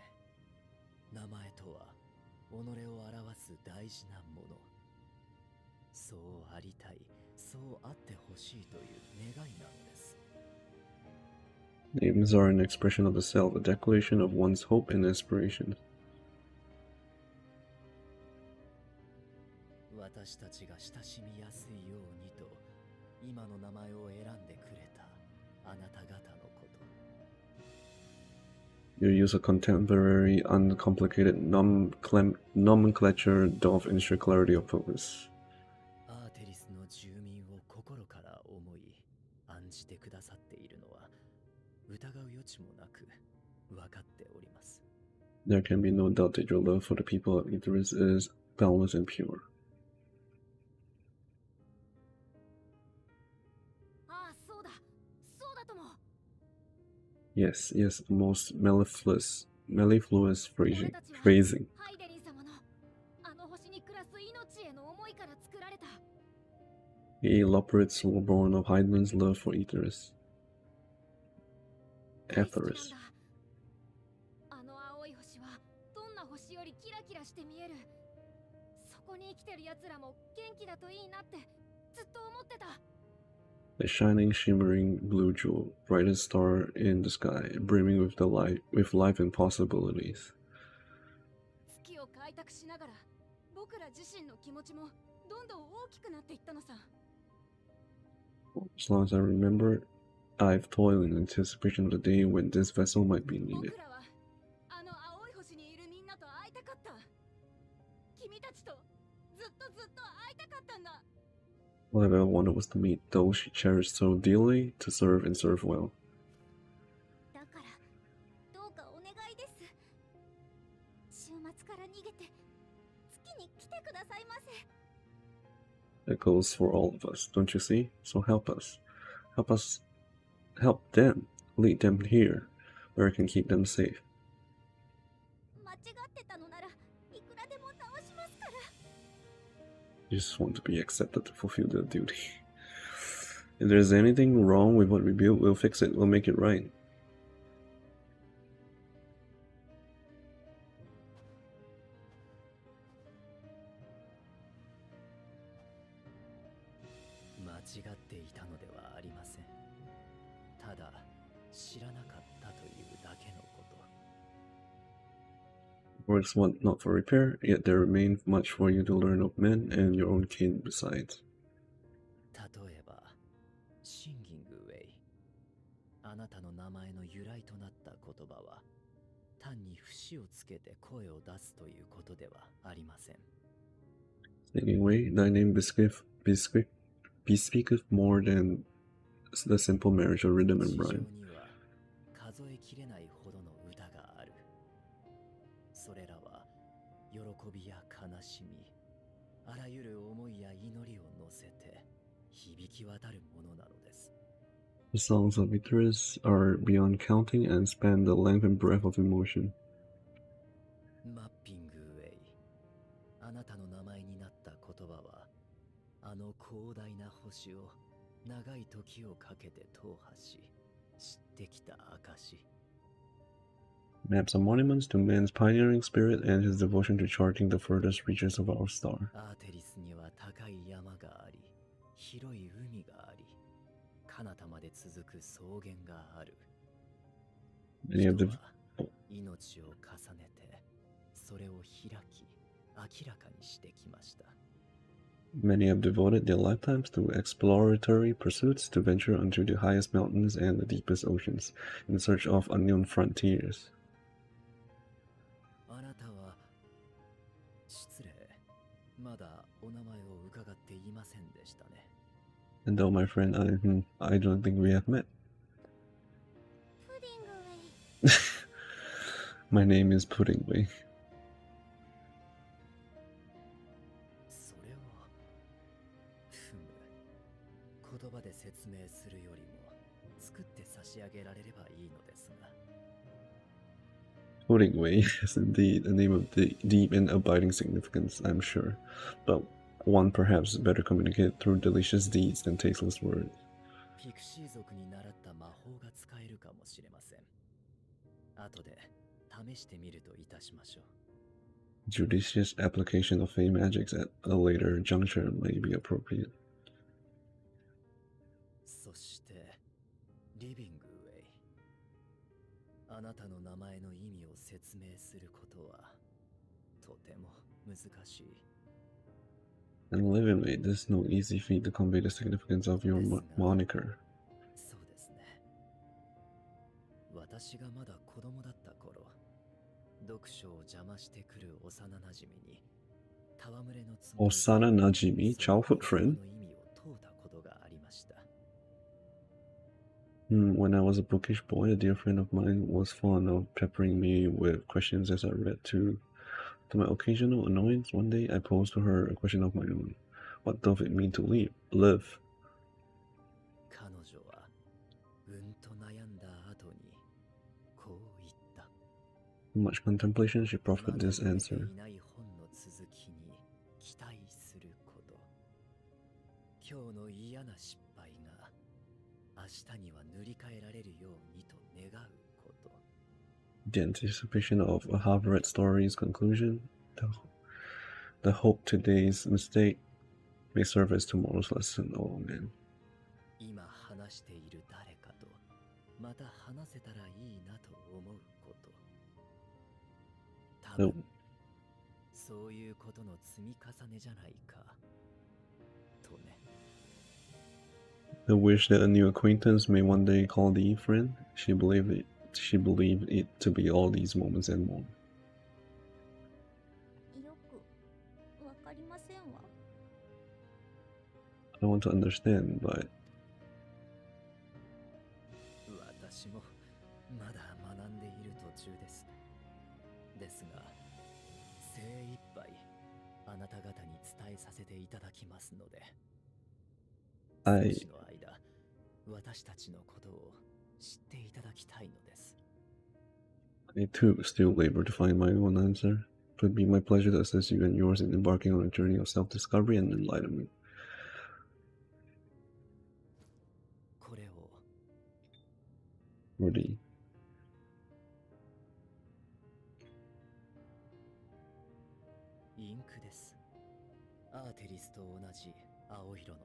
名前とは己を表す大事なもの。そうありたい、そうあってほしいという願いなんです。 Names are an expression of the self, a declaration of one's hope and aspiration. 私たちが親しみやすいようにと今の名前を選んでくれたあなた方のこと。 Your use of contemporary, uncomplicated nomenclature dove ensure clarity of focus. アーテリスの住民を心から思い案じてくださっているのは疑う余地もなく分かっております。 There can be no doubt that your love for the people of Aetheris is boundless and pure. ああ、そうだ。そうだとも。 Yes, yes, a most mellifluous phrasing. ハイデリン様のあの星に暮らす命への思いから作られた。 The Loporits were born of Hydaelyn's love for Aetheris. 大好きなん Aetheris. だ。あの青い星はどんな星よりキラキラして見える。そこに生きてる奴らも元気だといいなってずっと思ってた。 The shining, shimmering blue jewel, brightest star in the sky, brimming with life and possibilities. 月を開拓しながら僕ら自身の気持ちもどんどん大きくなっていったのさ。 As long as I remember, I've toiled in anticipation of the day when this vessel might be 僕 needed. らはあの青い星にいるみんなと会いたかった。君たちとずっと会いたかったんだ。 All I've ever wanted was to meet those she cherished so dearly, to serve and serve well. だからどうかお願いです。週末から逃げて月に来てくださいませ。That goes for all of us, don't you see? So help us. Help us. Help them. Lead them here, where we can keep them safe. 間違ってたのならいくらでも直しますから。 You just want to be accepted to fulfill their duty. If there's anything wrong with what we built, we'll fix it. We'll make it right. 間違っていたのではありません。ただ知らなかったというだけのこと。Works want not for repair, yet there remains much for you to learn of men and your own kin besides. 例えば、シンギングウェイ。あなたの名前の由来となった言葉は、単に節をつけて声を出すということではありません。Anyway, thy name bespeaketh more than the simple marriage of rhythm and 地上 rhyme. には数えきれないほどの歌がある。それらは喜びや悲しみ、あらゆる思いや祈りを乗せて響き渡るものなのです。The songs of Icarus are beyond counting and span the length and breadth of emotion. マッピングウェイ。あなたの名前になった言葉は、あの広大な星を長い時をかけて踏破し、知ってきた証。Maps are monuments to man's pioneering spirit and his devotion to charting the furthest reaches of our star. アーテリスには高い山があり、広い海があり、彼方まで続く草原がある。 Many have 人 dev- は命を重ねて、それを開き、明らかにしてきました。Many have devoted their lifetimes to exploratory pursuits to venture onto the highest mountains and the deepest oceans in search of unknown frontiers. あなたは、失礼、まだお名前を伺っていませんでしたね。And though, my friend, I don't think we have met. プディングウェイ。 My name is Puddingway. それを、言葉で説明するよりも、作って差し上げられればいいのですが。Puddingway is indeed a name of deep and abiding significance, I'm sure, but one perhaps better communicated through delicious deeds than tasteless words. ピクシー族に習った魔法が使えるかもしれません。後で試してみるといたしましょう。Judicious application of fey magics at a later juncture may be appropriate. そして、リビングウェイ。あなたの名前の意味を説明することは、とても難しい。And Livingway, this is no easy feat to convey the significance of your moniker. そうですね。私がまだ子供だった頃、読書を邪魔してくる幼なじみに、戯れのつもりで Osana Najimi, childhood friend? その意味を問うたことがありました。When I was a bookish boy, a dear friend of mine was fond of peppering me with questions as I read too. To my occasional annoyance, one day I posed to her a question of my own. What does it mean to live? 彼女はうんと悩んだ後にこう言った。 In much contemplation, she proffered まだ this 読めて answer. いない本の続きに期待すること。今日の嫌な失敗が明日には塗り替えられるようにと願うこと。 The anticipation of a half-read story's conclusion, the hope today's mistake may serve as tomorrow's lesson. Oh man. 今話している誰かとまた話せたらいいなと思うこと。多分、そういうことの積み重ねじゃないかとね。 The wish that a new acquaintance may one day call thee friend, she believed it to be all these moments and more. よくわかりませんわ。 I want to understand, but 私もまだ学んでいる途中です。ですが、精一杯あなた方に伝えさせていただきますので、I 少しの間、私たちのことを知っていただきたいのです。I too still labor to find my own answer. It would be my pleasure to assist you and yours in embarking on a journey of self-discovery and enlightenment. これを Rudy. インクです。アーテリスと同じ青色の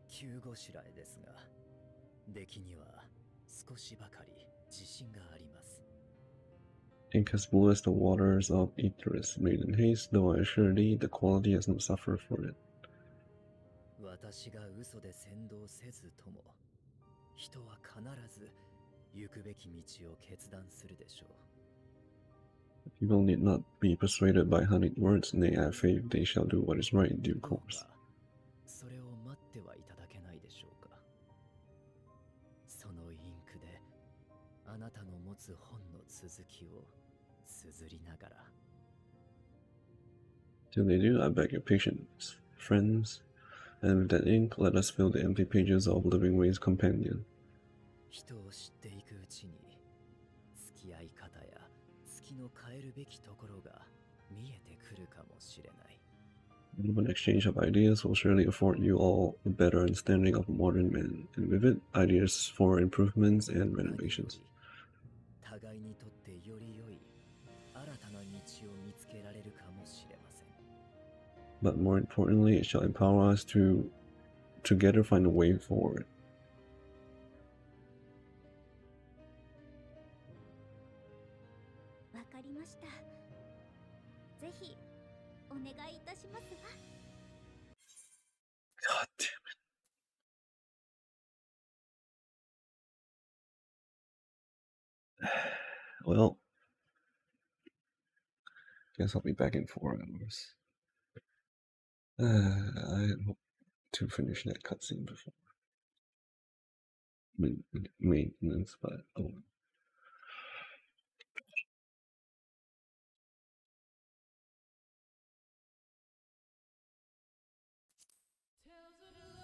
急ごしらえですが、出来には少しばかり自信があります。Ink as blue as the waters of Aetherus, made in haste, though I assure thee the quality has not suffered for it. 私が嘘で先導せずとも、人は必ず行くべき道を決断するでしょう。People need not be persuaded by honeyed words, nay, I have faith they shall do what is right in due どう course. かそれを待ってはいただけないでしょうか。そのインクであなたの持つ本の続きを綴りながら。Till they do, I beg your patience, friends, and with that ink, let us fill the empty pages of Living Way's Companion. 人を知っていくうちに、付き合い方や月の変えるべきところが見えてくるかもしれない。An exchange of ideas will surely afford you all a better understanding of modern men, and with it, ideas for improvements and 何よ renovations. り互いにとってより良い新たな道を見つけられるかもしれません。But more importantly, it shall empower us to together find a way forward. わかりました。ぜひお願いいたしますわ。God damn it. Well, guess I'll be back in 4 hours. I hope to finish that cutscene before maintenance, but oh.